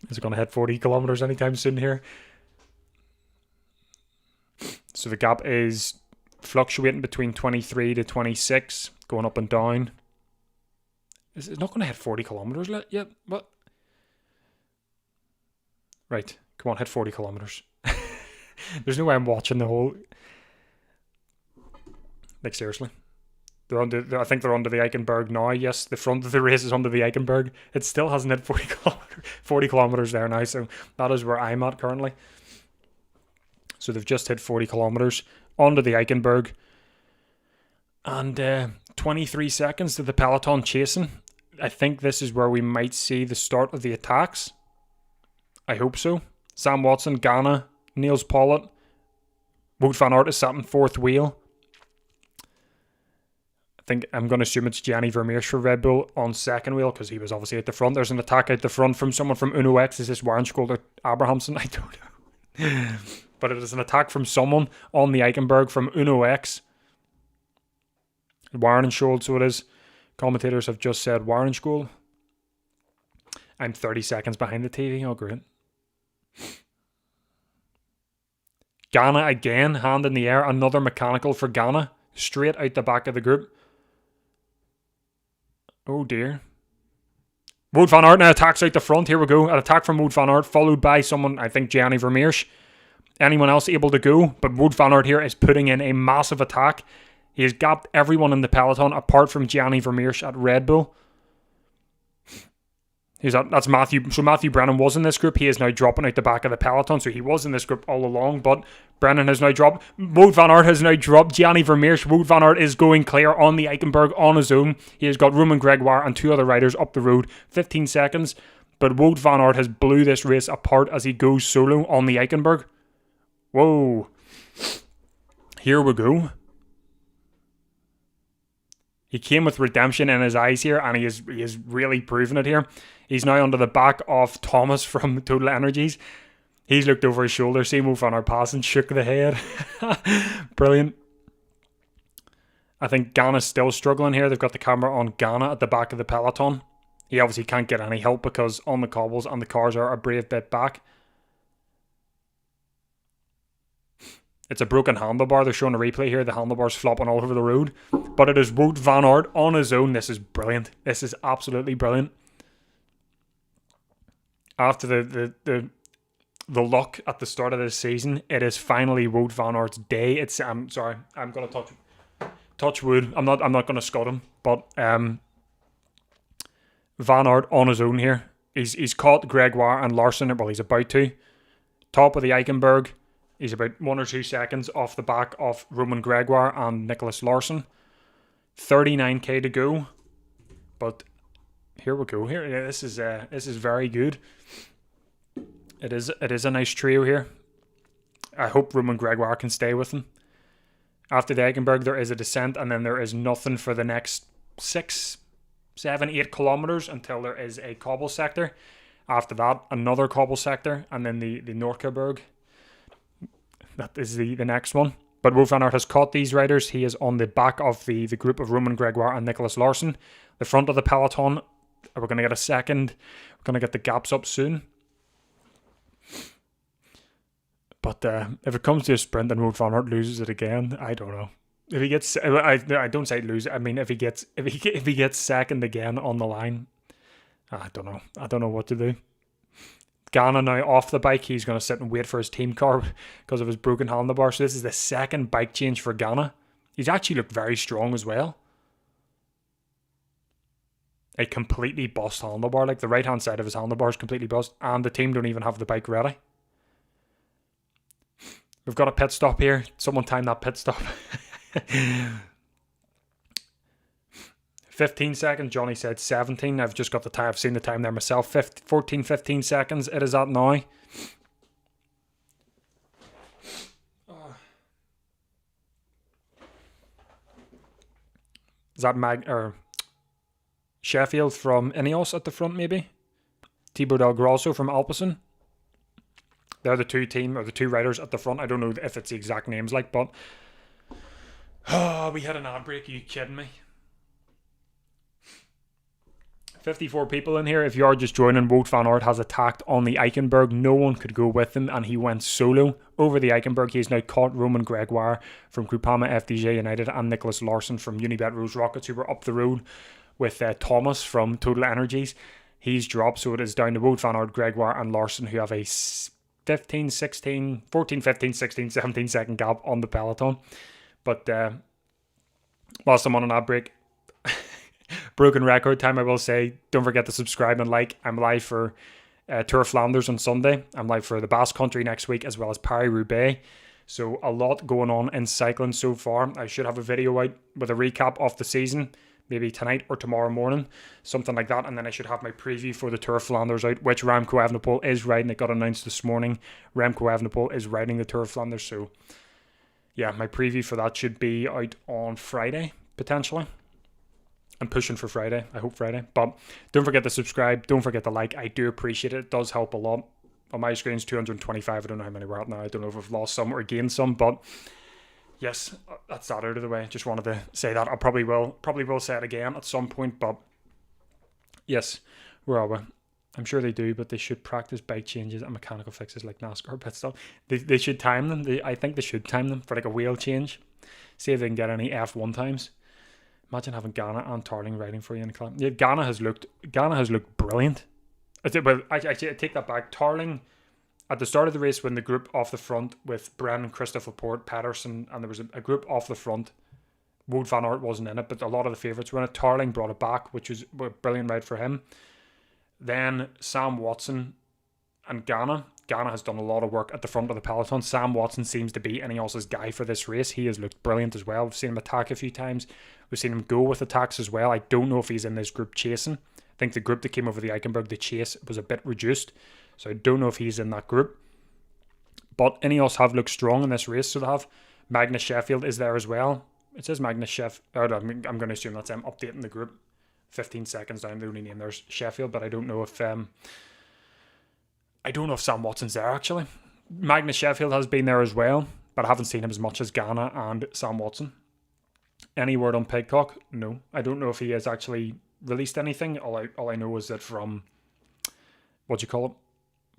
Is it going to hit 40 kilometers anytime soon here? So the gap is fluctuating between 23 to 26, going up and down. Is it not going to hit 40 kilometers yet? What? Right. Come on, hit 40 kilometers. There's no way I'm watching the whole... Like, seriously. I think they're under the Eichenberg now. Yes, the front of the race is under the Eichenberg. It still hasn't hit 40 kilometers there now, so that is where I'm at currently. So they've just hit 40 kilometers under the Eichenberg. And 23 seconds to the peloton chasing. I think this is where we might see the start of the attacks. I hope so. Sam Watson, Ghana, Niels Pollitt, Wout van Aert is sat in fourth wheel. I think I'm going to assume it's Gianni Vermeersch for Red Bull on second wheel, because he was obviously at the front. There's an attack out the front from someone from Uno X. Is this Warrenskold or Abrahamson? I don't know. But it is an attack from someone on the Eichenberg from Uno X. Warrenskold, so it is. Commentators have just said Warrenskold. I'm 30 seconds behind the TV. Oh, great. Ghana again, hand in the air. Another mechanical for Ghana. Straight out the back of the group. Oh dear. Wout van Aert now attacks out the front. Here we go. An attack from Wout van Aert, followed by someone, I think Gianni Vermeersch. Anyone else able to go? But Wout van Aert here is putting in a massive attack. He has gapped everyone in the peloton apart from Gianni Vermeersch at Red Bull. That's Matthew. So Matthew Brennan was in this group. He is now dropping out the back of the peloton. So he was in this group all along, but Brennan has now dropped. Wout van Aert has now dropped. Gianni Vermeersch. Wout van Aert is going clear on the Eichenberg on his own. He has got Roman Gregoire and 2 other riders up the road. 15 seconds. But Wout van Aert has blew this race apart as he goes solo on the Eichenberg. Whoa. Here we go. He came with redemption in his eyes here, and he is really proving it here. He's now under the back of Thomas from Total Energies. He's looked over his shoulder, seen Wout van Aert pass and shook the head. Brilliant. I think Ghana's still struggling here. They've got the camera on Ghana at the back of the peloton. He obviously can't get any help because on the cobbles and the cars are a brave bit back. It's a broken handlebar. They're showing a replay here. The handlebar's flopping all over the road. But it is Wout van Aert on his own. This is brilliant. This is absolutely brilliant. After the luck at the start of this season, it is finally Wout van Aert's day. It's sorry, I'm gonna touch wood. I'm not gonna scud him, but Van Aert on his own here. He's caught Gregoire and Larson. Well, he's about to. Top of the Eichenberg. He's about 1 or 2 seconds off the back of Roman Gregoire and Nicholas Larson. 39k to go, but here we go. Here, this is very good. It is a nice trio here. I hope Roman Gregoire can stay with him. After the Eichenberg, there is a descent, and then there is nothing for the next 6, 7, 8 kilometers until there is a cobble sector. After that, another cobble sector, and then the Norkeberg. That is the next one. But Wout van Aert has caught these riders. He is on the back of the group of Roman Gregoire and Nicholas Larson. The front of the peloton, we're going to get a second. We're going to get the gaps up soon. But if it comes to a sprint and Wout van Aert loses it again, I don't know. If he gets, I don't say lose. I mean, if he gets second again on the line, I don't know. I don't know what to do. Ghana now off the bike. He's going to sit and wait for his team car because of his broken handlebar. So this is the second bike change for Ghana. He's actually looked very strong as well. A completely bust handlebar. Like the right hand side of his handlebar is completely bust. And the team don't even have the bike ready. We've got a pit stop here. Someone time that pit stop. 15 seconds. Johnny said 17. I've just got the time. I've seen the time there myself. 15 seconds. It is at now. Is that Sheffield from Ineos at the front, maybe? Thibaut Del Grosso from Alpecin. They're the two riders at the front. I don't know if it's the exact names, but we had an ad break. Are you kidding me? 54 people in here. If you are just joining, Wout van Aert has attacked on the Eichenberg. No one could go with him, and he went solo over the Eichenberg. He has now caught Roman Gregoire from Groupama FDJ United and Nicholas Larson from Unibet Rose Rockets, who were up the road with Thomas from Total Energies. He's dropped, so it is down to Wout van Aert, Gregoire, and Larson, who have a 14, 15, 16, 17 second gap on the peloton. But whilst I'm on an ad break, broken record time, I will say, don't forget to subscribe and like. I'm live for Tour of Flanders on Sunday. I'm live for the Basque Country next week, as well as Paris-Roubaix. So a lot going on in cycling so far. I should have a video out with a recap of the season, maybe tonight or tomorrow morning, something like that. And then I should have my preview for the Tour of Flanders out, which Remco Evenepoel is riding. It got announced this morning. Remco Evenepoel is riding the Tour of Flanders. So yeah, my preview for that should be out on Friday, potentially. I'm pushing for Friday. I hope Friday. But don't forget to subscribe. Don't forget to like. I do appreciate it. It does help a lot. On my screen's 225. I don't know how many we're at now. I don't know if I've lost some or gained some. But yes, that's that out of the way. Just wanted to say that. I probably will say it again at some point. But yes, where are we? I'm sure they do, but they should practice bike changes and mechanical fixes like NASCAR pit stop. They should time them. I think they should time them for like a wheel change. See if they can get any F1 times. Imagine having Ghana and Tarling riding for you in the club. Yeah, Ghana has looked brilliant. I take that back. Tarling, at the start of the race, when the group off the front with Brennan, Christophe Laporte, Pedersen, and there was a group off the front, Wout van Aert wasn't in it, but a lot of the favourites were in it. Tarling brought it back, which was a brilliant ride for him. Then Sam Watson and Ghana. Ghana has done a lot of work at the front of the peloton. Sam Watson seems to be Ineos's guy for this race. He has looked brilliant as well. We've seen him attack a few times. We've seen him go with attacks as well. I don't know if he's in this group chasing. I think the group that came over the Eichenberg, the chase, was a bit reduced. So I don't know if he's in that group. But Ineos have looked strong in this race. So they have Magnus Sheffield is there as well. It says Magnus Sheffield. I'm going to assume that's him updating the group. 15 seconds down, the only name there's Sheffield, but I don't know if Sam Watson's there actually. Magnus Sheffield has been there as well, but I haven't seen him as much as Ghana and Sam Watson. Any word on Pidcock? No. I don't know if he has actually released anything. All I know is that from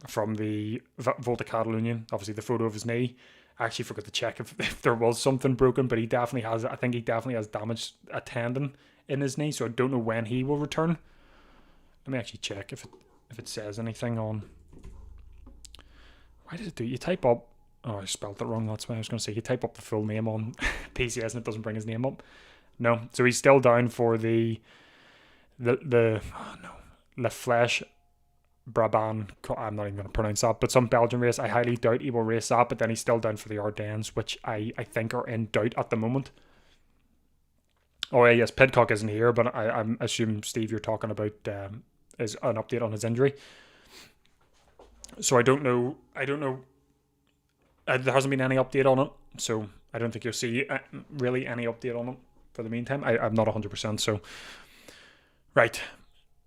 from the Volta Catalunya, obviously the photo of his knee. I actually forgot to check if there was something broken, but he definitely has. I think he definitely has damaged a tendon in his knee, so I don't know when he will return. Let me actually check if it says anything on. Why does it do? You type up. Oh, I spelled it wrong. That's why I was going to say you type up the full name on PCS and it doesn't bring his name up. No, so he's still down for the La Flèche Brabant. I'm not even going to pronounce that, but some Belgian race. I highly doubt he will race that, but then he's still down for the Ardennes, which I think are in doubt at the moment. Oh, yes, Pidcock isn't here, but I assume, Steve, you're talking about is an update on his injury. So I don't know. There hasn't been any update on it, so I don't think you'll see really any update on it for the meantime. I'm not 100%, so... Right.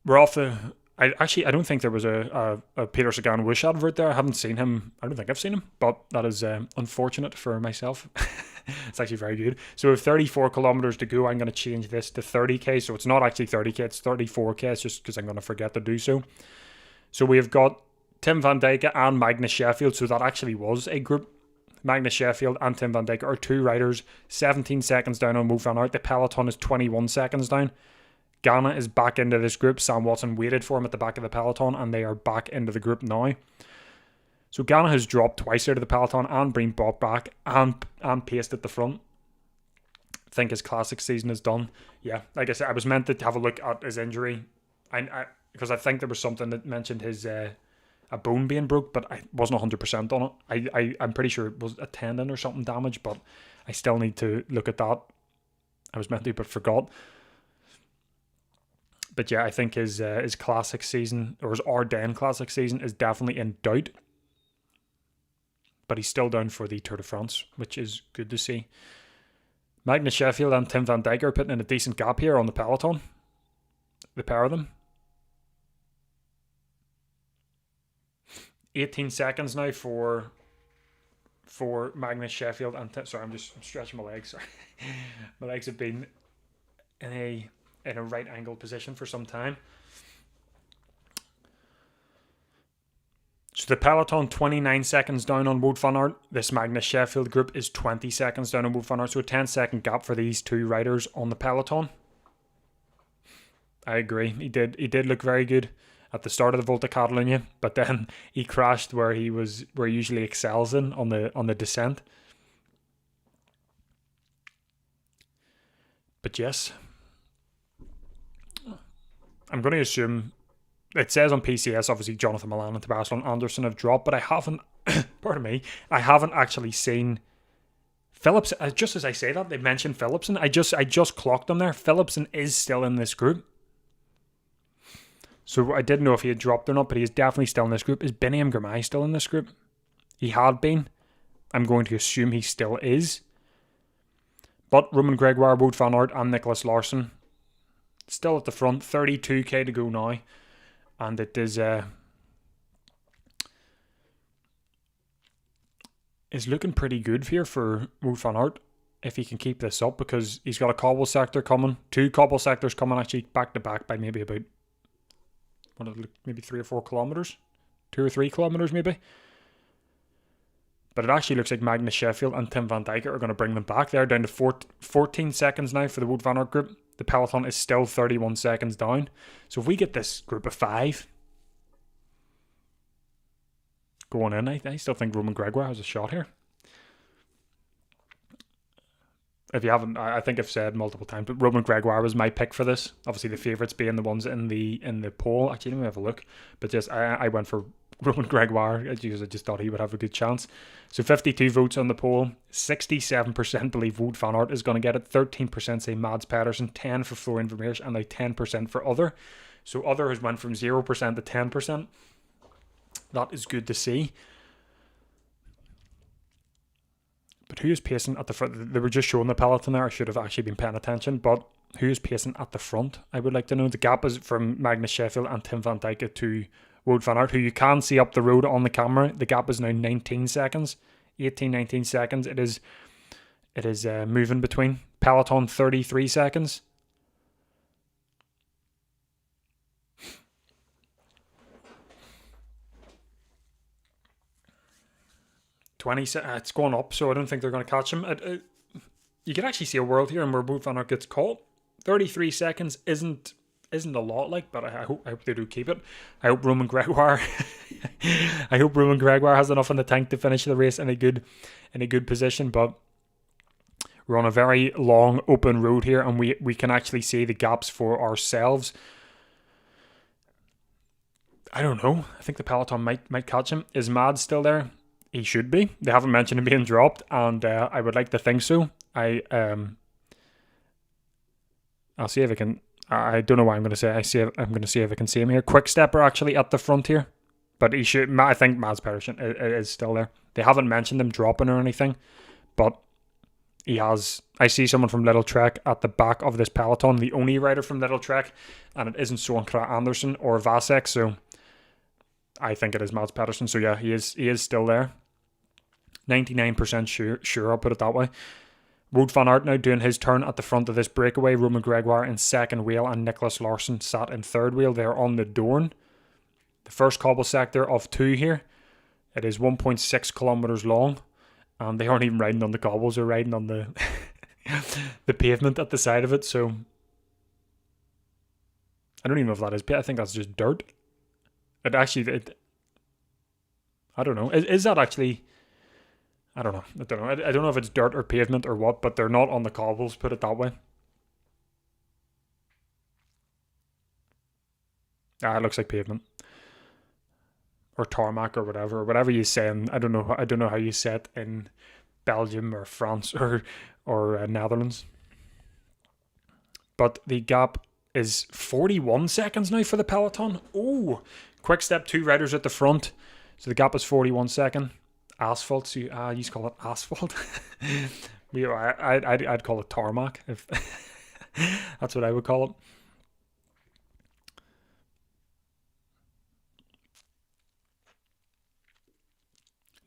We're off the... I don't think there was a Peter Sagan Wish advert there. I haven't seen him. I don't think I've seen him, but that is unfortunate for myself. It's actually very good. So we have 34 kilometers to go. I'm going to change this to 30k. So it's not actually 30k, it's 34k. It's just because I'm going to forget to do so. So we have got Tim van Dijk and Magnus Sheffield. So that actually was a group. Magnus Sheffield and Tim van Dijk are two riders. 17 seconds down on Wout van Aert. The peloton is 21 seconds down. Ghana is back into this group. Sam Watson waited for him at the back of the peloton, and they are back into the group now. So Ghana has dropped twice out of the peloton and been brought back and paced at the front. I think his classic season is done. Yeah, like I said, I was meant to have a look at his injury, because I think there was something that mentioned his a bone being broke, but I wasn't 100% on it. I'm pretty sure it was a tendon or something damaged, but I still need to look at that. I was meant to, but forgot. But yeah, I think his classic season, or his Ardennes classic season, is definitely in doubt. But he's still down for the Tour de France, which is good to see. Magnus Sheffield and Tim van Dijk are putting in a decent gap here on the peloton. The pair of them. 18 seconds now for Magnus Sheffield and sorry, I'm stretching my legs. Sorry. My legs have been in a right angle position for some time. So the peloton 29 seconds down on Wout van Aert. This Magnus Sheffield group is 20 seconds down on Wout van Aert. So a 10-second gap for these two riders on the peloton. I agree. He did look very good at the start of the Volta Catalunya, but then he crashed where he usually excels in on the descent. But yes, I'm going to assume it says on PCS, obviously Jonathan Milan and Sebastian Anderson have dropped, but I haven't, pardon me, I haven't actually seen Phillips. Just as I say that, they mentioned Phillipsen. I just clocked him there. Phillipsen is still in this group. So I didn't know if he had dropped or not, but he is definitely still in this group. Is Biniam Girmay still in this group? He had been. I'm going to assume he still is. But Roman Gregoire, Wout van Aert and Nicholas Larsson still at the front. 32k to go now. And it is looking pretty good here for Wout van Aert if he can keep this up, because he's got a cobble sector coming. Two cobble sectors coming actually back to back by maybe about maybe 3 or 4 kilometers, 2 or 3 kilometers maybe. But it actually looks like Magnus Sheffield and Tim van Dijk are going to bring them back. They're down to 14 seconds now for the Wout van Aert group. The peloton is still 31 seconds down. So if we get this group of 5 going in, I still think Roman Gregoire has a shot here. if you haven't, I think I've said multiple times, but Roman Gregoire was my pick for this. Obviously, the favourites being the ones in the poll. Actually, let me have a look. But just I went for Roman Gregoire because I just thought he would have a good chance. So 52 votes on the poll. 67% believe Wout van Aert is going to get it. 13% say Mads Pedersen. 10% for Florian Vermeers, and like 10% for other. So other has went from 0% to 10%. That is good to see. But who is pacing at the front? They were just showing the peloton there. I should have actually been paying attention. But who is pacing at the front? I would like to know. The gap is from Magnus Sheffield and Tim van Dijk to Wout van Aert, who you can see up the road on the camera. The gap is now 19 seconds. 18, 19 seconds. It is moving between. Peloton 33 seconds. It's going up, so I don't think they're going to catch him. You can actually see a world here, and where Wout van Aert gets caught. 33 seconds isn't a lot, like, but I hope they do keep it. I hope Roman Gregoire, has enough in the tank to finish the race in a good position. But we're on a very long open road here, and we can actually see the gaps for ourselves. I don't know. I think the peloton might catch him. Is Mads still there? He should be. They haven't mentioned him being dropped, and I would like to think so. I'll see if I can. I don't know what I'm going to say. I'm going to see if I can see him here. Quick Stepper actually at the front here, but he should. I think Mads Pedersen is still there. They haven't mentioned him dropping or anything, but he has. I see someone from Little Trek at the back of this peloton, the only rider from Little Trek, and it isn't Søren Kragh Andersen or Vasek, so I think it is Mads Pedersen. So yeah, he is still there. 99% sure, I'll put it that way. Wout van Aert now doing his turn at the front of this breakaway. Roman Gregoire in second wheel and Nicholas Larsson sat in third wheel. They're on the Doorn. The first cobble sector of 2 here. It is 1.6 kilometers long, and they aren't even riding on the cobbles. They're riding on the the pavement at the side of it. So I don't even know if that is. I think that's just dirt. I don't know. Is that actually? I don't know. I don't know if it's dirt or pavement or what, but they're not on the cobbles, put it that way. It looks like pavement. Or tarmac or whatever you say. I don't know how you say it in Belgium or France or Netherlands. But the gap is 41 seconds now for the peloton. Oh, quick step, 2 riders at the front. So the gap is 41 seconds. Asphalt, so you call it asphalt. I'd call it tarmac, if that's what I would call it.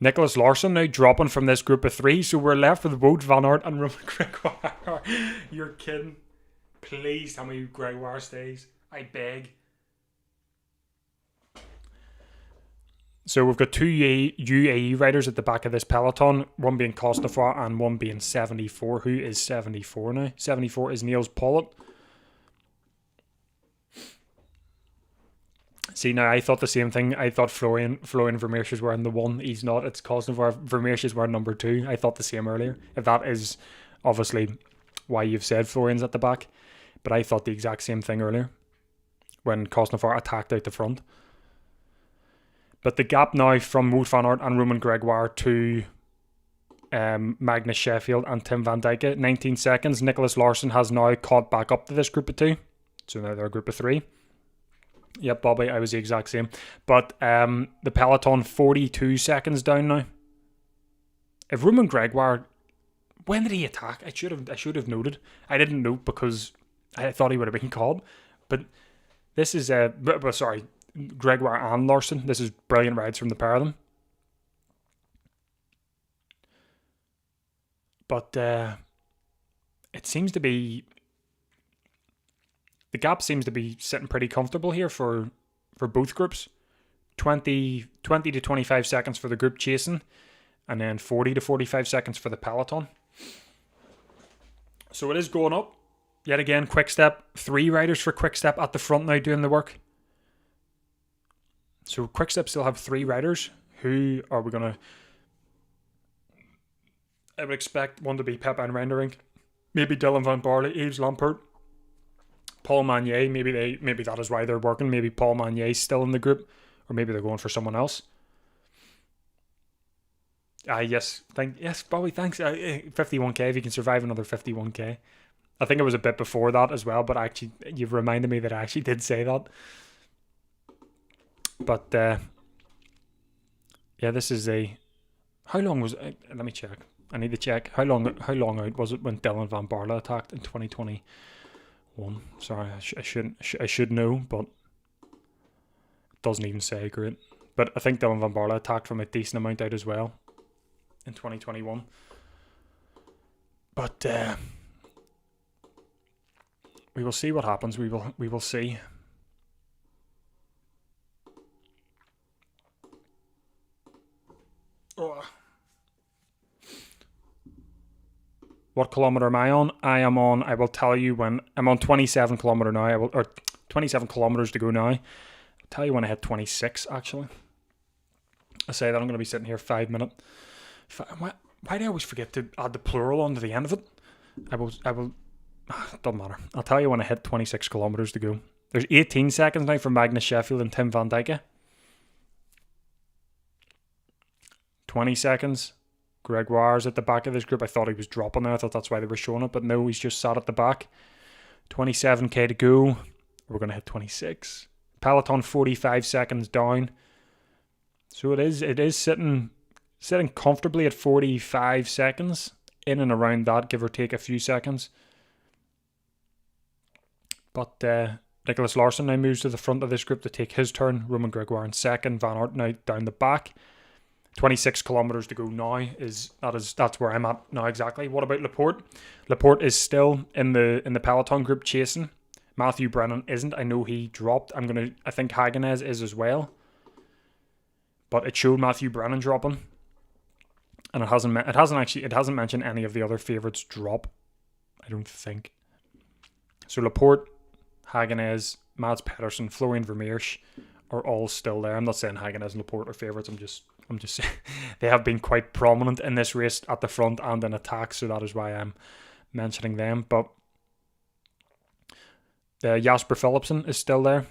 Nicholas Larsson now dropping from this group of 3, so we're left with Wout van Aert and Roman Gregoire. You're kidding. Please tell me Gregoire stays. I beg. So we've got 2 UAE riders at the back of this peloton, one being Cosnefroid and one being 74. Who is 74 now? 74 is Niels Pollitt. See, now I thought the same thing. I thought Florian Vermeers is wearing the 1. He's not. It's Cosnefroid. Vermeers is wearing number 2. I thought the same earlier. If that is obviously why you've said Florian's at the back. But I thought the exact same thing earlier when Cosnefroid attacked out the front. But the gap now from Wout van Aert and Roman Gregoire to Magnus Sheffield and Tim van Dijk, 19 seconds. Nicholas Larsson has now caught back up to this group of 2. So now they're a group of 3. Yep, Bobby, I was the exact same. But the peloton 42 seconds down now. If Roman Gregoire, when did he attack? I should have noted. I didn't note because I thought he would have been called. But this is sorry. Gregoire and Larsson. This is brilliant rides from the pair of them. But it seems to be... The gap seems to be sitting pretty comfortable here for both groups. 20 to 25 seconds for the group chasing, and then 40 to 45 seconds for the peloton. So it is going up. Yet again, Quick Step. 3 riders for Quick Step at the front now doing the work. So Quick Step still have 3 riders. Who are we going to... I would expect one to be Pep and Rendering. maybe Dylan van Baarle, Yves Lampaert, Paul Magnier. Maybe that is why they're working. Maybe Paul Magnier's still in the group, or maybe they're going for someone else. Yes, Bobby, thanks. 51k, if you can survive another 51k. I think it was a bit before that as well, but actually, you've reminded me that I actually did say that. But yeah, this is a. How long was it? Let me check. I need to check. How long out was it when Dylan van Baarle attacked in 2021? Sorry, I should know, but it doesn't even say. Great. But I think Dylan van Baarle attacked from a decent amount out as well in 2021. But we will see what happens. We will see. Oh. What kilometer am I on? I will tell you when. I'm on 27 kilometer now. Or 27 kilometers to go now. I'll tell you when I hit 26, actually. I say that I'm going to be sitting here 5 minutes. Why do I always forget to add the plural onto the end of it? I will. Doesn't matter. I'll tell you when I hit 26 kilometers to go. There's 18 seconds now for Magnus Sheffield and Tim van Dijk. 20 seconds. Gregoire's at the back of this group. I thought he was dropping there. I thought that's why they were showing it, but no, he's just sat at the back. 27k to go. We're going to hit 26. Peloton 45 seconds down. So it is sitting comfortably at 45 seconds, in and around that, give or take a few seconds. But Nicholas Larsson now moves to the front of this group to take his turn. Roman Gregoire in second. Van Aert now down the back. 26 kilometers to go now. That's where I'm at now exactly. What about Laporte? Laporte is still in the Peloton group chasing. Matthew Brennan isn't. I know he dropped. I think Hagenez is as well. But it showed Matthew Brennan dropping. And it hasn't mentioned any of the other favourites drop. I don't think. So Laporte, Hagenez, Mads Pedersen, Florian Vermeersch are all still there. I'm not saying Hagenez and Laporte are favourites. I'm just saying they have been quite prominent in this race at the front and in attack, so that is why I'm mentioning them. But Jasper Philipsen is still there.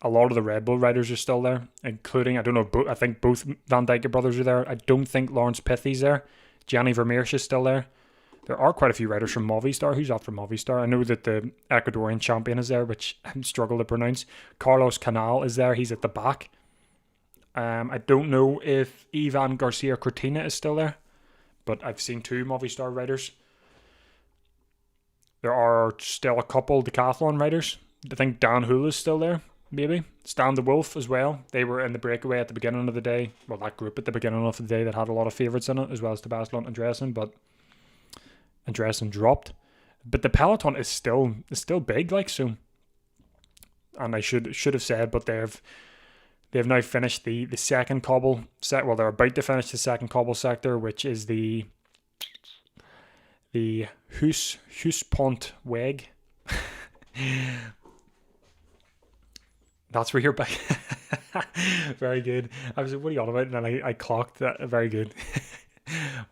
A lot of the Red Bull riders are still there, including, I think both Van Dijk brothers are there. I don't think Lawrence Pithy's there. Gianni Vermeersch is still there. There are quite a few riders from Movistar. Who's that from Movistar? I know that the Ecuadorian champion is there, which I struggle to pronounce. Carlos Canal is there. He's at the back. I don't know if Ivan Garcia Cortina is still there, but I've seen two Movistar riders. There are still a couple decathlon riders. I think Dan Hull is still there, maybe. Stan de Wolf as well. They were in the breakaway at the beginning of the day. Well, that group at the beginning of the day that had a lot of favourites in it, as well as Tobias Lunt and Andreessen, but Andreessen dropped. But the peloton is still big, like so. And I should have said, but they've now finished the second cobble set. Well, they're about to finish the second cobble sector, which is the Huispont Weg. That's where you're back. Very good. I was like, what are you on about? And then I clocked that. Very good.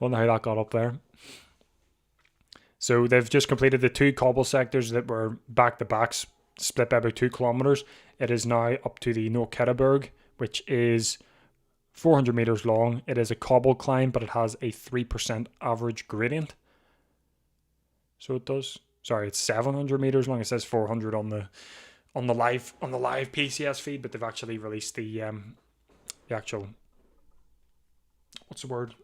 Wonder how that got up there. So they've just completed the two cobble sectors that were back-to-back, split by about 2 kilometers. It is now up to the Noord-Ketterberg, which is 400 meters long. It is a cobble climb, but it has a 3% average gradient. So it does. Sorry, it's 700 meters long. It says 400 on the live PCS feed, but they've actually released the actual, what's the word?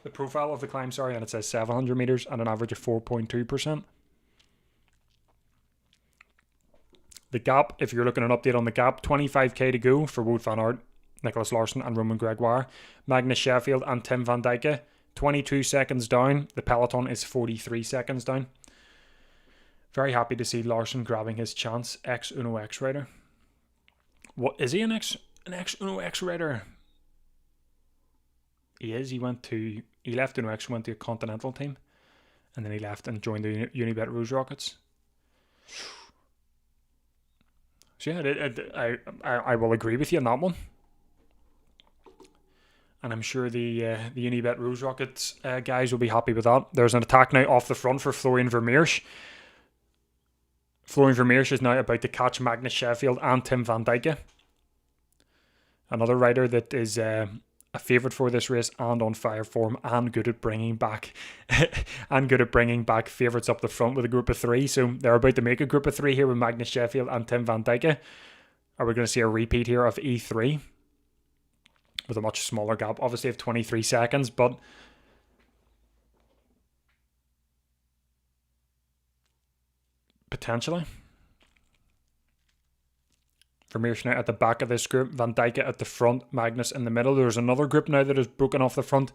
The profile of the climb, sorry, and it says 700 meters and an average of 4.2%. The gap, if you're looking at an update on the gap, 25k to go for Wout van Aert, Nicholas Larsson and Roman Gregoire. Magnus Sheffield and Tim van Dijk, 22 seconds down. The peloton is 43 seconds down. Very happy to see Larsson grabbing his chance. Ex-Uno X rider. What is he? An ex-Uno X rider? He is. He left Uno X, went to a continental team, and then he left and joined the Unibet Rose Rockets. So yeah, I will agree with you on that one. And I'm sure the Unibet Rose Rockets guys will be happy with that. There's an attack now off the front for Florian Vermeersch. Florian Vermeersch is now about to catch Magnus Sheffield and Tim van Dijke. Another rider that is a favourite for this race and on fire form and good at bringing back favourites up the front with a group of three. So they're about to make a group of three here with Magnus Sheffield and Tim van Dijke. Are we going to see a repeat here of E3 with a much smaller gap, obviously of 23 seconds, but potentially. Vermeersch now at the back of this group, Van Dijke at the front, Magnus in the middle. There's another group now that is broken off the front.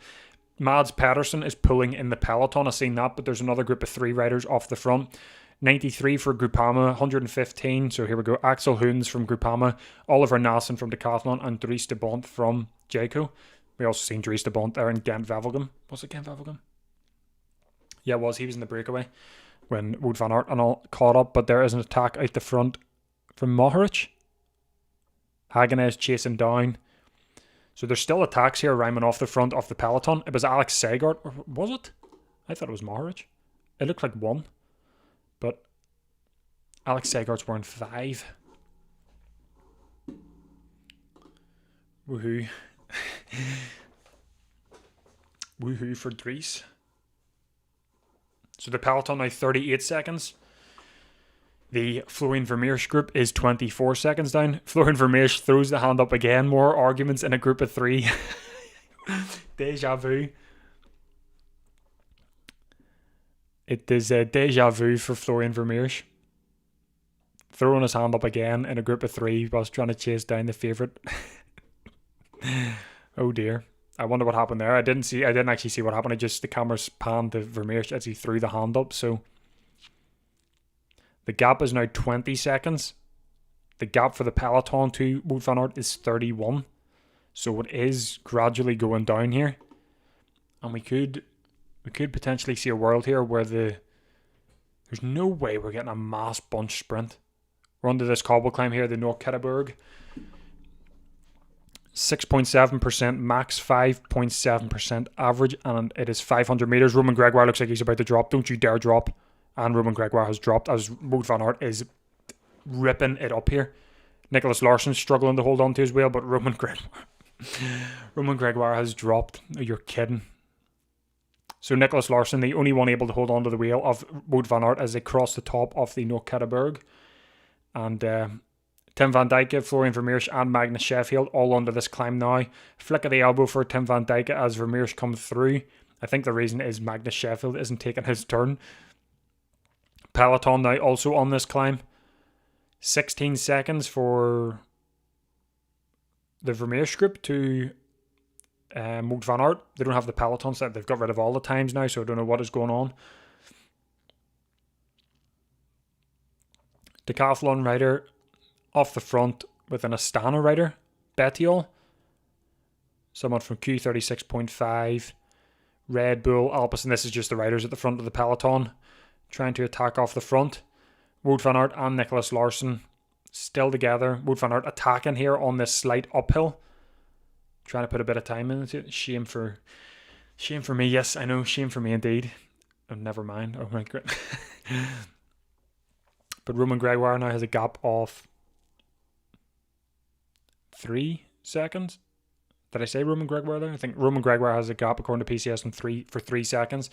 Mads Pedersen is pulling in the peloton. I've seen that, but there's another group of three riders off the front. 93 for Groupama, 115. So here we go. Axel Hoons from Groupama, Oliver Nassen from Decathlon, and Dries de Bont from Jayco. We also seen Dries de Bont there in Gent-Wevelgem. Was it Gent-Wevelgem? Yeah, it was. He was in the breakaway when Wout van Aert and all caught up, but there is an attack out the front from Mohoric. Hagenez chasing down. So there's still attacks here rhyming off the front of the peloton. It was Alex Segard, or was it? I thought it was Mohoric. It looked like one. But Alex Segard's wearing 5. Woohoo. Woohoo for Dries. So the peloton now 38 seconds. The Florian Vermeersch group is 24 seconds down. Florian Vermeersch throws the hand up again. More arguments in a group of 3. Deja vu. It is a deja vu for Florian Vermeersch. Throwing his hand up again in a group of 3 whilst trying to chase down the favourite. Oh dear. I wonder what happened there. I didn't actually see what happened. The camera's panned to Vermeersch as he threw the hand up. So the gap is now 20 seconds. The gap for the peloton to Wout van Aert is 31. So it is gradually going down here. And we could potentially see a world here where there's no way we're getting a mass bunch sprint. We're under this cobble climb here, the Noordkettenberg. 6.7% max, 5.7% average, and it is 500 metres. Roman Gregoire looks like he's about to drop. Don't you dare drop. And Roman Gregoire has dropped as Wout van Aert is ripping it up here. Nicholas Larsen's struggling to hold on to his wheel, but Roman Gregoire has dropped. Oh, you're kidding. So Nicholas Larsen, the only one able to hold on to the wheel of Wout van Aert as they cross the top of the Noordkettenberg. And Tim van Dijke, Florian Vermeersch and Magnus Sheffield all under this climb now. Flick of the elbow for Tim van Dijke as Vermeersch comes through. I think the reason is Magnus Sheffield isn't taking his turn. Peloton now also on this climb. 16 seconds for the Vermeersch group to Wout van Aert. They don't have the peloton set. They've got rid of all the times now, so I don't know what is going on. Decathlon rider off the front with an Astana rider, Bettiol. Someone from Q36.5. Red Bull, Alpecin. This is just the riders at the front of the peloton trying to attack off the front. Wout van Aert and Nicholas Larsen still together. Wout van Aert attacking here on this slight uphill. Trying to put a bit of time into it. Shame for me. Yes, I know. Shame for me indeed. Oh, never mind. Oh my god. But Roman Gregoire now has a gap of 3 seconds. Did I say Roman Gregoire there? I think Roman Gregoire has a gap according to PCS for 3 seconds.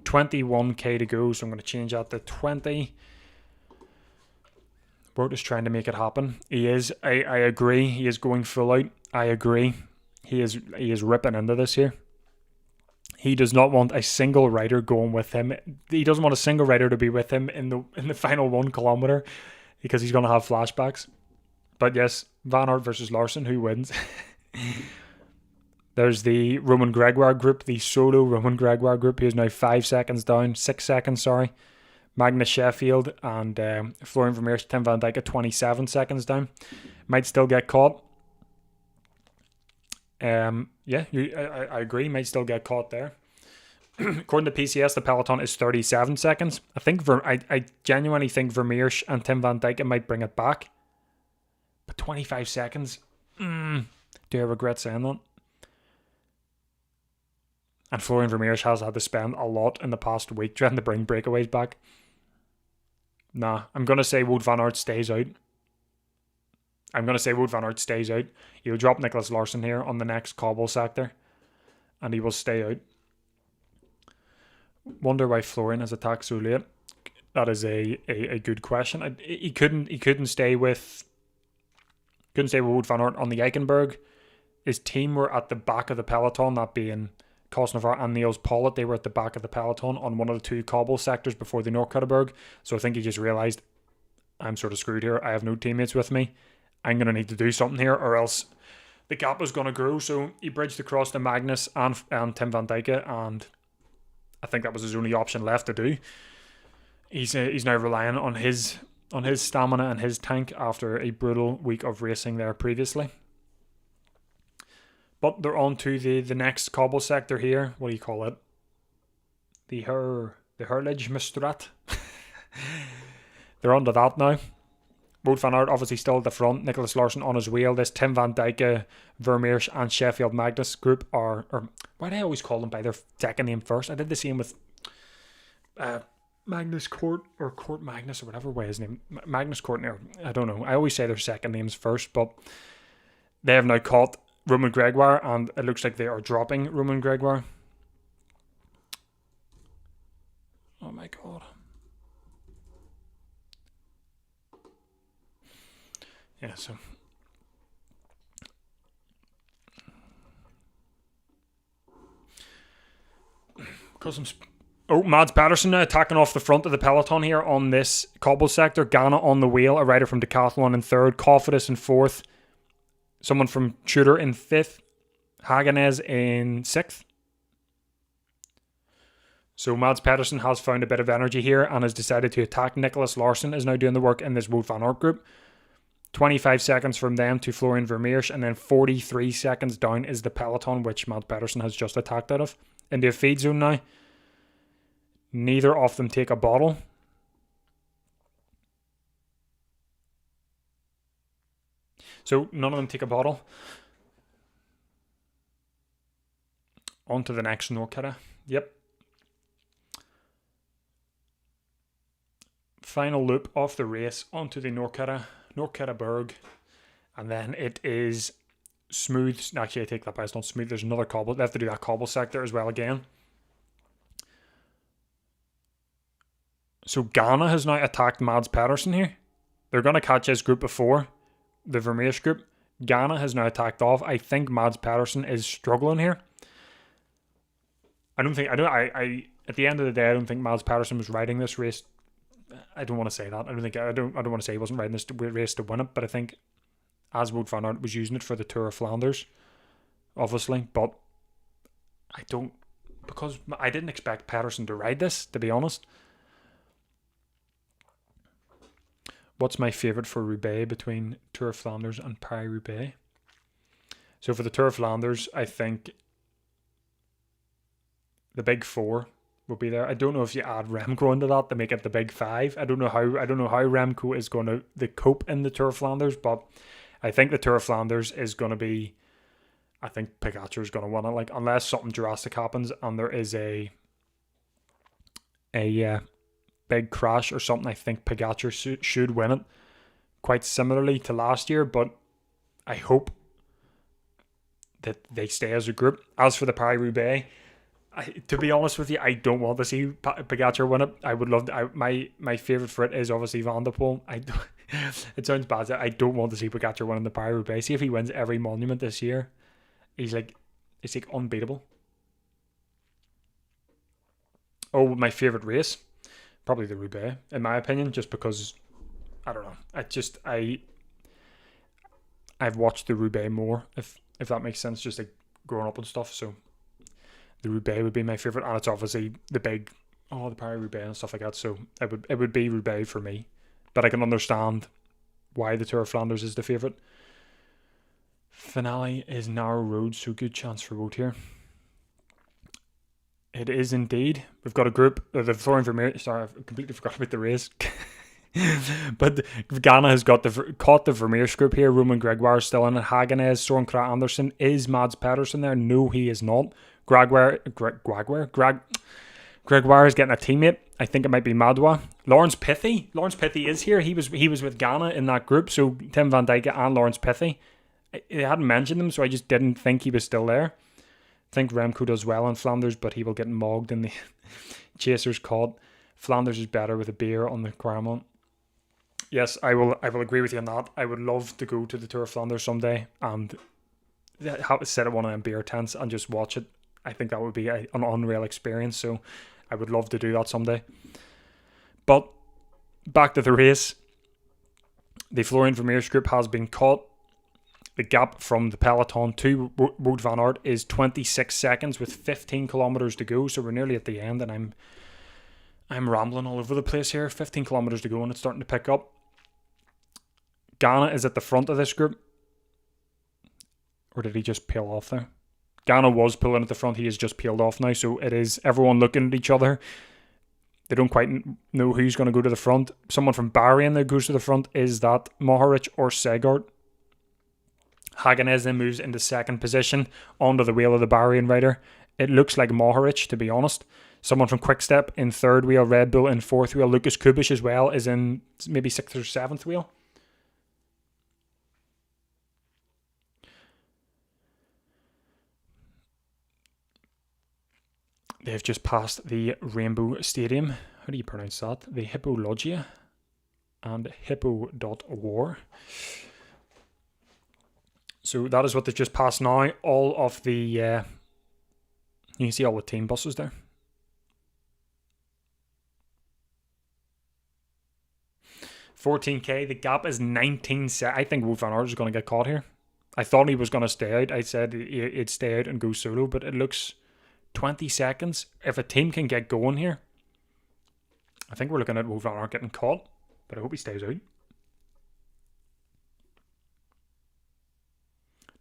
21k to go, so I'm going to change that to 20. Wout is trying to make it happen. He is. I agree. He is going full out. I agree. He is ripping into this here. He does not want a single rider going with him. He doesn't want a single rider to be with him in the final 1 kilometer because he's going to have flashbacks. But yes, Van Aert versus Larsen. Who wins? There's the Roman Gregoire group, the solo Roman Gregoire group. He is now 6 seconds down. Magnus Sheffield and Florian Vermeersch, Tim van Dijke, 27 seconds down. Might still get caught. I agree. Might still get caught there. According to PCS, the peloton is 37 seconds. I genuinely think Vermeersch and Tim van Dijke might bring it back. But 25 seconds. Do I regret saying that? And Florian Vermeers has had to spend a lot in the past week trying to bring breakaways back. Nah, I'm going to say Wout van Aert stays out. He'll drop Nicholas Larsson here on the next cobble sector, and he will stay out. Wonder why Florian has attacked so late. That is a good question. He couldn't stay with Wout van Aert on the Eichenberg. His team were at the back of the peloton, that being Kosnefar and Niels Pollitt. They were at the back of the peloton on one of the two cobble sectors before the Nordkutteberg. So I think he just realised, I'm sort of screwed here. I have no teammates with me. I'm going to need to do something here, or else the gap is going to grow. So he bridged across to Magnus and Tim van Dijke, and I think that was his only option left to do. He's now relying on his stamina and his tank after a brutal week of racing there previously. But they're on to the next cobble sector here. What do you call it? The Hurlage Mistrat. They're onto that now. Wout van Aert obviously still at the front. Nicholas Larsson on his wheel. This Tim van Dijke, Vermeers and Sheffield Magnus group are... Or why do I always call them by their second name first? I did the same with Magnus Court or Court Magnus or whatever way his name. Magnus Court. I don't know. I always say their second names first, but they have now caught Roman Gregoire, and it looks like they are dropping Roman Gregoire. Oh my god. Yeah, so Mads Pedersen now attacking off the front of the peloton here on this cobble sector. Ghana on the wheel, a rider from Decathlon in third, Cofidis in fourth, someone from Tudor in fifth, Hagenez in sixth. So Mads Pedersen has found a bit of energy here and has decided to attack. Nicholas Larsson is now doing the work in this Wout van Aert group. 25 seconds from them to Florian Vermeers, and then 43 seconds down is the peloton, which Mads Pedersen has just attacked out of. Into a feed zone now. Neither of them take a bottle. So none of them take a bottle. On to the next Nordkette. Yep. Final loop of the race onto the Nordketteberg, and then it is smooth. Actually, I take that back. It's not smooth. There's another cobble. They have to do that cobble sector as well again. So Ghana has now attacked Mads Pedersen here. They're going to catch his group before the Vermeers group. Ghana has now attacked off. I think Mads Pedersen is struggling here. At the end of the day, I don't think Mads Pedersen was riding this race. I don't want to say that. I don't want to say he wasn't riding this race to win it, but I think as Wout van Aert was using it for the Tour of Flanders, obviously, but because I didn't expect Pedersen to ride this, to be honest. What's my favourite for Roubaix between Tour of Flanders and Paris-Roubaix? So for the Tour of Flanders, I think the big four will be there. I don't know if you add Remco into that to make it the big five. I don't know how Remco is going to cope in the Tour of Flanders, but I think the Tour of Flanders is going to be... I think Pogačar is going to win it. Like, unless something drastic happens and there is a big crash or something, I think Pogačar should win it. Quite similarly to last year, but I hope that they stay as a group. As for the Paris-Roubaix, to be honest with you, I don't want to see Pogačar win it. I would love to. My favourite for it is obviously Van der Poel. It sounds bad. I don't want to see Pogačar winning the Paris-Roubaix. See if he wins every monument this year. It's like unbeatable. Oh, my favourite race? Probably the Roubaix, in my opinion, just because, I don't know. I've watched the Roubaix more, if that makes sense, just like growing up and stuff, so the Roubaix would be my favourite, and it's obviously the Paris-Roubaix and stuff like that, so it would be Roubaix for me, but I can understand why the Tour of Flanders is the favourite. Finale is narrow road, so good chance for Wout here. It is indeed. We've got a group, the Florian Vermeers. Sorry, I've completely forgot about the race. But Ghana has caught the Vermeers group here. Roman Gregoire is still in it. Hagenez, Soren Kragh Andersen. Is Mads Pedersen there? No, he is not. Gregoire is getting a teammate. I think it might be Madwa. Lawrence Pithy is here. He was with Ghana in that group. So Tim van Dijk and Lawrence Pithy. I hadn't mentioned him, so I just didn't think he was still there. I think Remco does well in Flanders, but he will get mogged in the Chasers caught. Flanders is better with a beer on the Quaremont. Yes, I will agree with you on that. I would love to go to the Tour of Flanders someday and sit at one of them beer tents and just watch it. I think that would be an unreal experience, so I would love to do that someday. But back to the race. The Florian Vermeers group has been caught. The gap from the Peloton to Wout van Aert is 26 seconds with 15 kilometers to go, so we're nearly at the end, and I'm rambling all over the place here. 15 kilometers to go and it's starting to pick up. Ghana is at the front of this group. Or did he just peel off there? Ghana was pulling at the front. He has just peeled off now, so it is everyone looking at each other. They don't quite know who's going to go to the front. Someone from Bahrain that goes to the front. Is that Mohoric or Segart? Hagenez then moves into second position onto the wheel of the Bahrain rider. It looks like Mohoric, to be honest. Someone from Quickstep in third wheel, Red Bull in fourth wheel. Lucas Kubish as well is in maybe sixth or seventh wheel. They've just passed the Rainbow Stadium. How do you pronounce that? The Hippologia and Hippo.war. So that is what they've just passed now. All of the... you can see all the team buses there. $14K. The gap is 19 seconds. I think Wout van Aert is going to get caught here. I thought he was going to stay out. I said he'd stay out and go solo, but it looks 20 seconds. If a team can get going here, I think we're looking at Wout van Aert getting caught, but I hope he stays out.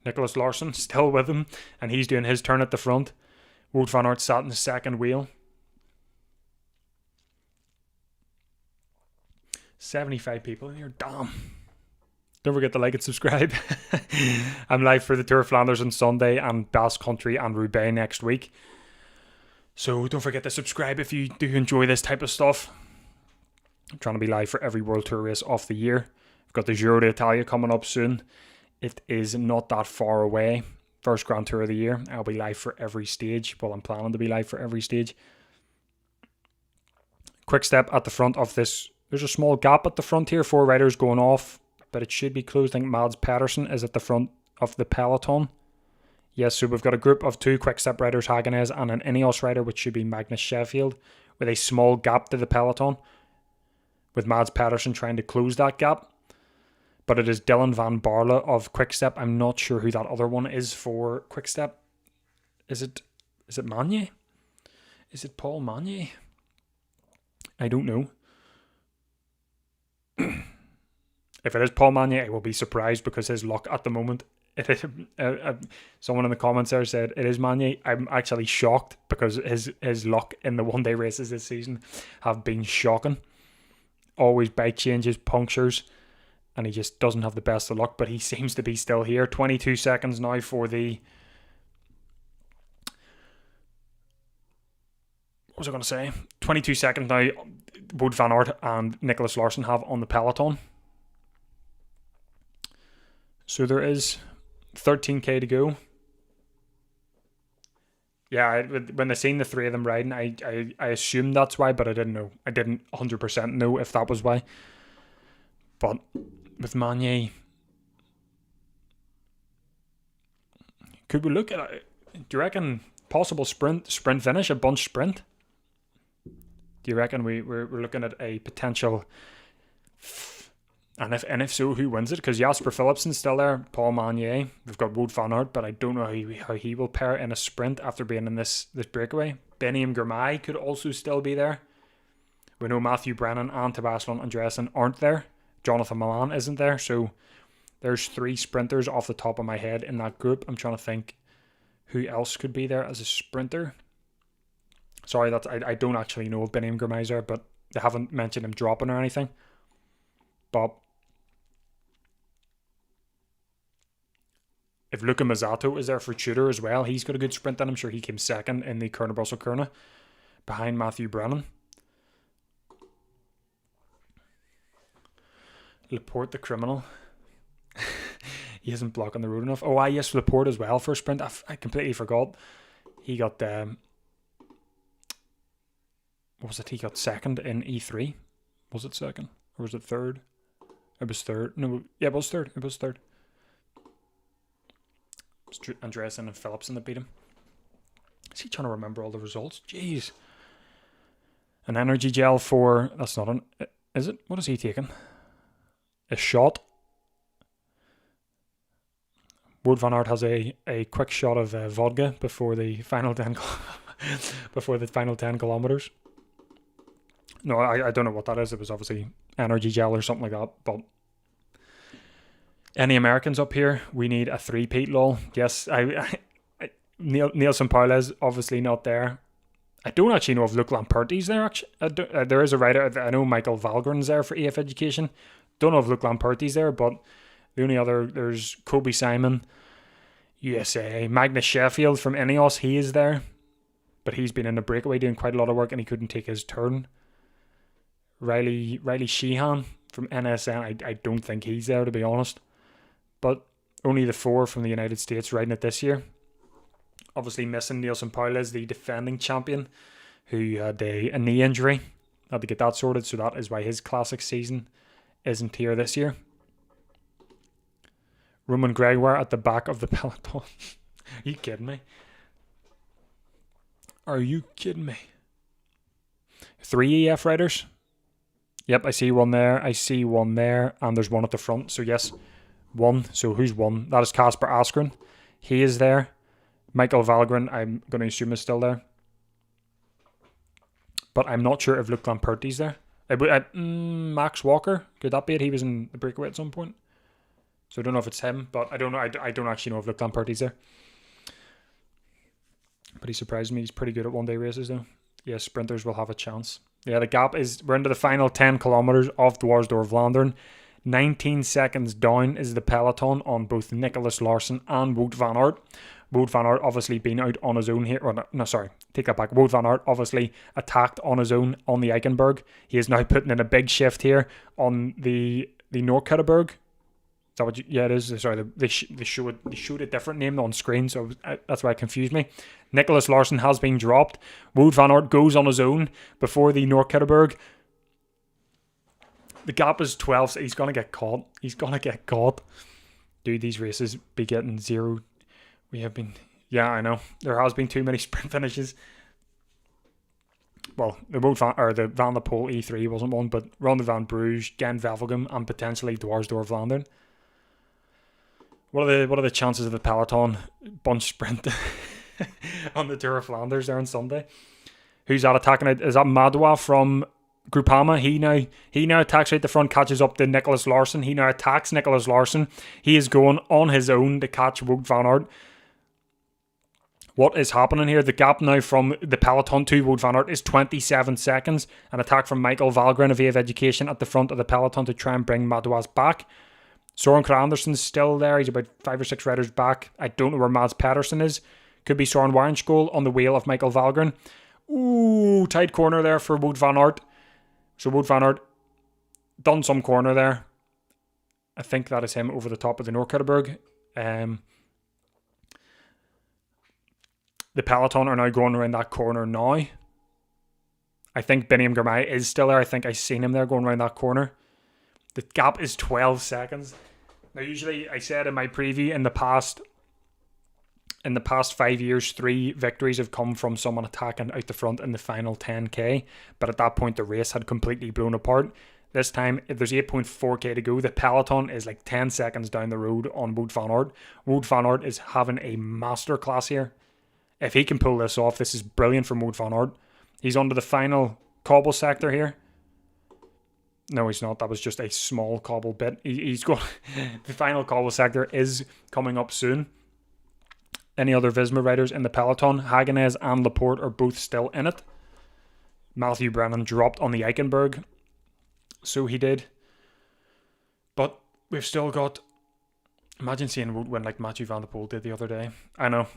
Nicholas Larsson still with him, and he's doing his turn at the front. Wout van Aert sat in the second wheel. 75 people in here. Damn. Don't forget to like and subscribe. I'm live for the Tour of Flanders on Sunday and Basque Country and Roubaix next week. So don't forget to subscribe if you do enjoy this type of stuff. I'm trying to be live for every World Tour race of the year. I've got the Giro d'Italia coming up soon. It is not that far away. First Grand Tour of the year. I'll be live for every stage. Well, I'm planning to be live for every stage. Quick step at the front of this. There's a small gap at the front here. 4 riders going off, but it should be closed. I think Mads Pedersen is at the front of the peloton. Yes, so we've got a group of 2 quick step riders, Hagenez, and an Ineos rider, which should be Magnus Sheffield, with a small gap to the peloton, with Mads Pedersen trying to close that gap. But it is Dylan van Baarle of Quickstep. I'm not sure who that other one is for Quickstep. Is it Magne? Is it Paul Magne? I don't know. If it is Paul Magne, I will be surprised because his luck at the moment. Someone in the comments there said it is Magne. I'm actually shocked because his luck in the one-day races this season have been shocking. Always bike changes, punctures, and he just doesn't have the best of luck, but he seems to be still here. 22 seconds now for the... What was I going to say? 22 seconds now Wout van Aert and Nicholas Larsson have on the peloton. So there is 13k to go. Yeah, when I seen the 3 of them riding, I assumed that's why, but I didn't know. I didn't 100% know if that was why. But with Magne, could we look at it? Do you reckon possible sprint finish, a bunch sprint? Do you reckon we're looking at a potential? And if so, who wins it? Because Jasper Philipsen's still there, Paul Magne. We've got Wout van Aert, but I don't know how he will pair in a sprint after being in this breakaway. Beniam Girmay could also still be there. We know Matthew Brennan and Tabasson Andreasen aren't there. Jonathan Milan isn't there. So there's 3 sprinters off the top of my head in that group. I'm trying to think who else could be there as a sprinter. Sorry, I don't actually know if Beniam Girmay's there, but they haven't mentioned him dropping or anything. But if Luca Mazzato is there for Tudor as well, he's got a good sprint, and I'm sure he came second in the Kuurne-Brussel-Kuurne behind Matthew Brennan. Laporte the criminal. He isn't blocking the road enough. Oh, yes, Laporte as well for a sprint. I completely forgot. He got what was it? He got second in E3. Was it second or was it third? It was third. No, yeah, it was third. It was third. It was Andreasen and Philipsen that beat him. Is he trying to remember all the results? Jeez. An energy gel for... That's not an... Is it? What is he taking? A shot. Wout van Aert has a quick shot of vodka before the final 10 before the final 10 kilometers. No, I don't know what that is. It was obviously energy gel or something like that. But any Americans up here? We need a 3-peat lol. Yes, Nielsen Paulez obviously not there. I don't actually know if Luc Lamperti's there. Actually, there is a rider. I know Michael Valgren's there for AF Education. Don't know if Luc Lamperti's there, but the only other, there's Kobe Simon, USA, Magnus Sheffield from Ineos. He is there, but he's been in the breakaway doing quite a lot of work and he couldn't take his turn. Riley Sheehan from NSN. I don't think he's there, to be honest. But only the 4 from the United States riding it this year. Obviously missing Nielsen Paulez, the defending champion, who had a knee injury. Had to get that sorted, so that is why his classic season isn't here this year. Roman Gregoire at the back of the peloton. Are you kidding me? Are you kidding me? 3 EF riders. Yep, I see one there. I see one there. And there's one at the front. So yes, 1. So who's 1? That is Kasper Askren. He is there. Michael Valgren, I'm going to assume, is still there. But I'm not sure if Luc Lamperti's there. Max Walker, could that be it? He was in the breakaway at some point. So I don't know if it's him, but I don't know. I don't actually know if Luc Lamperti's there. But he surprised me. He's pretty good at one-day races, though. Yeah, sprinters will have a chance. Yeah, the gap is... We're into the final 10 kilometers of Dwars door Vlaanderen. 19 seconds down is the peloton on both Nicholas Larsen and Wout van Aert. Wout van Aert obviously been out on his own here. No, sorry. Take that back. Wout van Aert obviously attacked on his own on the Eichenberg. He is now putting in a big shift here on the Noordkuttenberg. Is that what yeah, it is. Sorry, they showed a different name on screen, so that's why it confused me. Nicholas Larsen has been dropped. Wout van Aert goes on his own before the Noordkuttenberg. The gap is 12, so he's going to get caught. He's going to get caught. Dude, these races be getting 0. We have been... Yeah, I know. There has been too many sprint finishes. Well, the Van der Poel E3 wasn't one, but Ronde van Bruges, Gent-Wevelgem, and potentially Dwars door Vlaanderen. What are the chances of the peloton bunch sprint on the Tour of Flanders there on Sunday? Who's that attacking it? Is that Madwa from Groupama? He now attacks right the front, catches up to Nicholas Larsen. He now attacks Nicholas Larsen. He is going on his own to catch Wout van Aert. What is happening here? The gap now from the peloton to Wout van Aert is 27 seconds. An attack from Michael Valgren of AF Education at the front of the peloton to try and bring Madouas back. Soren Kragh Andersen's still there. He's about 5 or 6 riders back. I don't know where Mads Pedersen is. Could be Soren Warnskjold on the wheel of Michael Valgren. Ooh, tight corner there for Wout van Aert. So Wout van Aert done some corner there. I think that is him over the top of the Noordkuttenberg. The peloton are now going around that corner now. I think Biniam Girmay is still there. I think I seen him there going around that corner. The gap is 12 seconds. Now, usually, I said in my preview, in the past 5 years, 3 victories have come from someone attacking out the front in the final 10k. But at that point, the race had completely blown apart. This time, if there's 8.4k to go, the peloton is like 10 seconds down the road on Wout van Aert. Wout van Aert is having a masterclass here. If he can pull this off, this is brilliant for Wout van Aert. He's onto the final cobble sector here. No, he's not. That was just a small cobble bit. He's going. The final cobble sector is coming up soon. Any other Visma riders in the peloton? Hagenez and Laporte are both still in it. Matthew Brennan dropped on the Eichenberg. So he did. But we've still got Imagine seeing Wout win like Mathieu van der Poel did the other day. I know,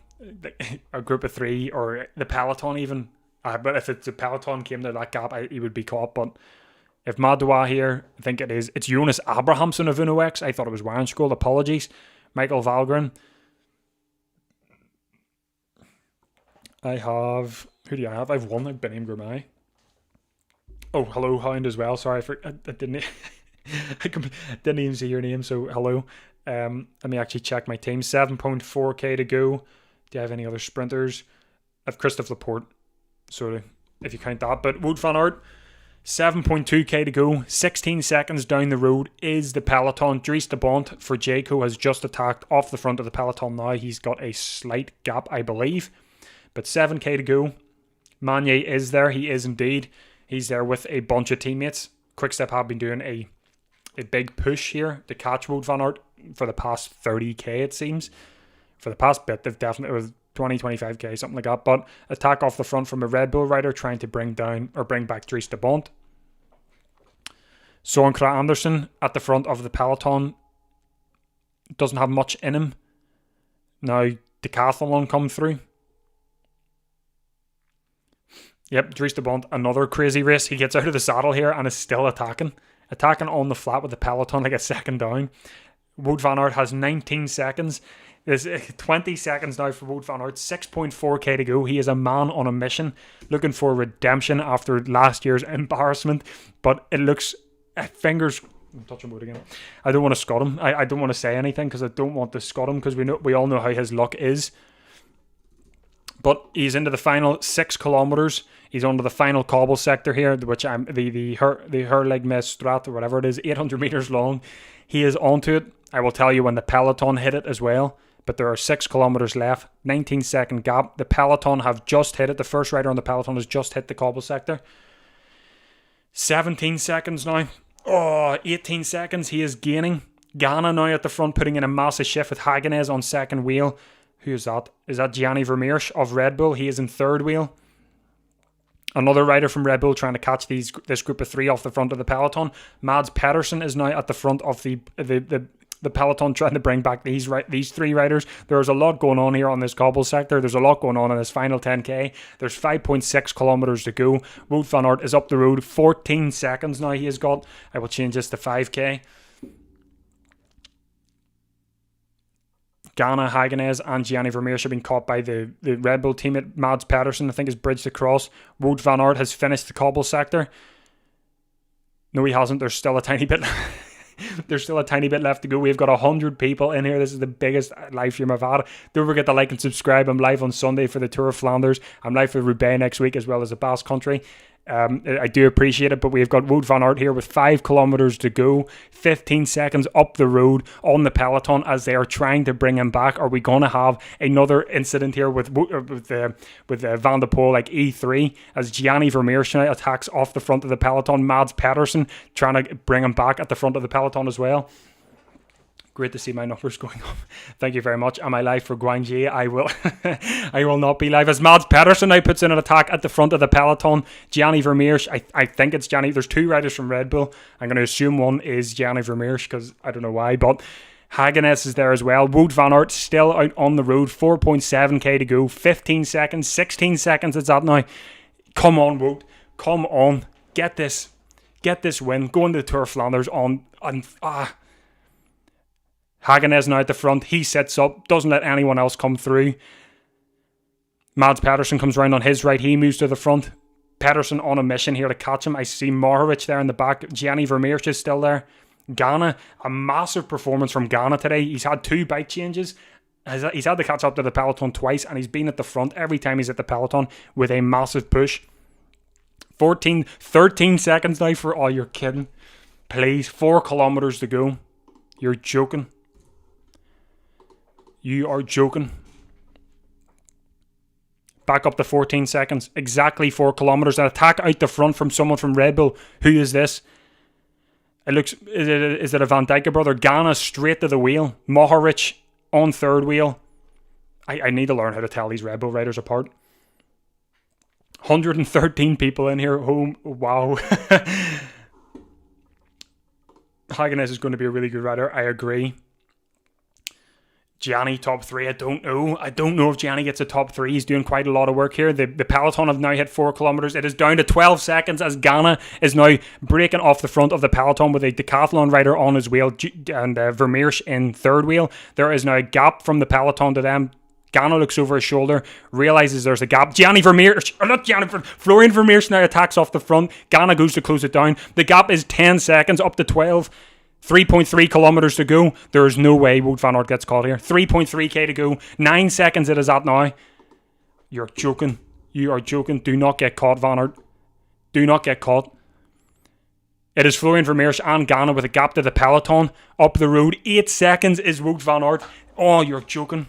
a group of three or the Peloton even. But if it's the Peloton came to that gap, he would be caught. But if Madua here, I think it's Jonas Abrahamsson of Uno X. I thought it was Warrenskool. Apologies. Michael Valgren. Who do I have? I have one. I've Benim Gourmet. Oh, hello, Hound as well. Sorry, I didn't didn't even see your name, so hello. Let me actually check my team. 7.4k to go. Do you have any other sprinters? I've Christophe Laporte, so if you count that. But Wout van Aert, 7.2k to go. 16 seconds down the road is the Peloton. Dries de Bont for Jayco has just attacked off the front of the Peloton now. He's got a slight gap, I believe. But 7k to go. Magnier is there. He is indeed. He's there with a bunch of teammates. Quickstep have been doing a big push here to catch Wout van Aert for the past 30k, it seems. For the past bit, they've definitely, it was 20, 25k, something like that. But attack off the front from a Red Bull rider trying to bring back Dries de Bont. Søren Kragh Andersen at the front of the Peloton doesn't have much in him. Now, Decathlon come through. Yep, Dries de Bont, another crazy race. He gets out of the saddle here and is still attacking. Attacking on the flat with the Peloton like a second down. Wout van Aert has 19 seconds. There's 20 seconds now for Wout van Aert. 6.4k to go. He is a man on a mission. Looking for redemption after last year's embarrassment. But it looks... fingers... I'm touching wood again. I don't want to scot him. I don't want to say anything because I don't want to scot him because we all know how his luck is. But he's into the final 6 kilometers. He's onto the final cobble sector here, which I'm the Herlegmes Strat or whatever it is, 800 meters long. He is onto it. I will tell you when the Peloton hit it as well. But there are 6 kilometers left, 19-second gap. The Peloton have just hit it. The first rider on the Peloton has just hit the cobble sector. 17 seconds now. 18 seconds. He is gaining. Ghana now at the front, putting in a massive shift with Hagenez on second wheel. Who is that? Is that Gianni Vermeersch of Red Bull? He is in third wheel. Another rider from Red Bull trying to catch this group of 3 off the front of the Peloton. Mads Pedersen is now at the front of the Peloton trying to bring back these 3 riders. There's a lot going on here on this cobble sector. There's a lot going on in this final 10k. There's 5.6 kilometers to go. Wout van Aert is up the road. 14 seconds now he has got. I will change this to 5k. Ghana, Hagenez and Gianni Vermeersch have been caught by the Red Bull teammate Mads Pedersen. I think has bridged across. Wout van Aert has finished the cobble sector. No, he hasn't. There's still a tiny bit left to go. We've got 100 people in here. This is the biggest live stream I've had. Don't forget to like and subscribe. I'm live on Sunday for the Tour of Flanders. I'm live for Roubaix next week as well as the Basque Country. I do appreciate it, but we've got Wout van Aert here with 5 kilometers to go, 15 seconds up the road on the Peloton as they are trying to bring him back. Are we going to have another incident here with Van der Poel like E3 as Gianni Vermeersch attacks off the front of the Peloton? Mads Pedersen trying to bring him back at the front of the Peloton as well. Great to see my numbers going up. Thank you very much. Am I live for Guangxi? I will not be live. As Mads Pedersen now puts in an attack at the front of the Peloton. Gianni Vermeersch, I think it's Gianni. There's 2 riders from Red Bull. I'm going to assume one is Gianni Vermeersch because I don't know why. But Hagenez is there as well. Wout van Aert still out on the road. 4.7k to go. 15 seconds. 16 seconds it's at now. Come on, Wout. Come on. Get this win. Go into the Tour of Flanders Hagenez now at the front. He sets up, doesn't let anyone else come through. Mads Pedersen comes round on his right. He moves to the front. Pedersen on a mission here to catch him. I see Mohoric there in the back. Gianni Vermeersch is still there. Ghana, a massive performance from Ghana today. He's had 2 bike changes. He's had to catch up to the Peloton twice, and he's been at the front every time he's at the Peloton with a massive push. 13 seconds now for... Oh, you're kidding. Please, 4 kilometers to go. You're joking. You are joking. Back up to 14 seconds. Exactly 4 kilometers. An attack out the front from someone from Red Bull. Who is this? It looks... Is it a Van Dijk brother? Ghana straight to the wheel. Mohoric on third wheel. I need to learn how to tell these Red Bull riders apart. 113 people in here. Oh, wow. Hagenez is going to be a really good rider. I agree. Gianni top 3, I don't know. I don't know if Gianni gets a top 3. He's doing quite a lot of work here. The peloton have now hit 4 kilometers. It is down to 12 seconds as Ghana is now breaking off the front of the peloton with a decathlon rider on his wheel and Vermeersch in third wheel. There is now a gap from the peloton to them. Ghana looks over his shoulder, realizes there's a gap. Florian Vermeersch now attacks off the front. Ghana goes to close it down. The gap is 10 seconds up to 12. 3.3 kilometers to go. There is no way Wout van Aert gets caught here. 3.3k to go. 9 seconds it is at now. You're joking. You are joking. Do not get caught, Van Aert. Do not get caught. It is Florian Vermeersch and Ghana with a gap to the peloton. Up the road. 8 seconds is Wout van Aert. Oh, you're joking.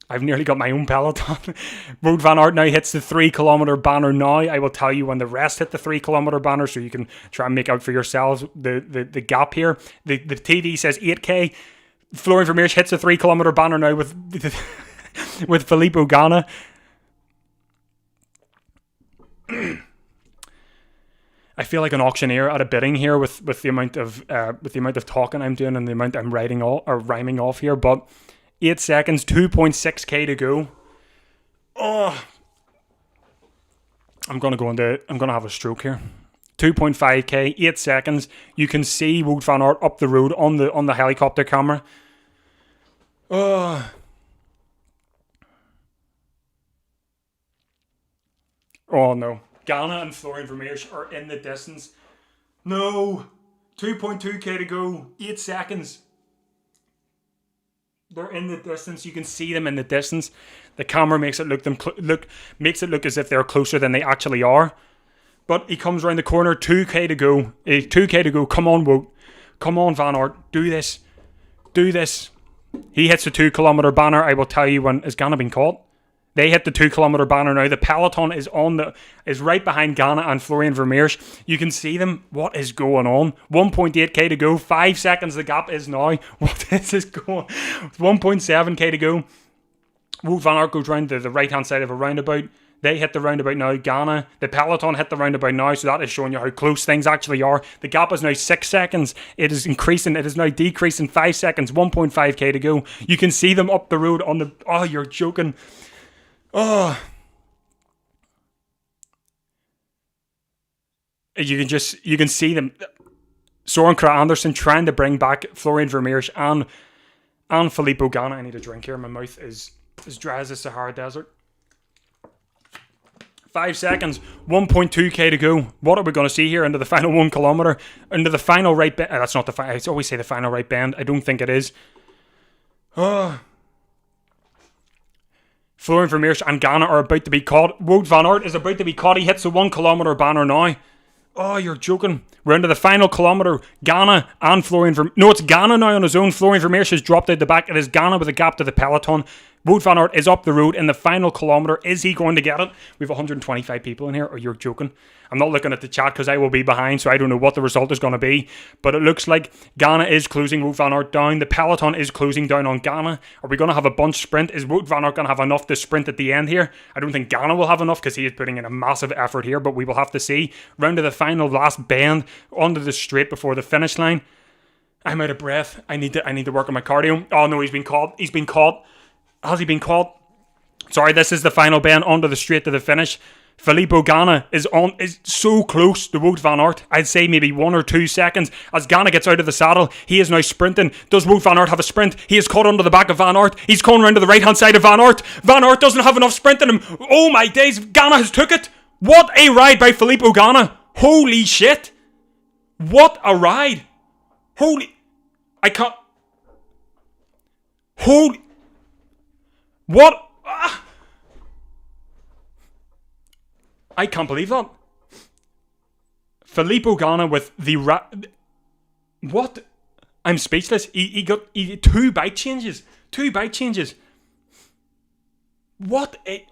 I've nearly got my own peloton. Wout van Aert now hits the 3 kilometer banner now. I will tell you when the rest hit the 3 kilometer banner so you can try and make out for yourselves the gap here. The TV says 8k. Florian Vermeersch hits the 3 kilometer banner now with Filippo Ganna. I feel like an auctioneer at a bidding here with the amount of talking I'm doing and the amount I'm rhyming off here, but 8 seconds, 2.6k to go. Oh, I'm gonna have a stroke here. 2.5k, 8 seconds. You can see Wout van Aert up the road on the helicopter camera. Oh no. Ghana and Florian Vermeersch are in the distance. No. 2.2k to go. 8 seconds. They're in the distance. You can see them in the distance. The camera makes it look as if they're closer than they actually are. But he comes around the corner. 2k to go. 2k to go. Come on, Wout. Come on, Van Aert. Do this. Do this. He hits the 2 kilometer banner. I will tell you when. Is Ghana being caught? They hit the 2 kilometer banner now. The peloton is right behind Ghana and Florian Vermeersch. You can see them. What is going on? 1.8k to go. 5 seconds the gap is now. What is this going? 1.7k to go. Wout van Aert goes round the right hand side of a roundabout. They hit the roundabout now. Ghana, the peloton hit the roundabout now, so that is showing you how close things actually are. The gap is now 6 seconds. It is increasing. It is now decreasing. 5 seconds. 1.5k to go. You can see them up the road on the. Oh, you're joking. Oh, you can see them. Søren Kragh Andersen trying to bring back Florian Vermeersch and Filippo Ganna. I need a drink here. My mouth is as dry as the Sahara Desert. 5 seconds, 1.2k to go. What are we going to see here into the final 1 kilometer? Into the final right bend. That's not the final. I always say the final right bend. I don't think it is. Oh. Florian Vermeersch and Ghana are about to be caught. Wout van Aert is about to be caught. He hits the 1 kilometer banner now. Oh, you're joking. We're into the final kilometer. Ghana and Florian Vermeersch. No, it's Ghana now on his own. Florian Vermeersch has dropped out the back. It is Ghana with a gap to the peloton. Wout van Aert is up the road in the final kilometer. Is he going to get it? We have 125 people in here. Or you're joking. I'm not looking at the chat because I will be behind, so I don't know what the result is going to be. But it looks like Ghana is closing Wout van Aert down. The peloton is closing down on Ghana. Are we going to have a bunch sprint? Is Wout van Aert going to have enough to sprint at the end here? I don't think Ghana will have enough because he is putting in a massive effort here, but we will have to see. Round to the final last bend, onto the straight before the finish line. I'm out of breath. I need to work on my cardio. Oh no, he's been caught. He's been caught. Has he been caught? Sorry, this is the final bend onto the straight to the finish. Filippo Ganna is so close to Wout van Aert. I'd say maybe 1 or 2 seconds. As Ganna gets out of the saddle, he is now sprinting. Does Wout van Aert have a sprint? He is caught under the back of Van Aert. He's coming around to the right hand side of Van Aert. Van Aert doesn't have enough sprint in him. Oh my days, Ganna has took it. What a ride by Filippo Ganna. Holy shit. What a ride. I can't. What? I can't believe that. Filippo Ganna with the what? I'm speechless. He got 2 bike changes. 2 bike changes. What a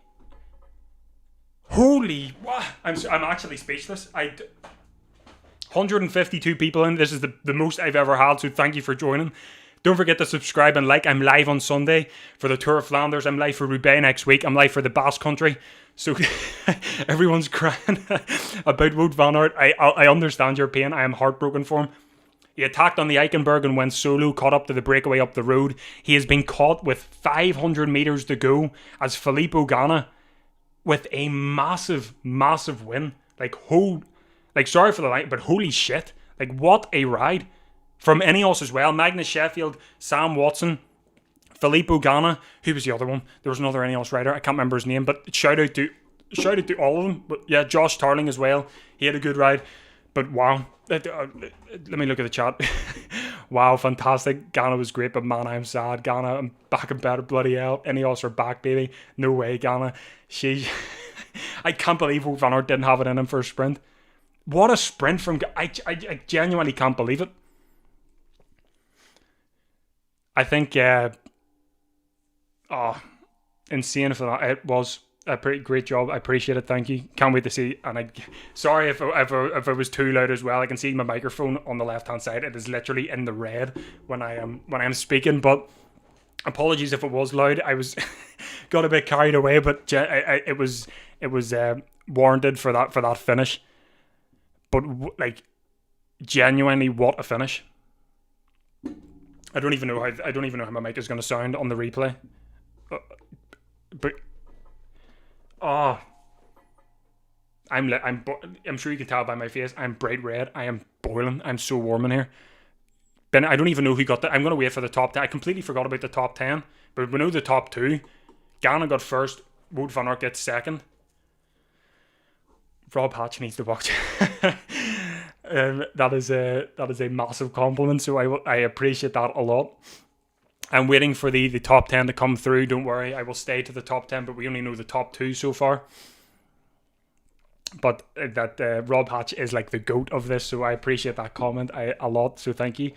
holy! What? I'm actually speechless. 152 people in. This is the most I've ever had. So thank you for joining. Don't forget to subscribe and like. I'm live on Sunday for the Tour of Flanders. I'm live for Roubaix next week. I'm live for the Basque Country. So everyone's crying about Wout van Aert. I understand your pain. I am heartbroken for him. He attacked on the Eichenberg and went solo, caught up to the breakaway up the road. He has been caught with 500 metres to go as Philippe Ogana with a massive, massive win. Sorry for the line, but holy shit. Like, what a ride. From Ineos as well. Magnus Sheffield, Sam Watson, Philippe Ogana. Who was the other one? There was another Ineos rider. I can't remember his name, but shout out to all of them. But yeah, Josh Tarling as well. He had a good ride. But wow. Let me look at the chat. Wow, fantastic. Ghana was great, but man, I'm sad. Ghana, I'm back in better, bloody hell. Ineos are back, baby. No way, Ghana. I can't believe Wout van Aert didn't have it in him for a sprint. What a sprint from... I genuinely can't believe it. I think... insane for that. It was a pretty great job. I appreciate it. Thank you. Can't wait to see. And sorry if it was too loud as well. I can see my microphone on the left hand side. It is literally in the red when I am speaking. But apologies if it was loud. I was got a bit carried away, but it was warranted for that finish. But like, genuinely, what a finish! I don't even know how my mic is going to sound on the replay. I'm sure you can tell by my face. I'm bright red. I am boiling. I'm so warm in here. Ben, I don't even know who got that. I'm going to wait for the top 10. I completely forgot about the top 10, but we know the top 2. Ghana got first. Wout van Aert gets second. Rob Hatch needs to watch. That is a massive compliment. So I appreciate that a lot. I'm waiting for the top 10 to come through. Don't worry, I will stay to the top 10, but we only know the top 2 so far. But that Rob Hatch is like the GOAT of this, so I appreciate that comment a lot. So thank you.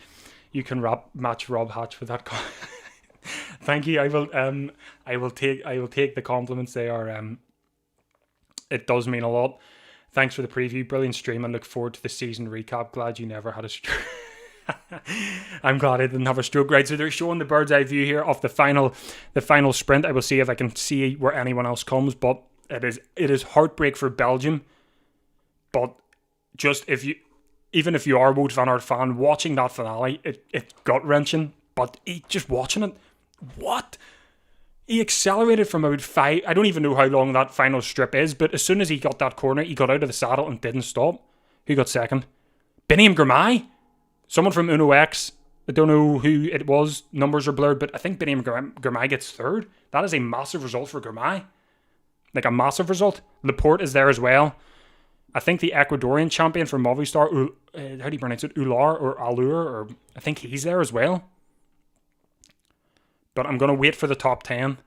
You can match Rob Hatch with that comment. Thank you. I will take the compliments. They are it does mean a lot. Thanks for the preview. Brilliant stream and look forward to the season recap. Glad you never had a stroke. I'm glad I didn't have a stroke. Right, so they're showing the bird's eye view here of the final sprint. I will see if I can see where anyone else comes, but it is heartbreak for Belgium. But just even if you are a Wout van Aert fan, watching that finale, it's gut wrenching. But just watching it, what? He accelerated from about 5. I don't even know how long that final strip is, but as soon as he got that corner, he got out of the saddle and didn't stop. Who got second? Biniam Girmay? Someone from Uno X. I don't know who it was. Numbers are blurred, but I think Biniam Girmay gets third. That is a massive result for Girmay. Like a massive result. Laporte is there as well. I think the Ecuadorian champion from Movistar, how do you pronounce it? Ular or Allure, or I think he's there as well. But I'm going to wait for the top 10.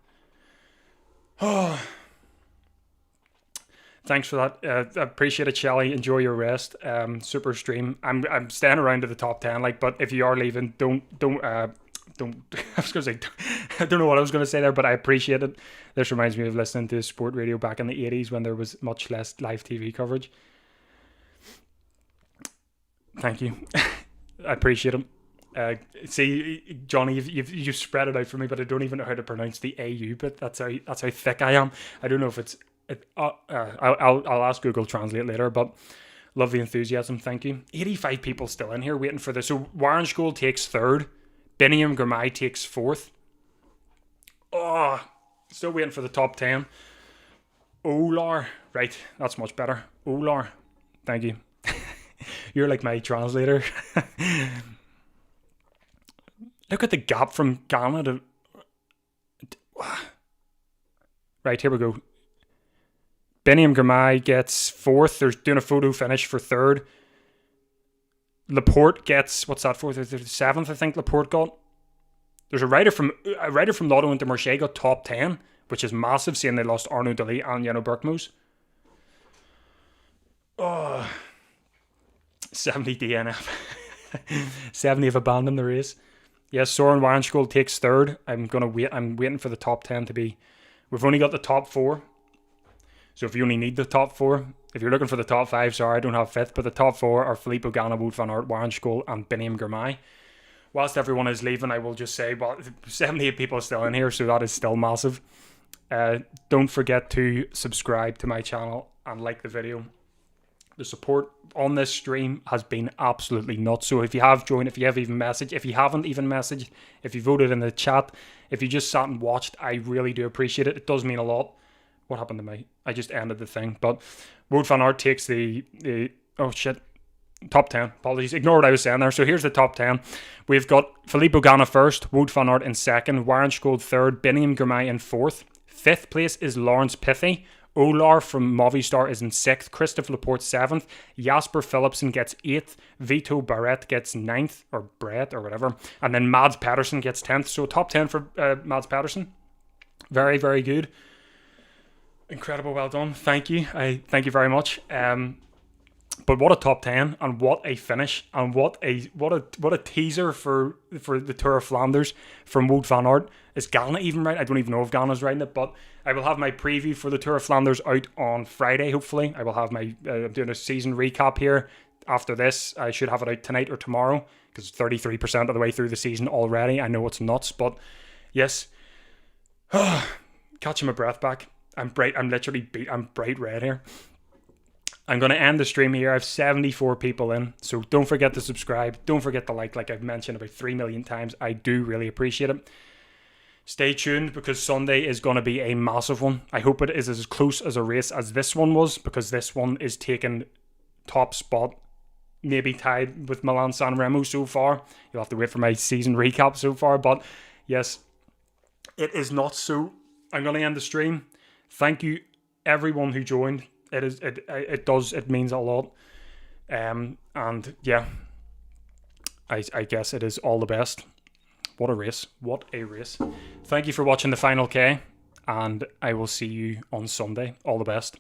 Oh. Thanks for that. I appreciate it, Shelly. Enjoy your rest. Super stream. I'm staying around to the top 10. But if you are leaving, don't. I was going to say, I don't know what I was going to say there, but I appreciate it. This reminds me of listening to sport radio back in the 80s when there was much less live TV coverage. Thank you. I appreciate it. See, Johnny, you've spread it out for me, but I don't even know how to pronounce the AU bit. That's how thick I am. I don't know if it's. I'll ask Google Translate later, but love the enthusiasm. Thank you. 85 people still in here waiting for this. So Warrenskool takes third. Biniam Girmay takes fourth. Oh, still waiting for the top 10. Olar. Right, that's much better. Olar. Thank you. You're like my translator. Look at the gap from Ghana to... Right, here we go. Biniam Girmay gets fourth. They're doing a photo finish for third. Laporte gets... What's that, fourth? Seventh, I think Laporte got. There's a rider from Lotto Intermarché got top 10, which is massive, seeing they lost Arnaud Delis and Jeno Berkmoes. Oh, 70 DNF. 70 have abandoned the race. Yes, Soren Warrenskool takes third. I'm waiting for the top 10 to be... We've only got the top 4. So if you only need the top 4, if you're looking for the top 5, sorry, I don't have 5th, but the top 4 are Philippe Ogana, Wout van Aert, Warrenskool, and Biniam Girmay. Whilst everyone is leaving, I will just say, well, 78 people are still in here, so that is still massive. Don't forget to subscribe to my channel and like the video. The support on this stream has been absolutely nuts. So if you have joined, if you have even messaged, if you haven't even messaged, if you voted in the chat, if you just sat and watched, I really do appreciate it. It does mean a lot. What happened to me? I just ended the thing. But Wout van Aert takes the oh shit, top 10. Apologies. Ignore what I was saying there. So here's the top 10. We've got Philippe Ogana first, Wout van Aert in second, Warren Schold third, Biniam Girmay in fourth. Fifth place is Lawrence Pithy. Olar from Movistar is in sixth. Christophe Laporte seventh. Jasper Philipsen gets eighth. Vito Barret gets ninth, or Brett, or whatever. And then Mads Pedersen gets 10th. So top 10 for Mads Pedersen. Very, very good. Incredible, well done. Thank you. I thank you very much. But what a top 10, and what a finish, and what a teaser for the Tour of Flanders from Wout van Aert. Is Ghana even right? I don't even know if Ghana's writing it, but I will have my preview for the Tour of Flanders out on Friday, hopefully. I will have my, I'm doing a season recap here. After this, I should have it out tonight or tomorrow, because 33% of the way through the season already. I know it's nuts, but yes. Catching my breath back. I'm literally beat. I'm bright red here. I'm going to end the stream here. I have 74 people in, so don't forget to subscribe. Don't forget to like I've mentioned about 3 million times. I do really appreciate it. Stay tuned, because Sunday is going to be a massive one. I hope it is as close as a race as this one was, because this one is taking top spot, maybe tied with Milan San Remo so far. You'll have to wait for my season recap so far, but yes, it is not so. I'm going to end the stream. Thank you everyone who joined. It means a lot. And yeah, I guess it is all the best. What a race. What a race. Thank you for watching the Final K, and I will see you on Sunday. All the best.